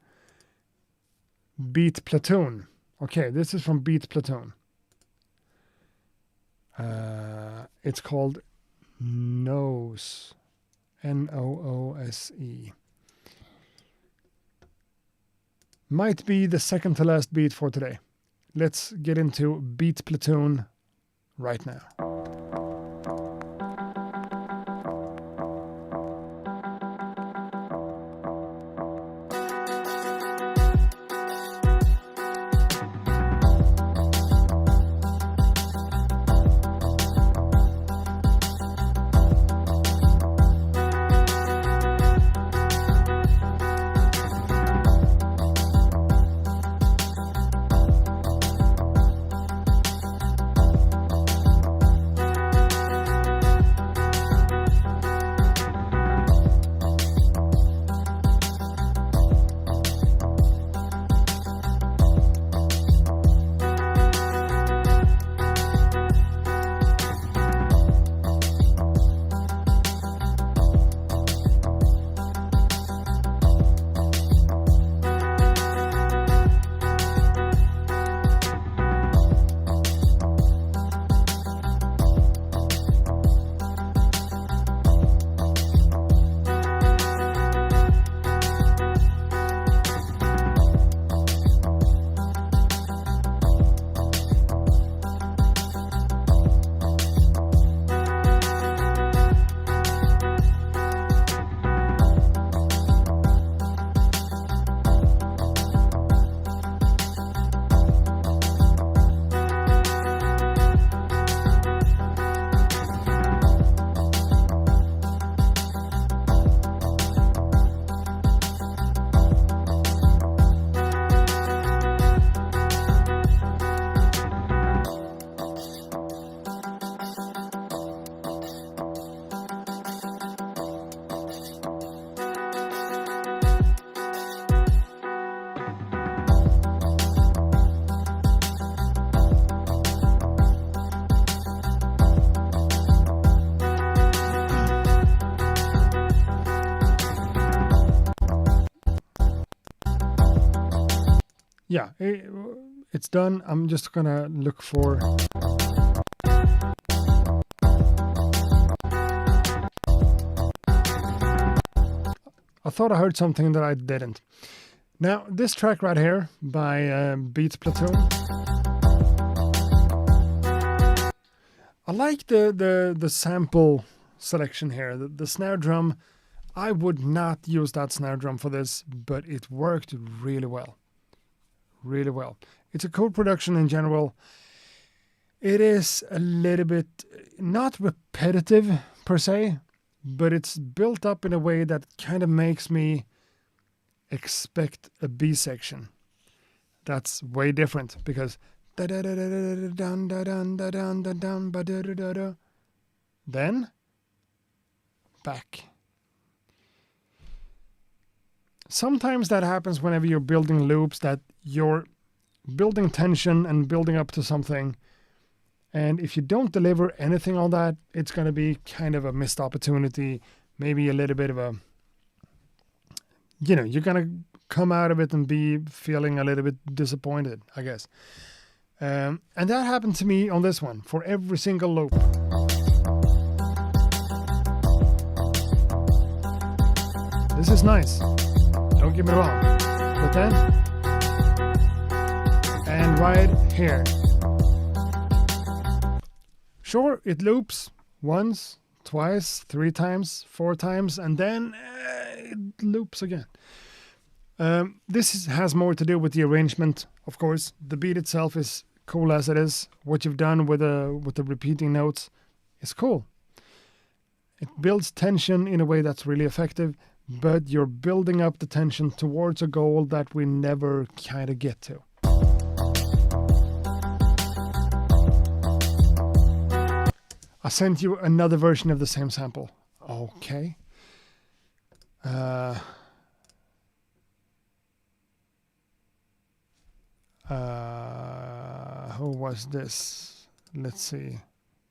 [SPEAKER 1] Beat Platoon. Okay, this is from Beat Platoon. It's called Noose. Noose. Might be the second to last beat for today. Let's get into Beat Platoon right now. yeah, it's done. I'm just gonna look for. I thought I heard something that I didn't. Now, this track right here by Beats Platoon. I like the sample selection here. The snare drum, I would not use that snare drum for this, but it worked really well. Really well. It's a cool production in general. It is a little bit, not repetitive per se, but it's built up in a way that kind of makes me expect a B section. That's way different because then back. Sometimes that happens whenever you're building loops, that you're building tension and building up to something, and if you don't deliver anything on that, it's going to be kind of a missed opportunity, maybe a little bit of a, you're going to come out of it and be feeling a little bit disappointed, I guess. And that happened to me on this one for every single loop. This is nice, don't get me wrong, but then, and right here, sure, it loops once, twice, 3 times, 4 times, and then it loops again. This has more to do with the arrangement, of course. The beat itself is cool as it is. What you've done with the repeating notes is cool. It builds tension in a way that's really effective, but you're building up the tension towards a goal that we never kind of get to. I sent you another version of the same sample. Okay. Who was this? Let's see.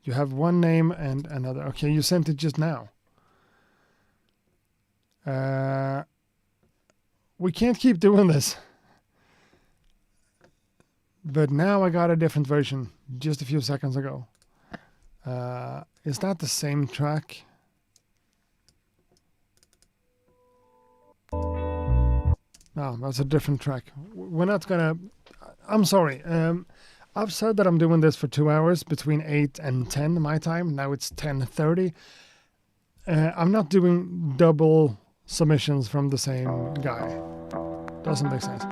[SPEAKER 1] You have one name and another. Okay, you sent it just now. We can't keep doing this. But now I got a different version just a few seconds ago. Is that the same track? No, that's a different track. We're not gonna... I'm sorry. I've said that I'm doing this for 2 hours, between 8 and 10 my time. Now it's 10:30. I'm not doing double submissions from the same guy. Doesn't make sense.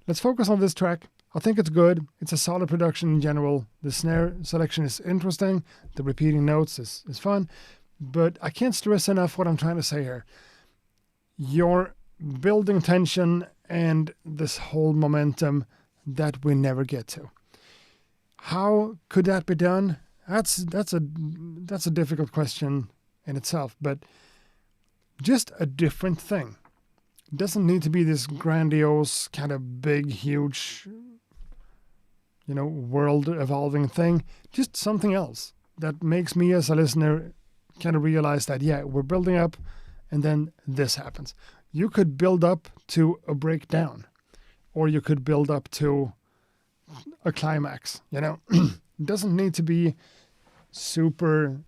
[SPEAKER 1] Let's focus on this track. I think it's good. It's a solid production in general. The snare selection is interesting. The repeating notes is fun. But I can't stress enough what I'm trying to say here. You're building tension and this whole momentum that we never get to. How could that be done? That's a difficult question in itself, but just a different thing. It doesn't need to be this grandiose, kind of big, huge, world evolving thing. Just something else that makes me as a listener kind of realize that, yeah, we're building up and then this happens. You could build up to a breakdown, or you could build up to a climax, It doesn't need to be super,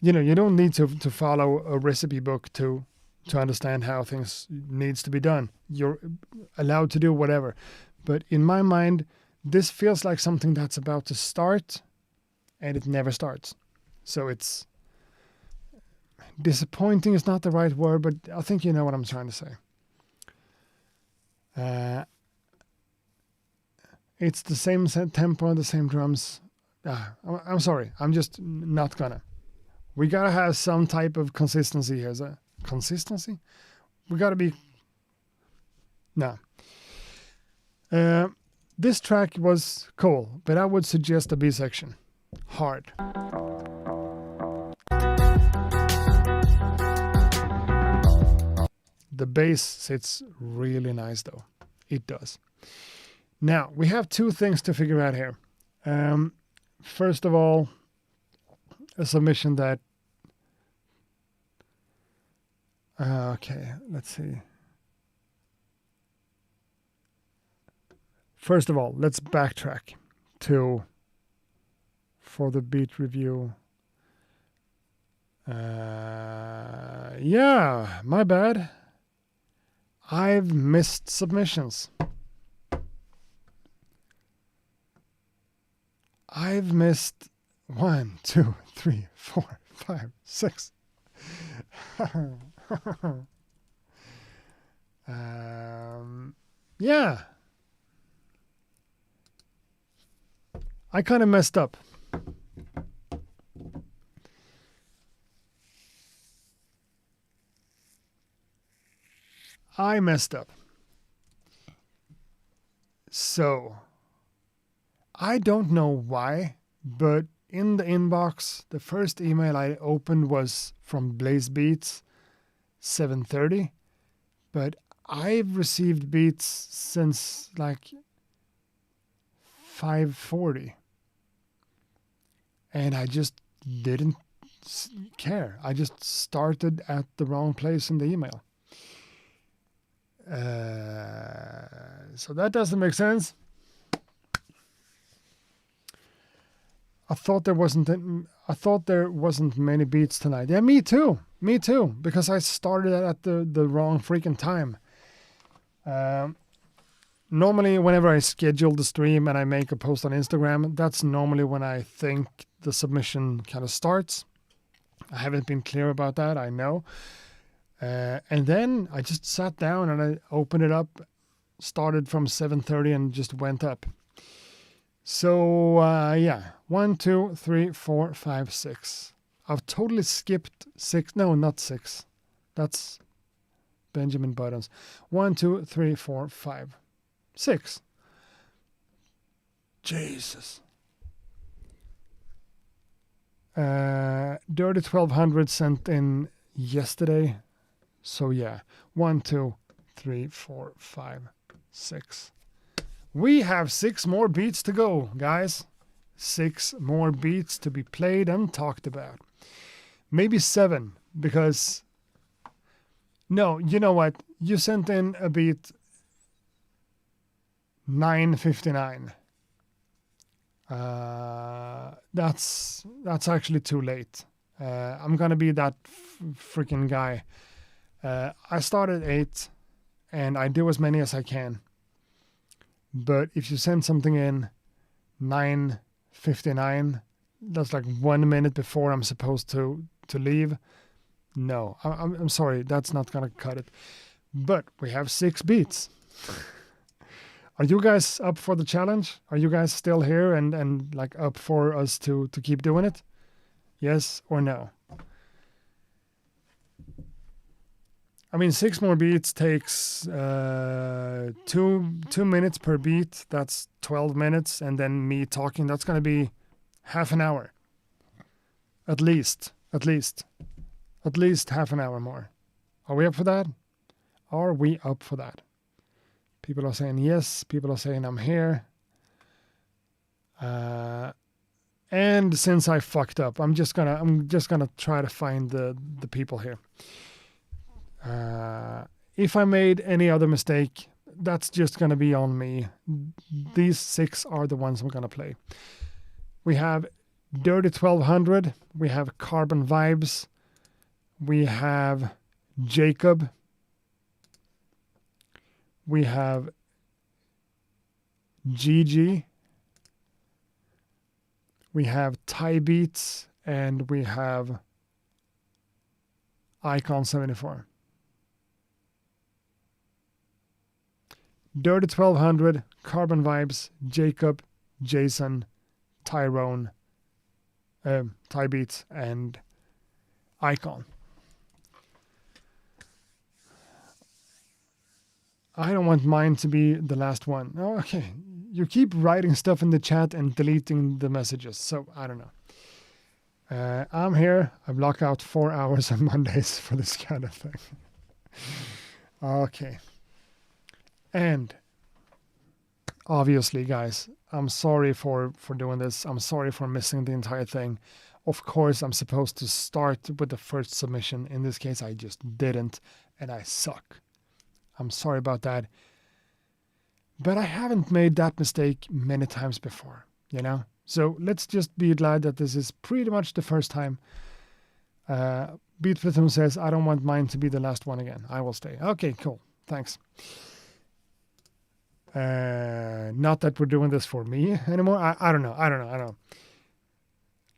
[SPEAKER 1] you don't need to follow a recipe book to understand how things needs to be done. You're allowed to do whatever. But in my mind, this feels like something that's about to start and it never starts. So it's disappointing is not the right word, but I think you know what I'm trying to say. It's the same tempo, the same drums. I'm sorry. I'm just not gonna. We gotta have some type of consistency here. Consistency? We gotta be... No. This track was cool, but I would suggest a B section. Hard. The bass sits really nice though. It does. Now, we have 2 things to figure out here. First of all, a submission that... okay, let's see. First of all, let's backtrack to for the beat review. Yeah, my bad. I've missed submissions. I've missed 1, 2, 3, 4, 5, 6. Yeah. I kind of messed up. I messed up. So, I don't know why, but in the inbox, the first email I opened was from Blaze Beats 7:30, but I've received beats since like 5:40, and I just didn't care. I just started at the wrong place in the email. So that doesn't make sense. I thought there wasn't many beats tonight. Yeah, me too, because I started at the wrong freaking time. Normally, whenever I schedule the stream and I make a post on Instagram, that's normally when I think the submission kind of starts. I haven't been clear about that, I know. And then I just sat down and I opened it up, started from 7:30 and just went up. So, yeah, 1, 2, 3, 4, 5, 6. I've totally skipped 6. No, not 6. That's Benjamin Buttons. 1, 2, 3, 4, 5, 6. Jesus. Dirty 1200 sent in yesterday. So yeah, 1, 2, 3, 4, 5, 6. We have 6 more beats to go, guys. 6 more beats to be played and talked about. Maybe 7, because... No, you know what? You sent in a beat 9:59. That's actually too late. I'm gonna be that freaking guy. I start at 8, and I do as many as I can. But if you send something in 9:59, that's like 1 minute before I'm supposed to leave. No, I'm sorry, that's not gonna cut it. But we have 6 beats. Are you guys up for the challenge? Are you guys still here and like up for us to keep doing it? Yes or no? I mean, 6 more beats takes 2 minutes per beat. That's 12 minutes, and then me talking. That's gonna be half an hour, at least half an hour more. Are we up for that? Are we up for that? People are saying yes. People are saying I'm here. And since I fucked up, I'm just gonna try to find the people here. If I made any other mistake, that's just gonna be on me. These 6 are the ones we're gonna play. We have Dirty 1200. We have Carbon Vibes. We have Jacob. We have Gigi. We have Thai Beats, and we have Icon 74. Dirty 1200, Carbon Vibes, Jacob, Jason, Tyrone, Thai Beats, and Icon. I don't want mine to be the last one. Oh, okay. You keep writing stuff in the chat and deleting the messages, so I don't know. I'm here. I block out 4 hours on Mondays for this kind of thing. Okay. And obviously, guys, I'm sorry for doing this. I'm sorry for missing the entire thing. Of course, I'm supposed to start with the first submission. In this case, I just didn't, and I suck. I'm sorry about that. But I haven't made that mistake many times before, you know? So let's just be glad that this is pretty much the first time. Beatreview says, I don't want mine to be the last one again. I will stay. Okay, cool. Thanks. Not that we're doing this for me anymore. I don't know.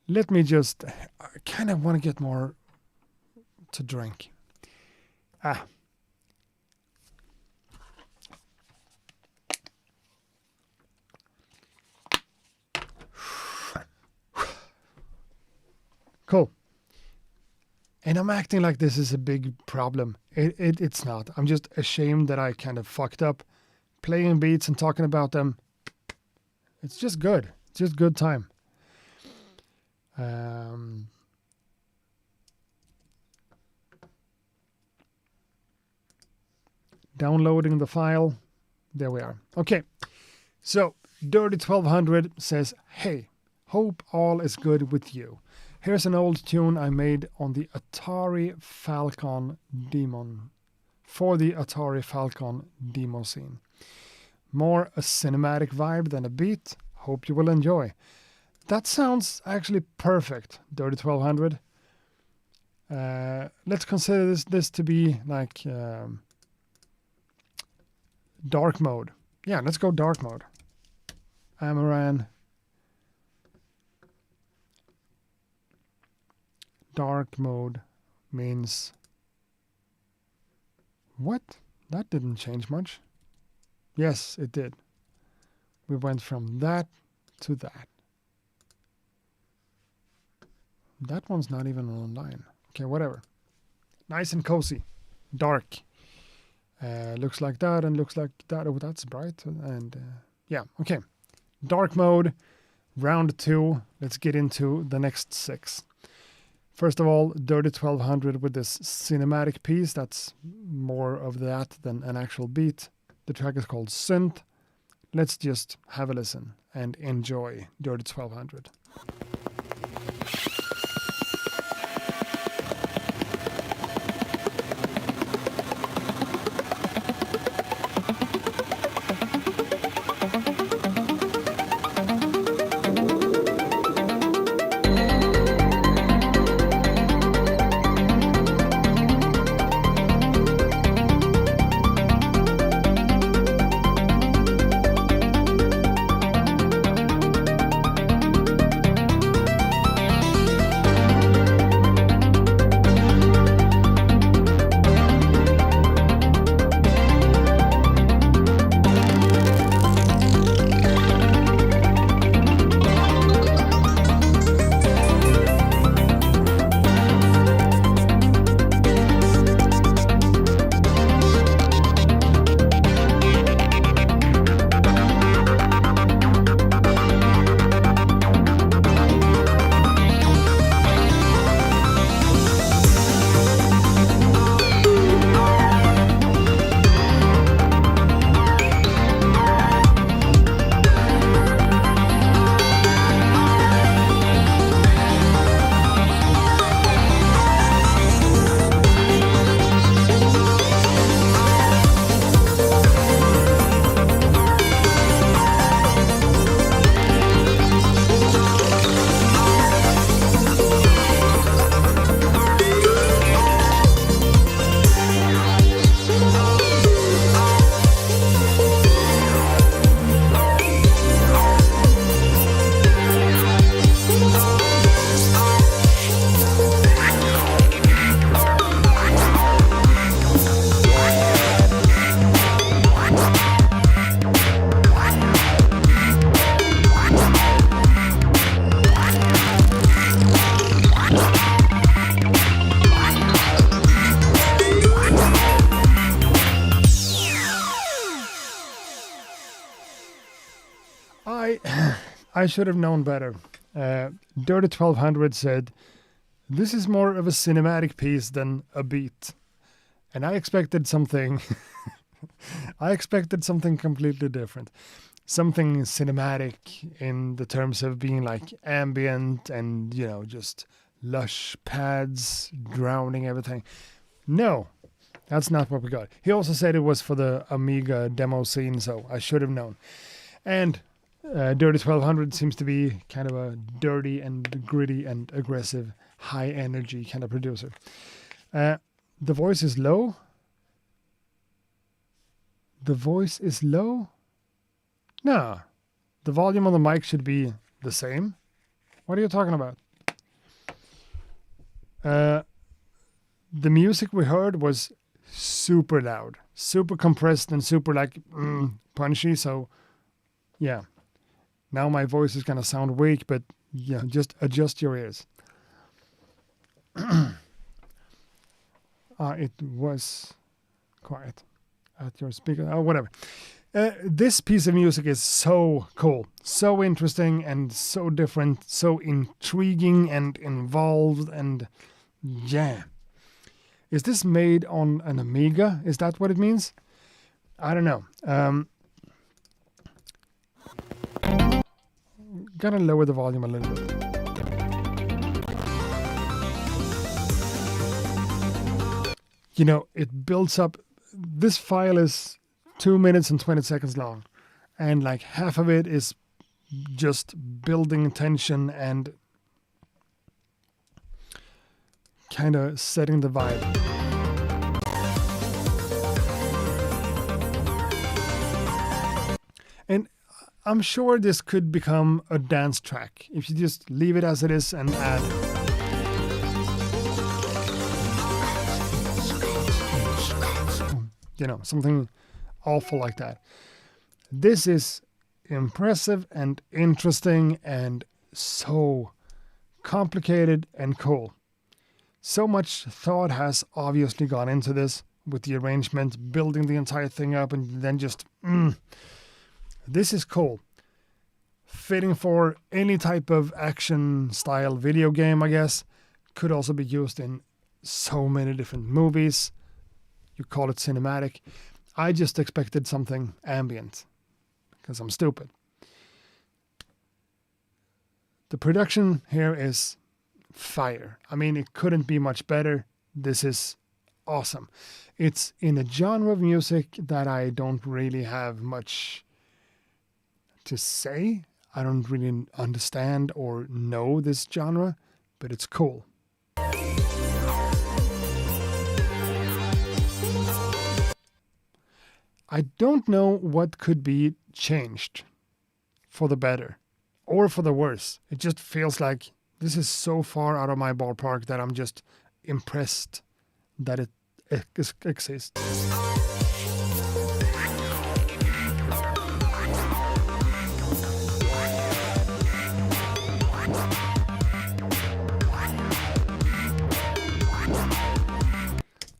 [SPEAKER 1] Let me just, I kind of want to get more to drink. Cool. And I'm acting like this is a big problem. It's not. I'm just ashamed that I kind of fucked up playing beats and talking about them. It's just good. It's just good time. Downloading the file. There we are. Okay. So Dirty 1200 says, hey, hope all is good with you. Here's an old tune I made on the Atari Falcon Demon for the Atari Falcon demo scene. More a cinematic vibe than a beat. Hope you will enjoy. That sounds actually perfect, Dirty 1200. Let's consider this to be like dark mode. Yeah, let's go dark mode. Amaran. Dark mode means what? That didn't change much. Yes, it did. We went from that to that. That one's not even online. Okay, whatever. Nice and cozy. Dark. Looks like that and looks like that. Oh, that's bright. And yeah, okay. Dark mode, round 2. Let's get into the next 6. First of all, Dirty 1200 with this cinematic piece. That's more of that than an actual beat. The track is called Synth. Let's just have a listen and enjoy Dirty 1200. I should have known better. Dirty 1200 said, this is more of a cinematic piece than a beat. And I expected something completely different. Something cinematic in the terms of being like ambient and, just lush pads drowning everything. No, That's not what we got. He also said it was for the Amiga demo scene, so I should have known. And Dirty 1200 seems to be kind of a dirty and gritty and aggressive, high energy kind of producer. The voice is low. The voice is low? No. The volume on the mic should be the same. What are you talking about? The music we heard was super loud, super compressed, and super punchy. So, yeah. Now my voice is gonna sound weak, but yeah, just adjust your ears. It was quiet at your speaker. Oh, whatever. This piece of music is so cool, so interesting, and so different, so intriguing and involved, and yeah. Is this made on an Amiga? Is that what it means? I don't know. Gotta lower the volume a little bit. You know, it builds up. This file is 2 minutes and 20 seconds long, and like half of it is just building tension and kind of setting the vibe. And I'm sure this could become a dance track if you just leave it as it is and add. You know, something awful like that. This is impressive and interesting and so complicated and cool. So much thought has obviously gone into this with the arrangement, building the entire thing up, and then just this is cool. Fitting for any type of action style video game, I guess. Could also be used in so many different movies. You call it cinematic. I just expected something ambient because I'm stupid. The production here is fire. I mean, it couldn't be much better. This is awesome. It's in a genre of music that I don't really have much to say. I don't really understand or know this genre, but it's cool. I don't know what could be changed for the better or for the worse. It just feels like this is so far out of my ballpark that I'm just impressed that it exists.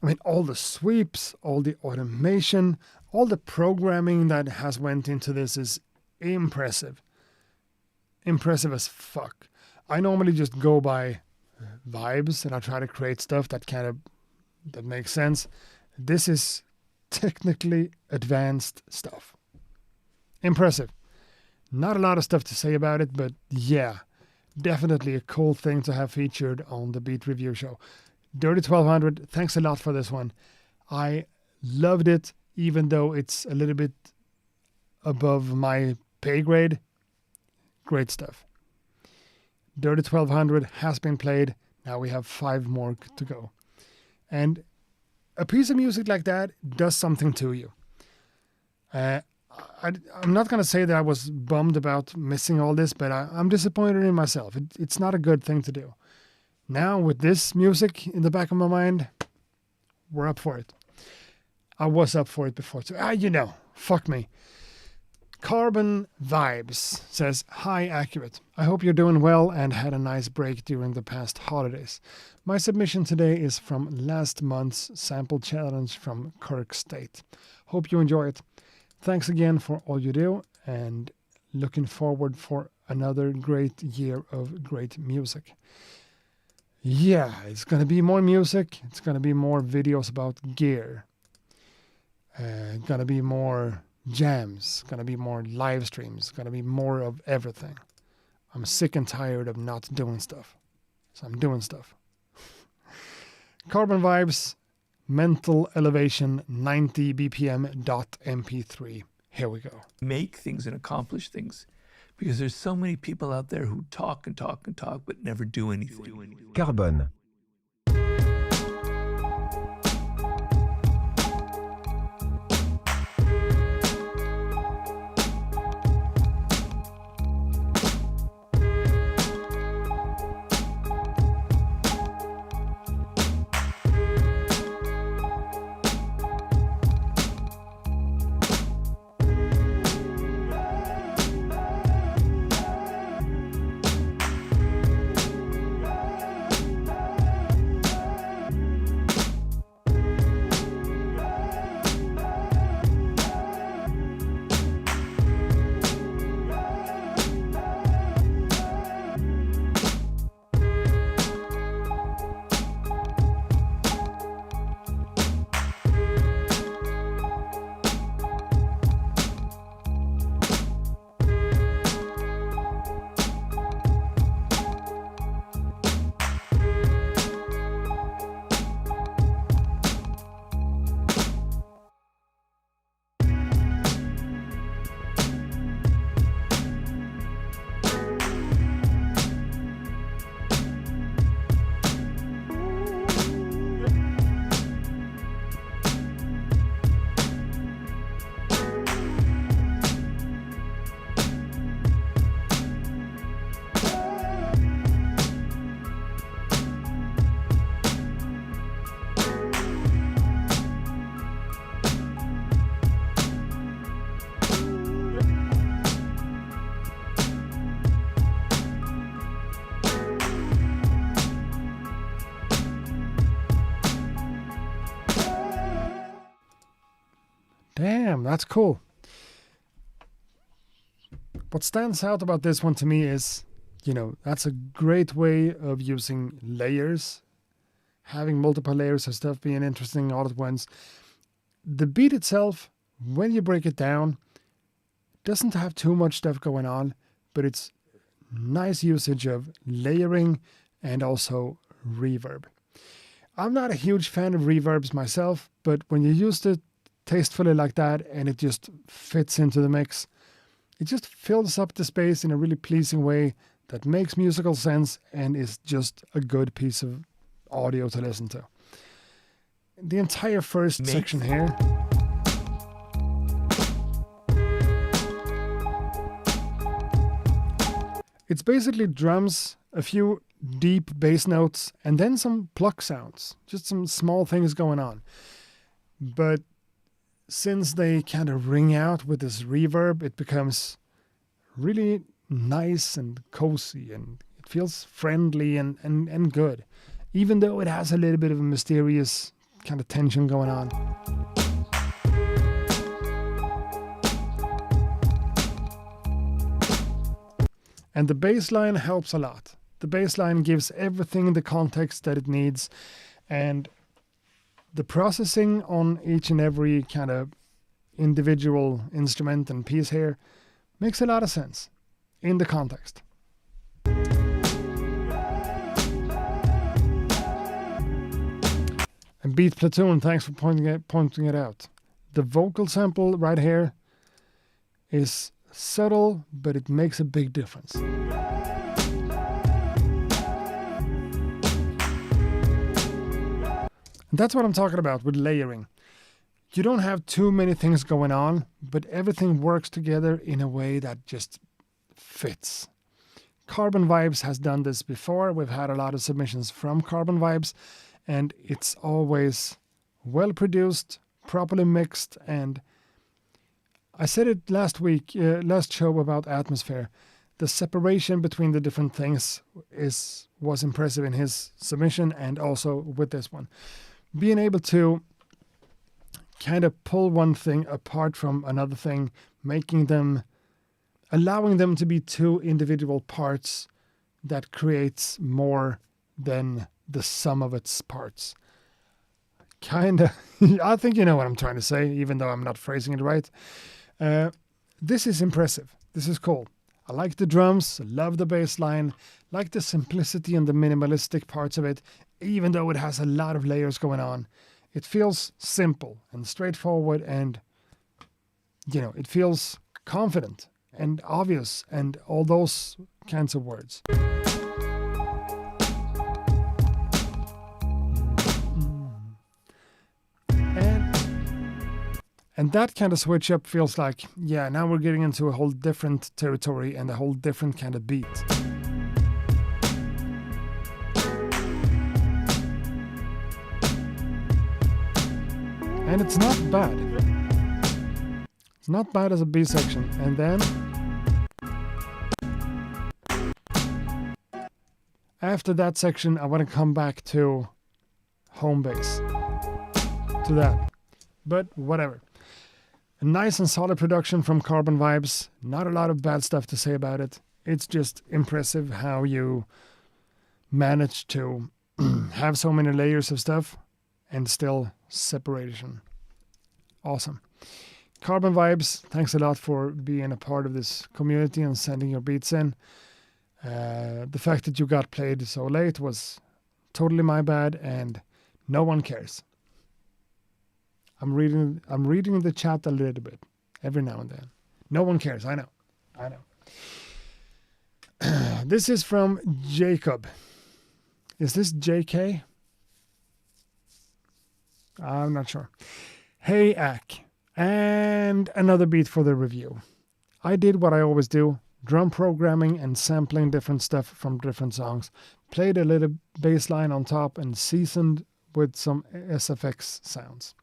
[SPEAKER 1] I mean, all the sweeps, all the automation, all the programming that has went into this is impressive. Impressive as fuck. I normally just go by vibes and I try to create stuff that makes sense. This is technically advanced stuff. Impressive. Not a lot of stuff to say about it, but yeah, definitely a cool thing to have featured on the Beat Review show. Dirty 1200, thanks a lot for this one. I loved it, even though it's a little bit above my pay grade. Great stuff. Dirty 1200 has been played. Now we have 5 more to go. And a piece of music like that does something to you. I'm not going to say that I was bummed about missing all this, but I'm disappointed in myself. It's not a good thing to do. Now, with this music in the back of my mind, we're up for it. I was up for it before, too. Fuck me. Carbon Vibes says, "Hi, Accurate. I hope you're doing well and had a nice break during the past holidays. My submission today is from last month's sample challenge from Kirk State. Hope you enjoy it. Thanks again for all you do and looking forward for another great year of great music." Yeah, it's going to be more music. It's going to be more videos about gear. Going to be more jams. Going to be more live streams. Going to be more of everything. I'm sick and tired of not doing stuff. So I'm doing stuff. Carbon Vibes, Mental Elevation 90 BPM.mp3. Here we go.
[SPEAKER 6] Make things and accomplish things. Because there's so many people out there who talk and talk and talk, but never do anything.
[SPEAKER 7] Carbone.
[SPEAKER 1] Damn, that's cool. What stands out about this one to me is, that's a great way of using layers, having multiple layers of stuff being interesting all at once. The beat itself, when you break it down, doesn't have too much stuff going on, but it's nice usage of layering and also reverb. I'm not a huge fan of reverbs myself, but when you use it tastefully like that and it just fits into the mix, it just fills up the space in a really pleasing way that makes musical sense and is just a good piece of audio to listen to. The entire first section here, it's basically drums, a few deep bass notes, and then some pluck sounds. Just some small things going on. But since they kind of ring out with this reverb, it becomes really nice and cozy, and it feels friendly and good, even though it has a little bit of a mysterious kind of tension going on. And the bass line helps a lot. The bass line gives everything the context that it needs, and the processing on each and every kind of individual instrument and piece here makes a lot of sense in the context. And Beat Platoon, thanks for pointing it out. The vocal sample right here is subtle, but it makes a big difference. And that's what I'm talking about with layering. You don't have too many things going on, but everything works together in a way that just fits. Carbon Vibes has done this before. We've had a lot of submissions from Carbon Vibes, and it's always well produced, properly mixed, and I said it last show about Atmosphere. The separation between the different things was impressive in his submission and also with this one. Being able to kind of pull one thing apart from another thing, allowing them to be two individual parts that creates more than the sum of its parts. Kinda, I think you know what I'm trying to say, even though I'm not phrasing it right. This is impressive. This is cool. I like the drums, I love the bass line, like the simplicity and the minimalistic parts of it, even though it has a lot of layers going on. It feels simple and straightforward, and it feels confident and obvious and all those kinds of words. And that kind of switch up feels like, now we're getting into a whole different territory and a whole different kind of beat. And it's not bad. It's not bad as a B section. And then after that section, I want to come back to home base. To that. But whatever. A nice and solid production from Carbon Vibes. Not a lot of bad stuff to say about it. It's just impressive how you manage to have so many layers of stuff and still separation. Awesome. Carbon Vibes, thanks a lot for being a part of this community and sending your beats in. The fact that you got played so late was totally my bad, and no one cares. I'm reading the chat a little bit every now and then. No one cares. I know. This is from Jacob. Is this JK? I'm not sure. Hey, Ack. And another beat for the review. I did what I always do. Drum programming and sampling different stuff from different songs. Played a little bass line on top and seasoned with some SFX sounds.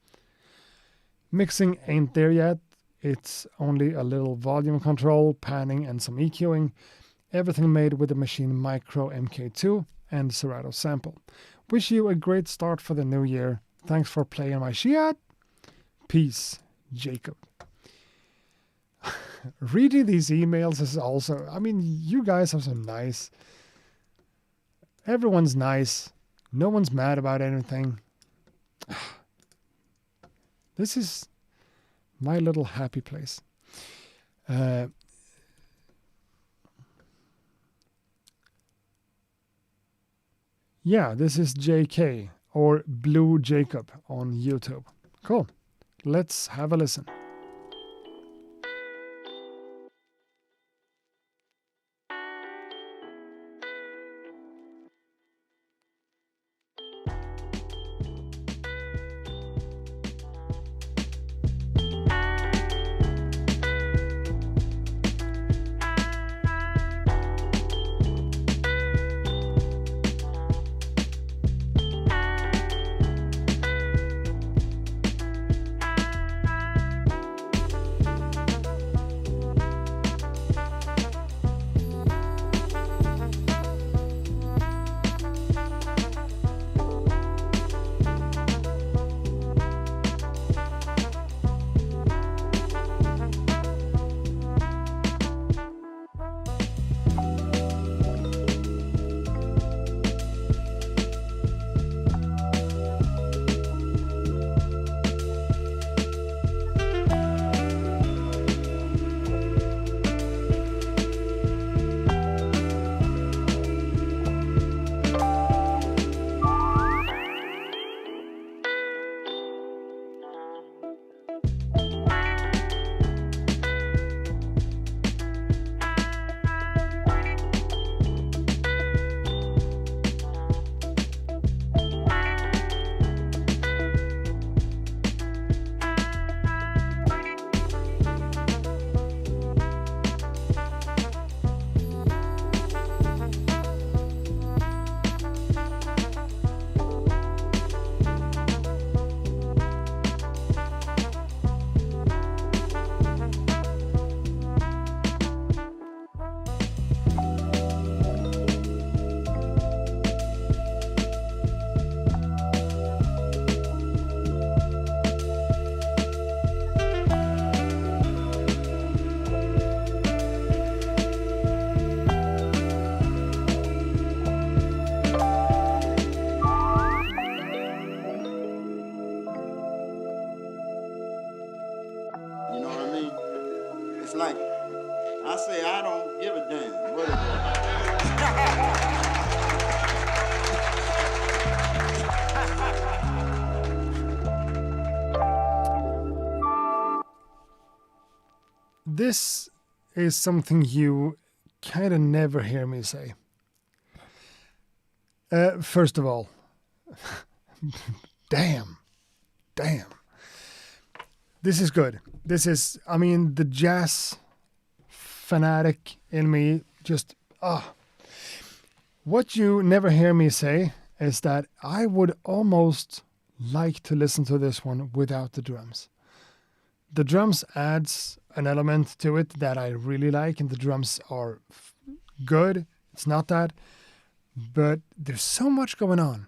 [SPEAKER 1] Mixing ain't there yet. It's only a little volume control, panning, and some EQing. Everything made with the Machine Micro MK2 and Serato sample. Wish you a great start for the new year. Thanks for playing my shit. Peace, Jacob. Reading these emails is also, you guys are so nice. Everyone's nice. No one's mad about anything. This is my little happy place. This is JK or Blue Jacob on YouTube. Cool. Let's have a listen. this is something you kind of never hear me say. First of all, damn. This is good. This is, I mean, the jazz fanatic in me just, What you never hear me say is that I would almost like to listen to this one without the drums. The drums adds an element to it that I really like, and the drums are good. It's not that, but there's so much going on.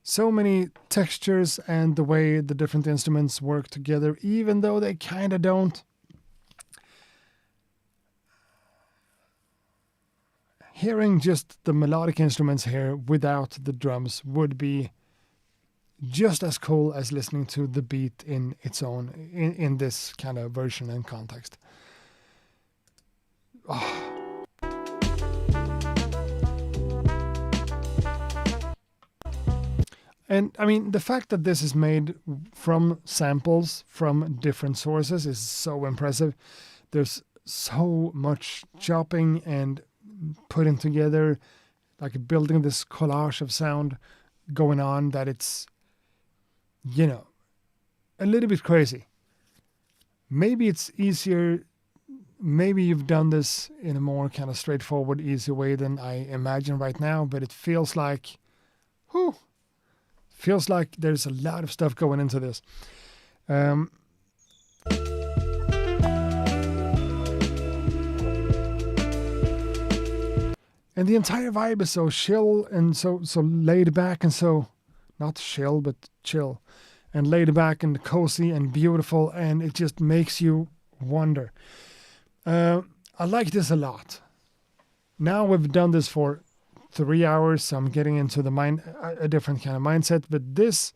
[SPEAKER 1] So many textures and the way the different instruments work together, even though they kind of don't. Hearing just the melodic instruments here without the drums would be just as cool as listening to the beat in its own, in this kind of version and context. And I mean, the fact that this is made from samples from different sources is so impressive. There's so much chopping and putting together, like building this collage of sound going on, that it's, you know, a little bit crazy. Maybe it's easier, maybe you've done this in a more kind of straightforward, easy way than I imagine right now, but it feels like, there's a lot of stuff going into this. And the entire vibe is so chill and so laid back and so, not chill, but chill. And laid back and cozy and beautiful, and it just makes you wonder. I like this a lot. Now we've done this for 3 hours, so I'm getting into a different kind of mindset, but this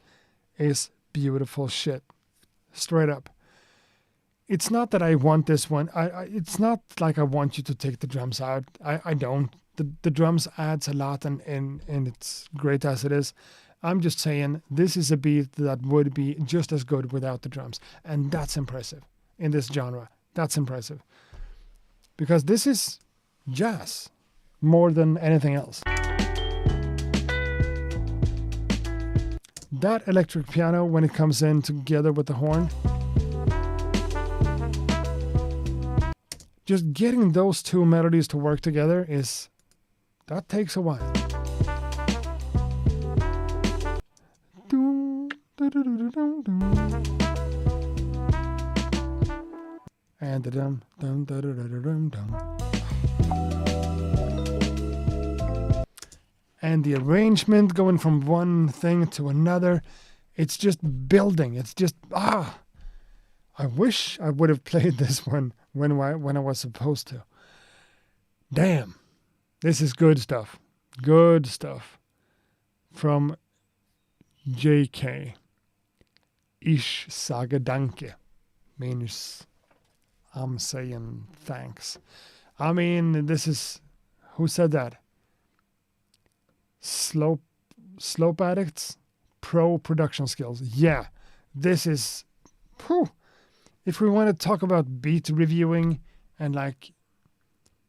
[SPEAKER 1] is beautiful shit. Straight up. It's not that I want this one. It's not like I want you to take the drums out. I don't. The drums adds a lot, and it's great as it is. I'm just saying this is a beat that would be just as good without the drums. And that's impressive in this genre. That's impressive. Because this is jazz more than anything else. That electric piano, when it comes in together with the horn, just getting those two melodies to work together that takes a while. And the dum dum da da da dum dum. And the arrangement going from one thing to another, it's just building. It's just I wish I would have played this one when I was supposed to. Damn, this is good stuff. Good stuff from JK. Ich sage danke means I'm saying thanks. I mean, this is, who said that? Slope Addicts Pro Production Skills. Yeah, this is, if we want to talk about beat reviewing and like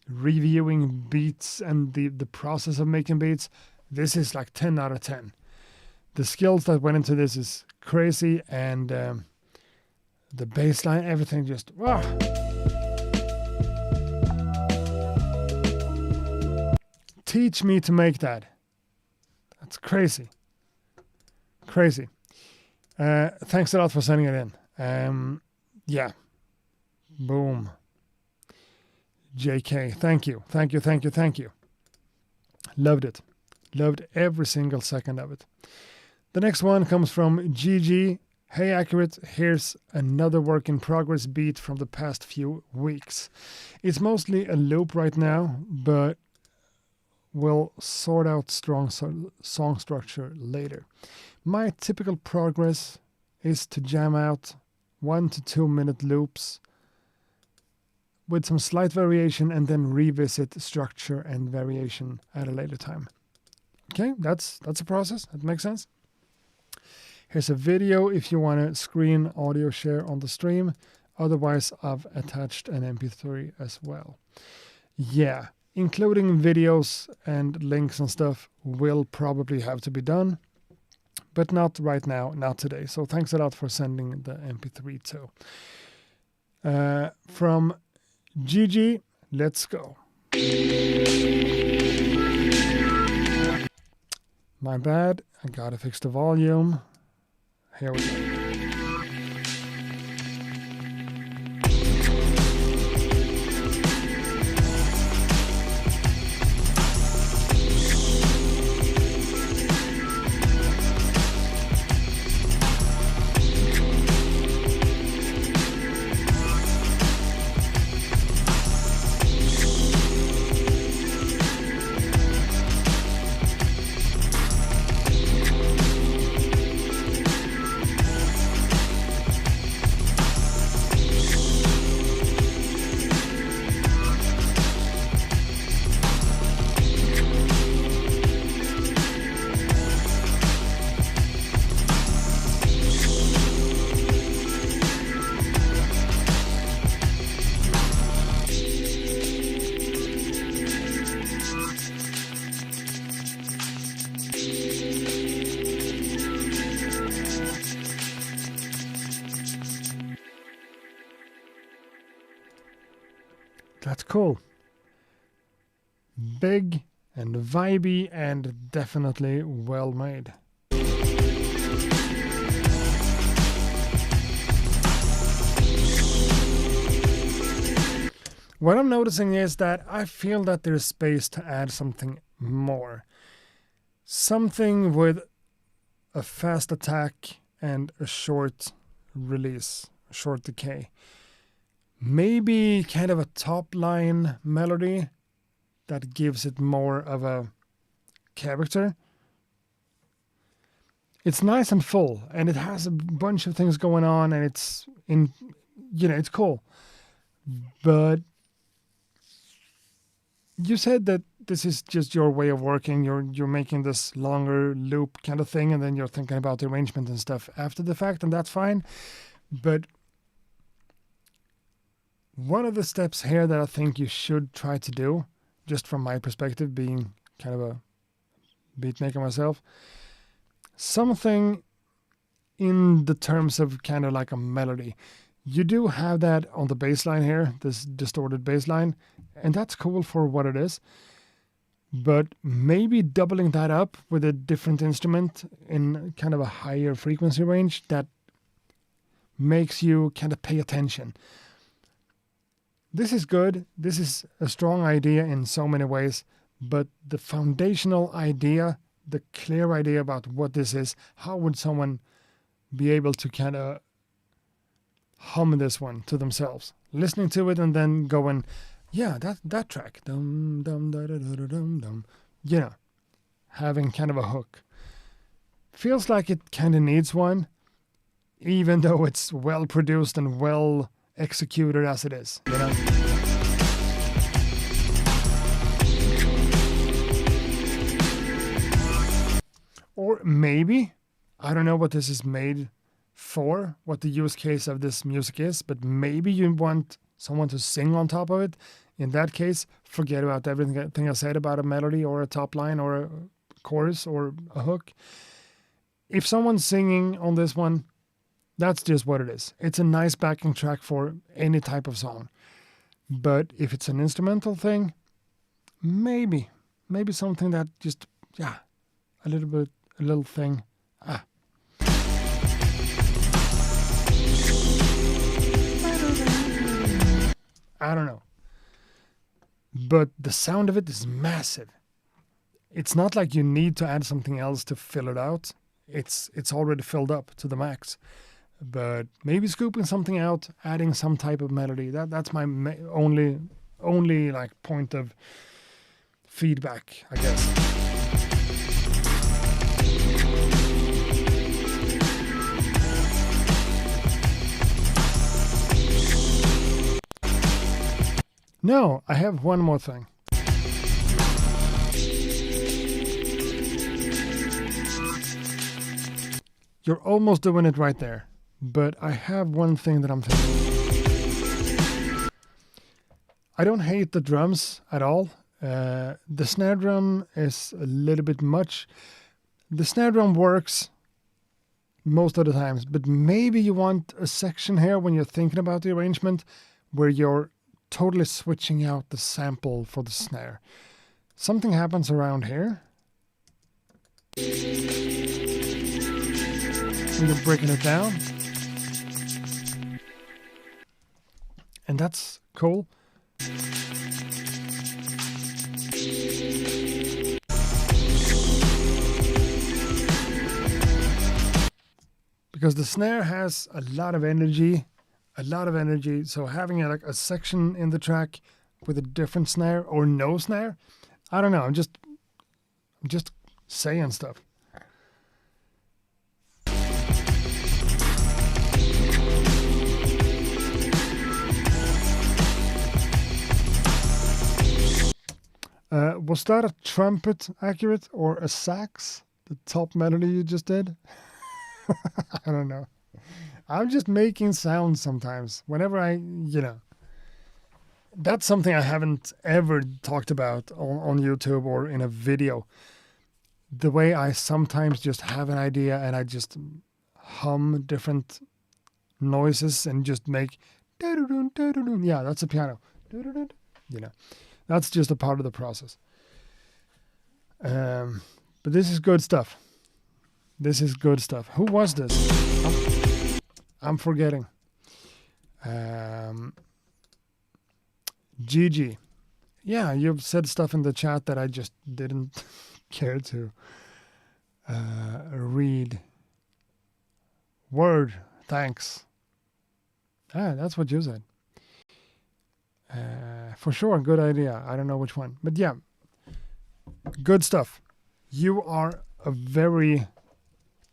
[SPEAKER 1] reviewing beats and the process of making beats, this is like 10 out of 10. The skills that went into this is crazy, and the bass line, everything just, teach me to make that. That's crazy. Crazy. Thanks a lot for sending it in. Yeah. Boom. JK, thank you. Loved it. Loved every single second of it. The next one comes from GG. Hey, Accurate, here's another work in progress beat from the past few weeks. It's mostly a loop right now, but we'll sort out strong song structure later. My typical progress is to jam out 1 to 2 minute loops with some slight variation and then revisit structure and variation at a later time. Okay, that's a process. That makes sense. Here's a video if you want to screen audio share on the stream Otherwise, I've attached an MP3 as well. Yeah, including videos and links and stuff will probably have to be done, but not right now, not today. So thanks a lot for sending the MP3 too. From Gigi, let's go. My bad, I gotta fix the volume. Here we go. That's cool. Big and vibey and definitely well made. What I'm noticing is that I feel that there's space to add something more. Something with a fast attack and a short release, a short decay. Maybe kind of a top line melody that gives it more of a character. It's nice and full, and it has a bunch of things going on, and it's cool. But you said that this is just your way of working. You're making this longer loop kind of thing, and then you're thinking about the arrangement and stuff after the fact, and that's fine. But one of the steps here that I think you should try to do, just from my perspective, being kind of a beat maker myself, something in the terms of kind of like a melody. You do have that on the bass line here, this distorted bass line, and that's cool for what it is. But maybe doubling that up with a different instrument in kind of a higher frequency range that makes you kind of pay attention. This is good. This is a strong idea in so many ways, but the foundational idea, the clear idea about what this is, how would someone be able to kind of hum this one to themselves, listening to it and then going, yeah, that track, dum dum da da da dum dum, having kind of a hook. Feels like it kind of needs one, even though it's well produced and well executed as it is, Or maybe, I don't know what this is made for, what the use case of this music is, but maybe you want someone to sing on top of it. In that case, forget about everything I said about a melody or a top line or a chorus or a hook. If someone's singing on this one, that's just what it is. It's a nice backing track for any type of song. But if it's an instrumental thing, maybe something that just, a little thing. I don't know. But the sound of it is massive. It's not like you need to add something else to fill it out. It's already filled up to the max. But maybe scooping something out, adding some type of melody. That's my only like point of feedback, I guess. No, I have one more thing. You're almost doing it right there. But I have one thing that I'm thinking. I don't hate the drums at all. The snare drum is a little bit much. The snare drum works most of the times, but maybe you want a section here when you're thinking about the arrangement where you're totally switching out the sample for the snare. Something happens around here. When you're breaking it down. And that's cool. Because the snare has a lot of energy. So having like a section in the track with a different snare or no snare, I don't know. I'm just saying stuff. Was that a trumpet accurate or a sax? The top melody you just did? I don't know. I'm just making sounds sometimes. Whenever that's something I haven't ever talked about on YouTube or in a video. The way I sometimes just have an idea and I just hum different noises and just make yeah, that's a piano. That's just a part of the process. But this is good stuff. Who was this? I'm forgetting. Gigi. Yeah, you've said stuff in the chat that I just didn't care to read. Word, thanks. That's what you said. For sure, good idea. I don't know which one. But yeah, good stuff. You are a very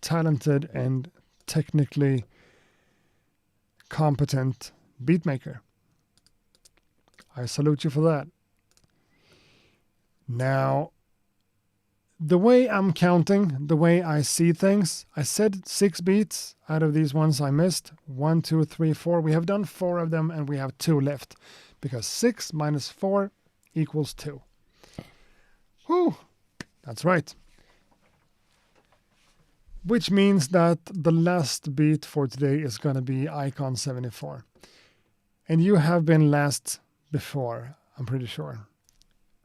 [SPEAKER 1] talented and technically competent beat maker. I salute you for that. Now, the way I'm counting, the way I see things, I said 6 beats out of these ones I missed. 1, 2, 3, 4. We have done 4 of them and we have 2 left. Because 6 minus 4 equals 2. Whew, that's right. Which means that the last beat for today is going to be Icon 74. And you have been last before, I'm pretty sure.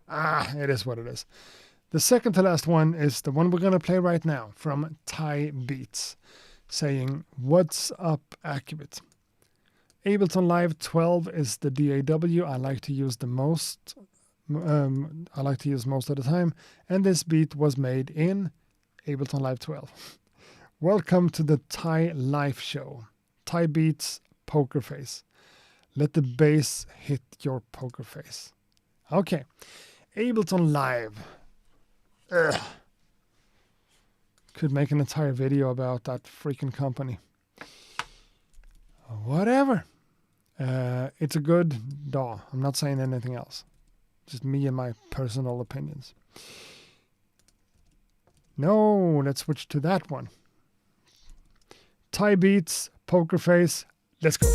[SPEAKER 1] It is what it is. The second to last one is the one we're going to play right now from Thai Beats, saying, "What's up, Accurate?" Ableton Live 12 is the DAW I like to use the most. I like to use most of the time. And this beat was made in Ableton Live 12. Welcome to the Thai Life Show. Thai Beats Poker Face. Let the bass hit your poker face. Okay. Ableton Live. Ugh. Could make an entire video about that freaking company. Whatever. It's a good DAW. I'm not saying anything else. Just me and my personal opinions. No, let's switch to that one. Thai Beats, Poker Face. Let's go.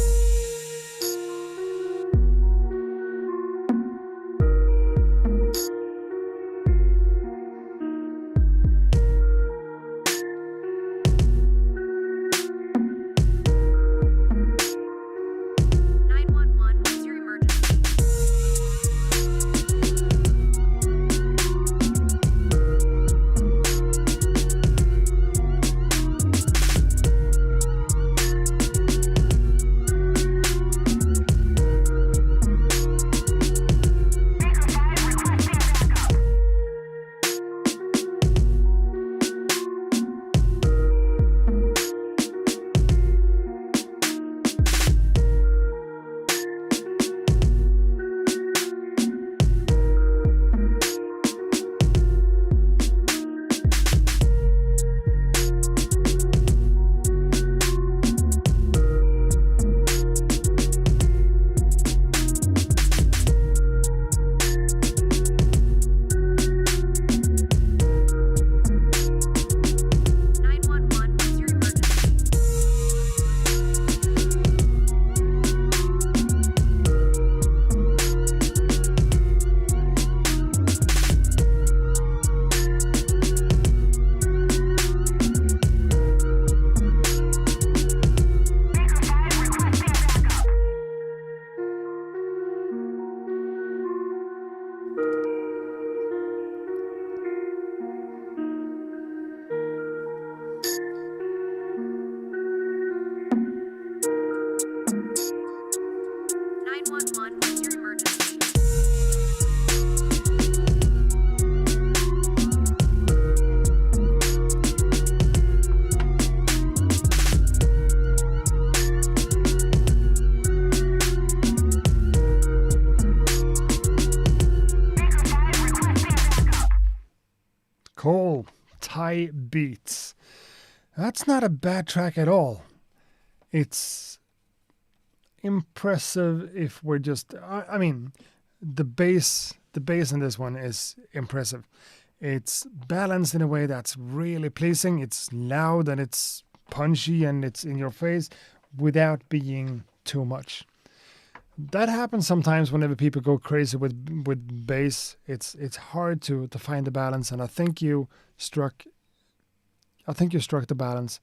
[SPEAKER 7] 911, what's your emergency?
[SPEAKER 1] Cool. Thai beats. That's not a bad track at all. It's impressive if we're just... I mean, the bass in this one is impressive. It's balanced in a way that's really pleasing. It's loud and it's punchy and it's in your face without being too much. That happens sometimes whenever people go crazy with bass. It's hard to find the balance, and I think you struck the balance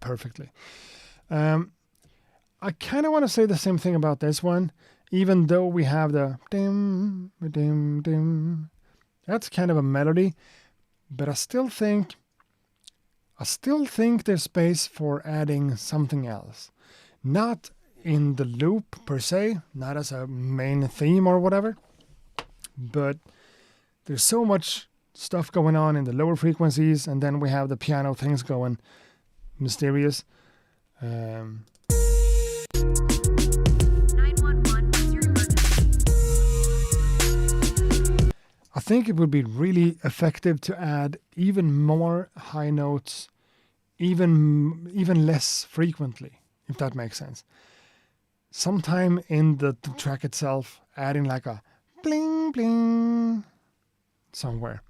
[SPEAKER 1] perfectly. I kind of want to say the same thing about this one, even though we have the dim dim dim. That's kind of a melody, but I still think there's space for adding something else. Not in the loop per se, not as a main theme or whatever, but there's so much stuff going on in the lower frequencies, and then we have the piano things going mysterious.
[SPEAKER 7] 911, what's your emergency?
[SPEAKER 1] I think it would be really effective to add even more high notes, even less frequently, if that makes sense. Sometime in the track itself, adding like a bling bling somewhere.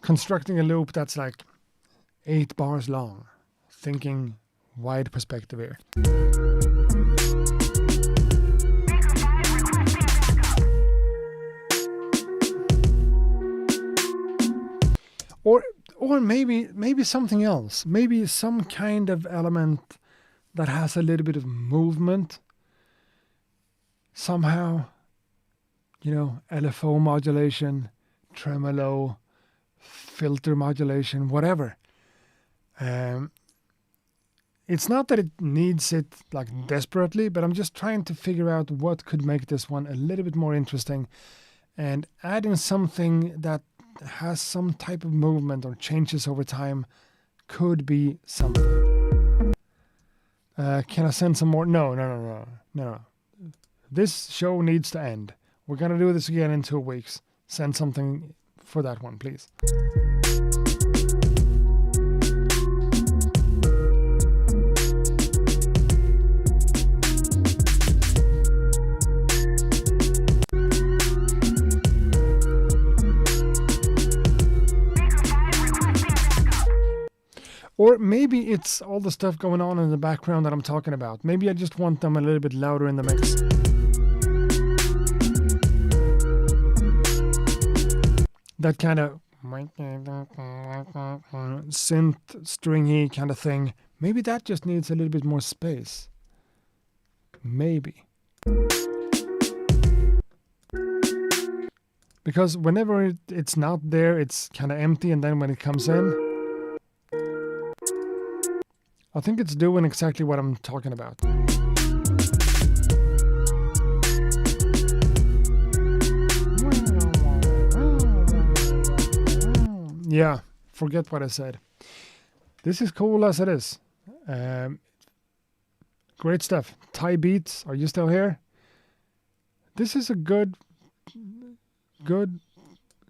[SPEAKER 1] Constructing a loop that's like 8 bars long. Thinking wide perspective here. Or maybe something else. Maybe some kind of element that has a little bit of movement somehow, LFO modulation, tremolo, filter modulation, whatever. It's not that it needs it like desperately, but I'm just trying to figure out what could make this one a little bit more interesting, and adding something that has some type of movement or changes over time could be something. Can I send some more? No. This show needs to end. We're going to do this again in 2 weeks. Send something for that one, please. Or maybe it's all the stuff going on in the background that I'm talking about. Maybe I just want them a little bit louder in the mix. That kind of synth stringy kind of thing. Maybe that just needs a little bit more space. Maybe. Because whenever it's not there, it's kind of empty, and then when it comes in, I think it's doing exactly what I'm talking about. Yeah, forget what I said. This is cool as it is. Great stuff. Thai beats, are you still here? This is a good,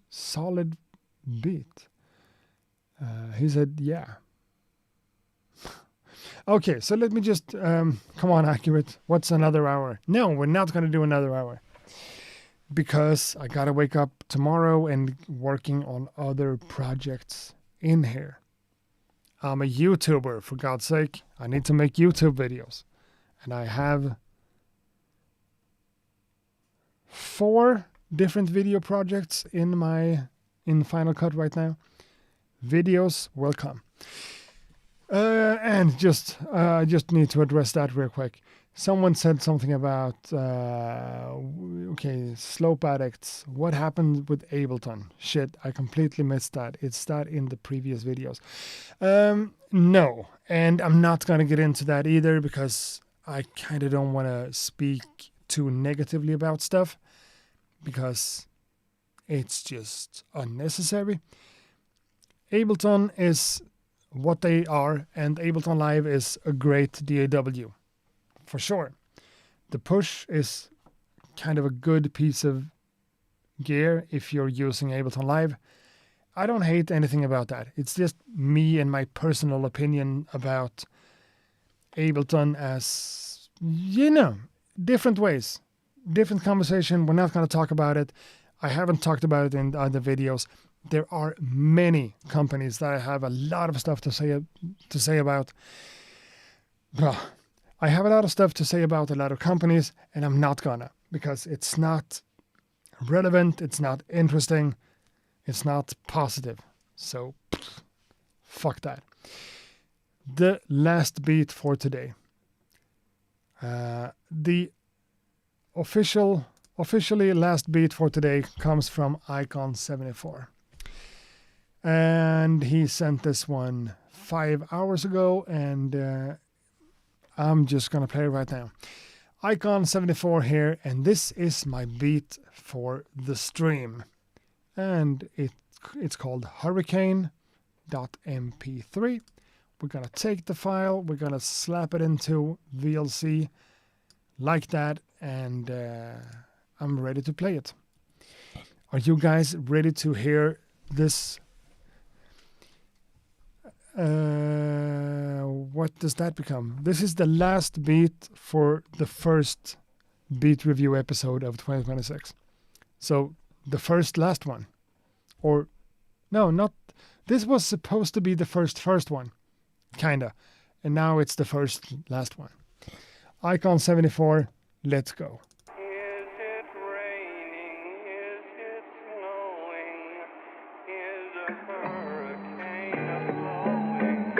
[SPEAKER 1] solid beat. He said, yeah. Okay, so let me just, come on, Accurate. What's another hour? No, we're not going to do another hour. Because I got to wake up tomorrow and working on other projects in here. I'm a YouTuber, for God's sake. I need to make YouTube videos. And I have 4 different video projects in Final Cut right now. Videos will come. And I just need to address that real quick. Someone said something about, Slope Addicts. What happened with Ableton? Shit, I completely missed that. It's that in the previous videos. No, and I'm not going to get into that either because I kind of don't want to speak too negatively about stuff because it's just unnecessary. Ableton is what they are, and Ableton Live is a great DAW, for sure. The push is kind of a good piece of gear if you're using Ableton Live. I don't hate anything about that. It's just me and my personal opinion about Ableton as, different ways. Different conversation. We're not going to talk about it. I haven't talked about it in other videos. There are many companies that I have a lot of stuff to say about. I have a lot of stuff to say about a lot of companies, and I'm not gonna, because it's not relevant, it's not interesting, it's not positive. So, fuck that. The last beat for today. The officially last beat for today comes from Icon74. And he sent this one 5 hours ago, and I'm just gonna play it right now. Icon74 here, and this is my beat for the stream. And it's called hurricane.mp3. We're gonna take the file, we're gonna slap it into VLC like that, and I'm ready to play it. Are you guys ready to hear this? What does that become? This is the last beat for the first beat review episode of 2026. So the last one. Or no, not. This was supposed to be the first one. Kinda. And now it's the last one. Icon74, let's go.
[SPEAKER 8] Is it raining? Is it snowing? Is a hurricane blowing?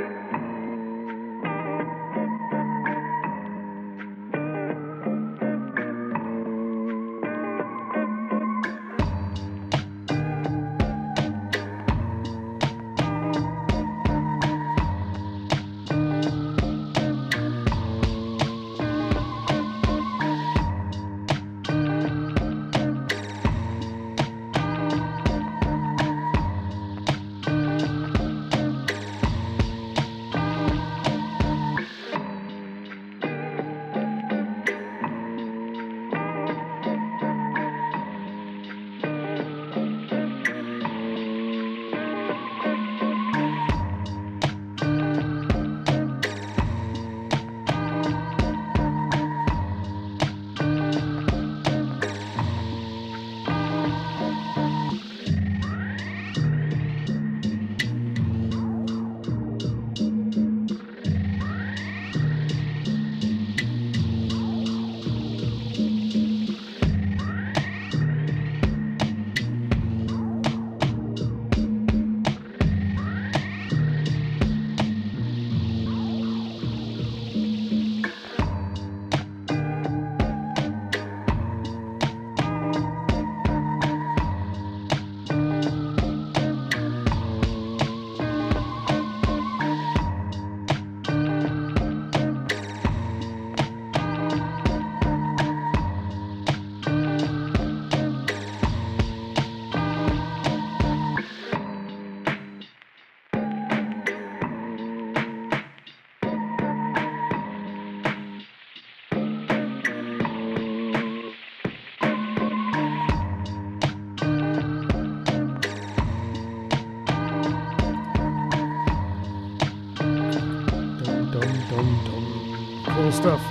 [SPEAKER 1] Cool stuff.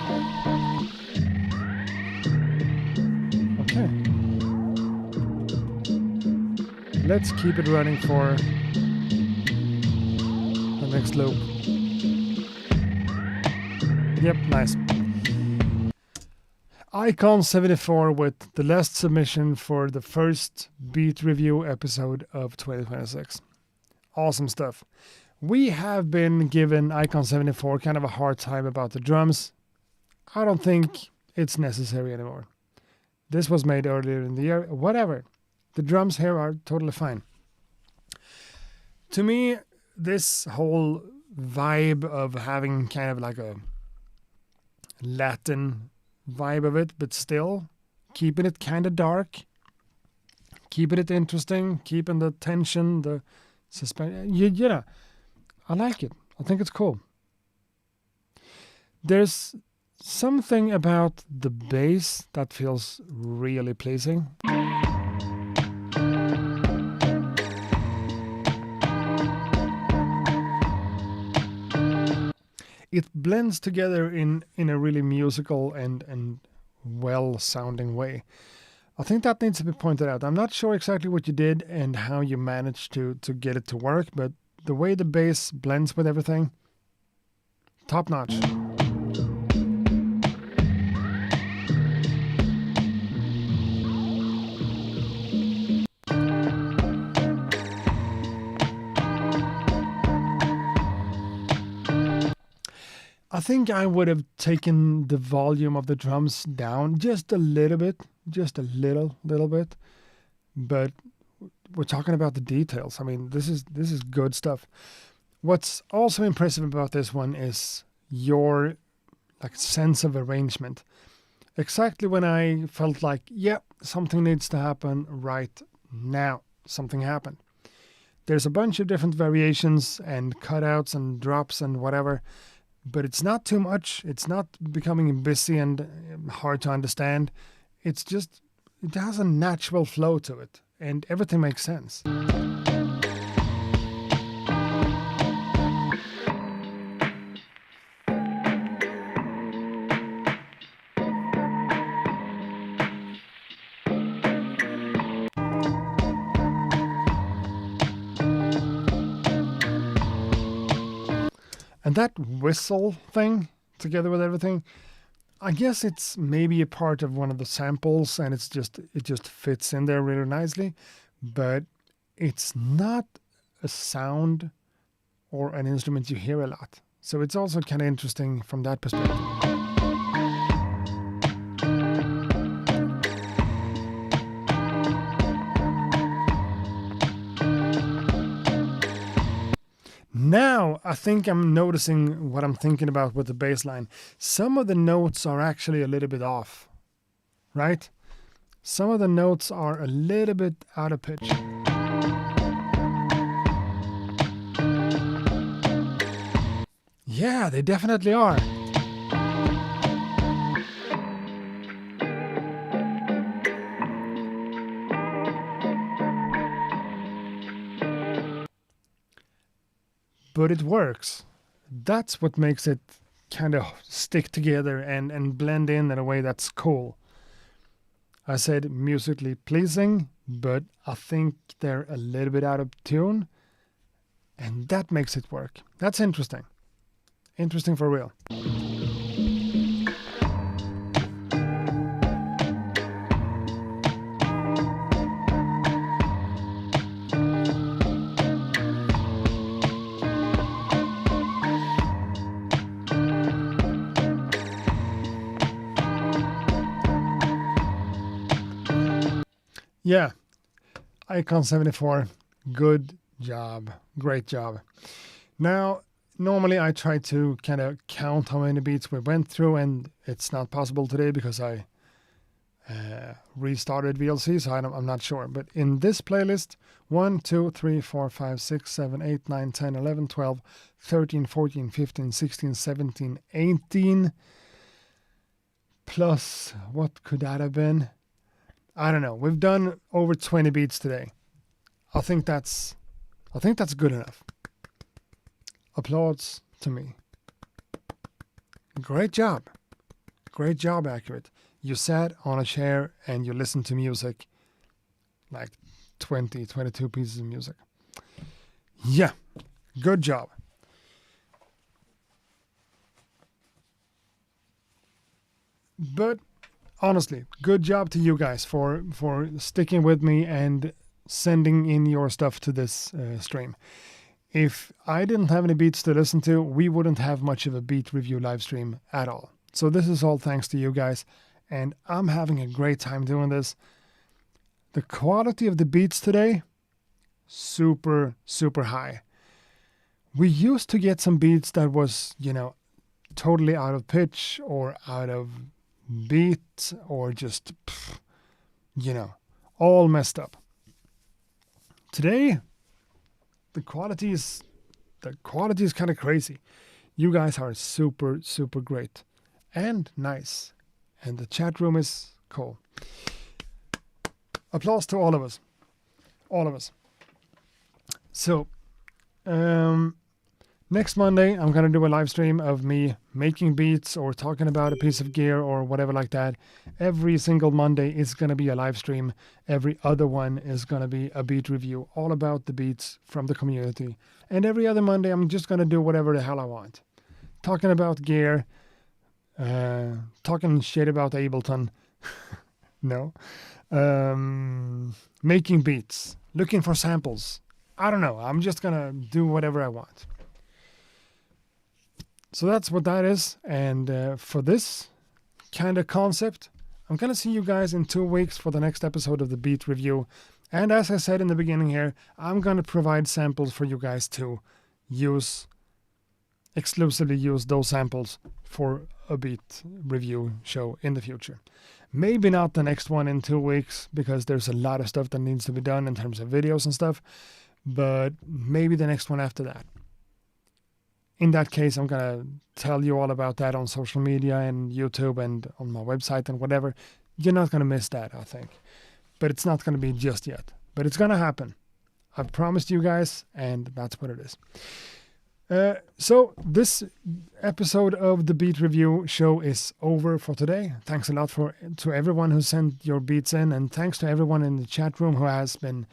[SPEAKER 1] Okay. Let's keep it running for the next loop. Yep, nice. Icon74 with the last submission for the first beat review episode of 2026. Awesome stuff. We have been given Icon74 kind of a hard time about the drums. I don't think it's necessary anymore. This was made earlier in the year. Whatever. The drums here are totally fine. To me, this whole vibe of having kind of like Latin vibe of it, but still keeping it kind of dark, keeping it interesting, keeping the tension, the suspense. Yeah, I like it. I think it's cool. There's something about the bass that feels really pleasing. It blends together in a really musical and well-sounding way. I think that needs to be pointed out. I'm not sure exactly what you did and how you managed to get it to work, but the way the bass blends with everything, top notch. I think I would have taken the volume of the drums down just a little bit, just a little bit. But we're talking about the details. I mean, this is good stuff. What's also impressive about this one is your sense of arrangement. Exactly when I felt like, yeah, something needs to happen right now, something happened. There's a bunch of different variations and cutouts and drops and whatever. But it's not too much. It's not becoming busy and hard to understand. It's just, it has a natural flow to it, and everything makes sense. And that whistle thing, together with everything, I guess it's maybe a part of one of the samples, and it just fits in there really nicely. But it's not a sound or an instrument you hear a lot. So it's also kind of interesting from that perspective. Now, I think I'm noticing what I'm thinking about with the bass line. Some of the notes are actually a little bit off, right? Some of the notes are a little bit out of pitch. Yeah, they definitely are. But it works. That's what makes it kind of stick together and blend in a way that's cool. I said musically pleasing, but I think they're a little bit out of tune, and that makes it work. That's interesting. Interesting for real. Yeah, Icon 74, good job, great job. Now, normally I try to kind of count how many beats we went through, and it's not possible today because I restarted VLC, so I'm not sure. But in this playlist, 1, 2, 3, 4, 5, 6, 7, 8, 9, 10, 11, 12, 13, 14, 15, 16, 17, 18, plus, what could that have been? I don't know. We've done over 20 beats today. I think that's good enough. Applause to me. Great job. Great job, Accurate. You sat on a chair and you listened to music, like 20, 22 pieces of music. Yeah, good job. But honestly, good job to you guys for sticking with me and sending in your stuff to this stream. If I didn't have any beats to listen to, we wouldn't have much of a beat review live stream at all. So this is all thanks to you guys, and I'm having a great time doing this. The quality of the beats today, super, super high. We used to get some beats that was, totally out of pitch or out of beat or just, all messed up. Today, the quality is kind of crazy. You guys are super, super great and nice. And the chat room is cool. Applause to all of us. All of us. So, next Monday, I'm going to do a live stream of me making beats or talking about a piece of gear or whatever like that. Every single Monday is going to be a live stream. Every other one is going to be a beat review, all about the beats from the community. And every other Monday, I'm just going to do whatever the hell I want. Talking about gear, talking shit about Ableton. No. Making beats, looking for samples. I don't know. I'm just going to do whatever I want. So that's what that is. And for this kind of concept, I'm going to see you guys in 2 weeks for the next episode of the Beat Review. And as I said in the beginning here, I'm going to provide samples for you guys to exclusively use those samples for a beat review show in the future. Maybe not the next one in 2 weeks because there's a lot of stuff that needs to be done in terms of videos and stuff, but maybe the next one after that. In that case, I'm going to tell you all about that on social media and YouTube and on my website and whatever. You're not going to miss that, I think. But it's not going to be just yet. But it's going to happen. I've promised you guys, and that's what it is. So this episode of the Beat Review show is over for today. Thanks a lot to everyone who sent your beats in, and thanks to everyone in the chat room who has been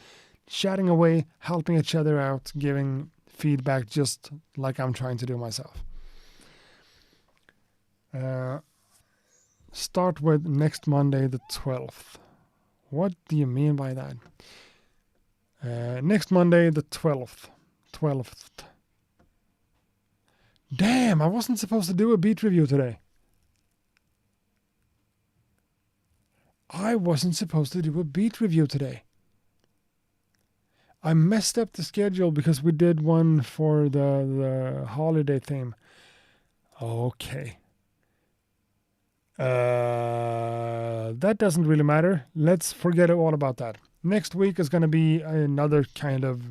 [SPEAKER 1] chatting away, helping each other out, giving feedback just like I'm trying to do myself. Start with next Monday the 12th. What do you mean by that? Next Monday the 12th. Damn, I wasn't supposed to do a beat review today. I messed up the schedule because we did one for the holiday theme. Okay. That doesn't really matter. Let's forget all about that. Next week is going to be another kind of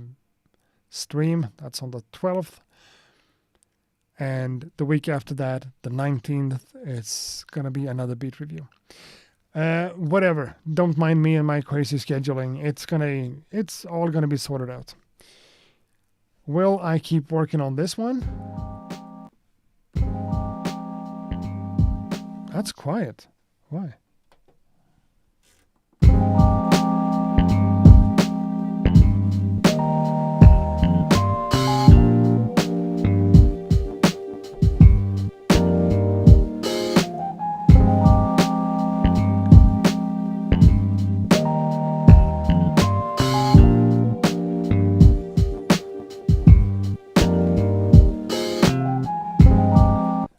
[SPEAKER 1] stream. That's on the 12th. And the week after that, the 19th, it's going to be another beat review. Whatever. Don't mind me and my crazy scheduling. It's all going to be sorted out. Will I keep working on this one? That's quiet. Why?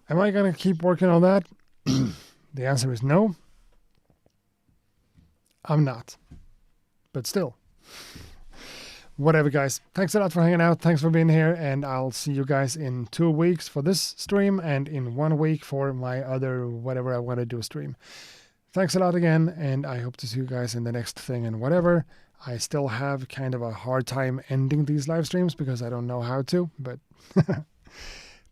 [SPEAKER 1] Am I going to keep working on that? The answer is no. I'm not. But still. Whatever, guys. Thanks a lot for hanging out. Thanks for being here. And I'll see you guys in 2 weeks for this stream and in 1 week for my other whatever I want to do stream. Thanks a lot again. And I hope to see you guys in the next thing and whatever. I still have kind of a hard time ending these live streams because I don't know how to. But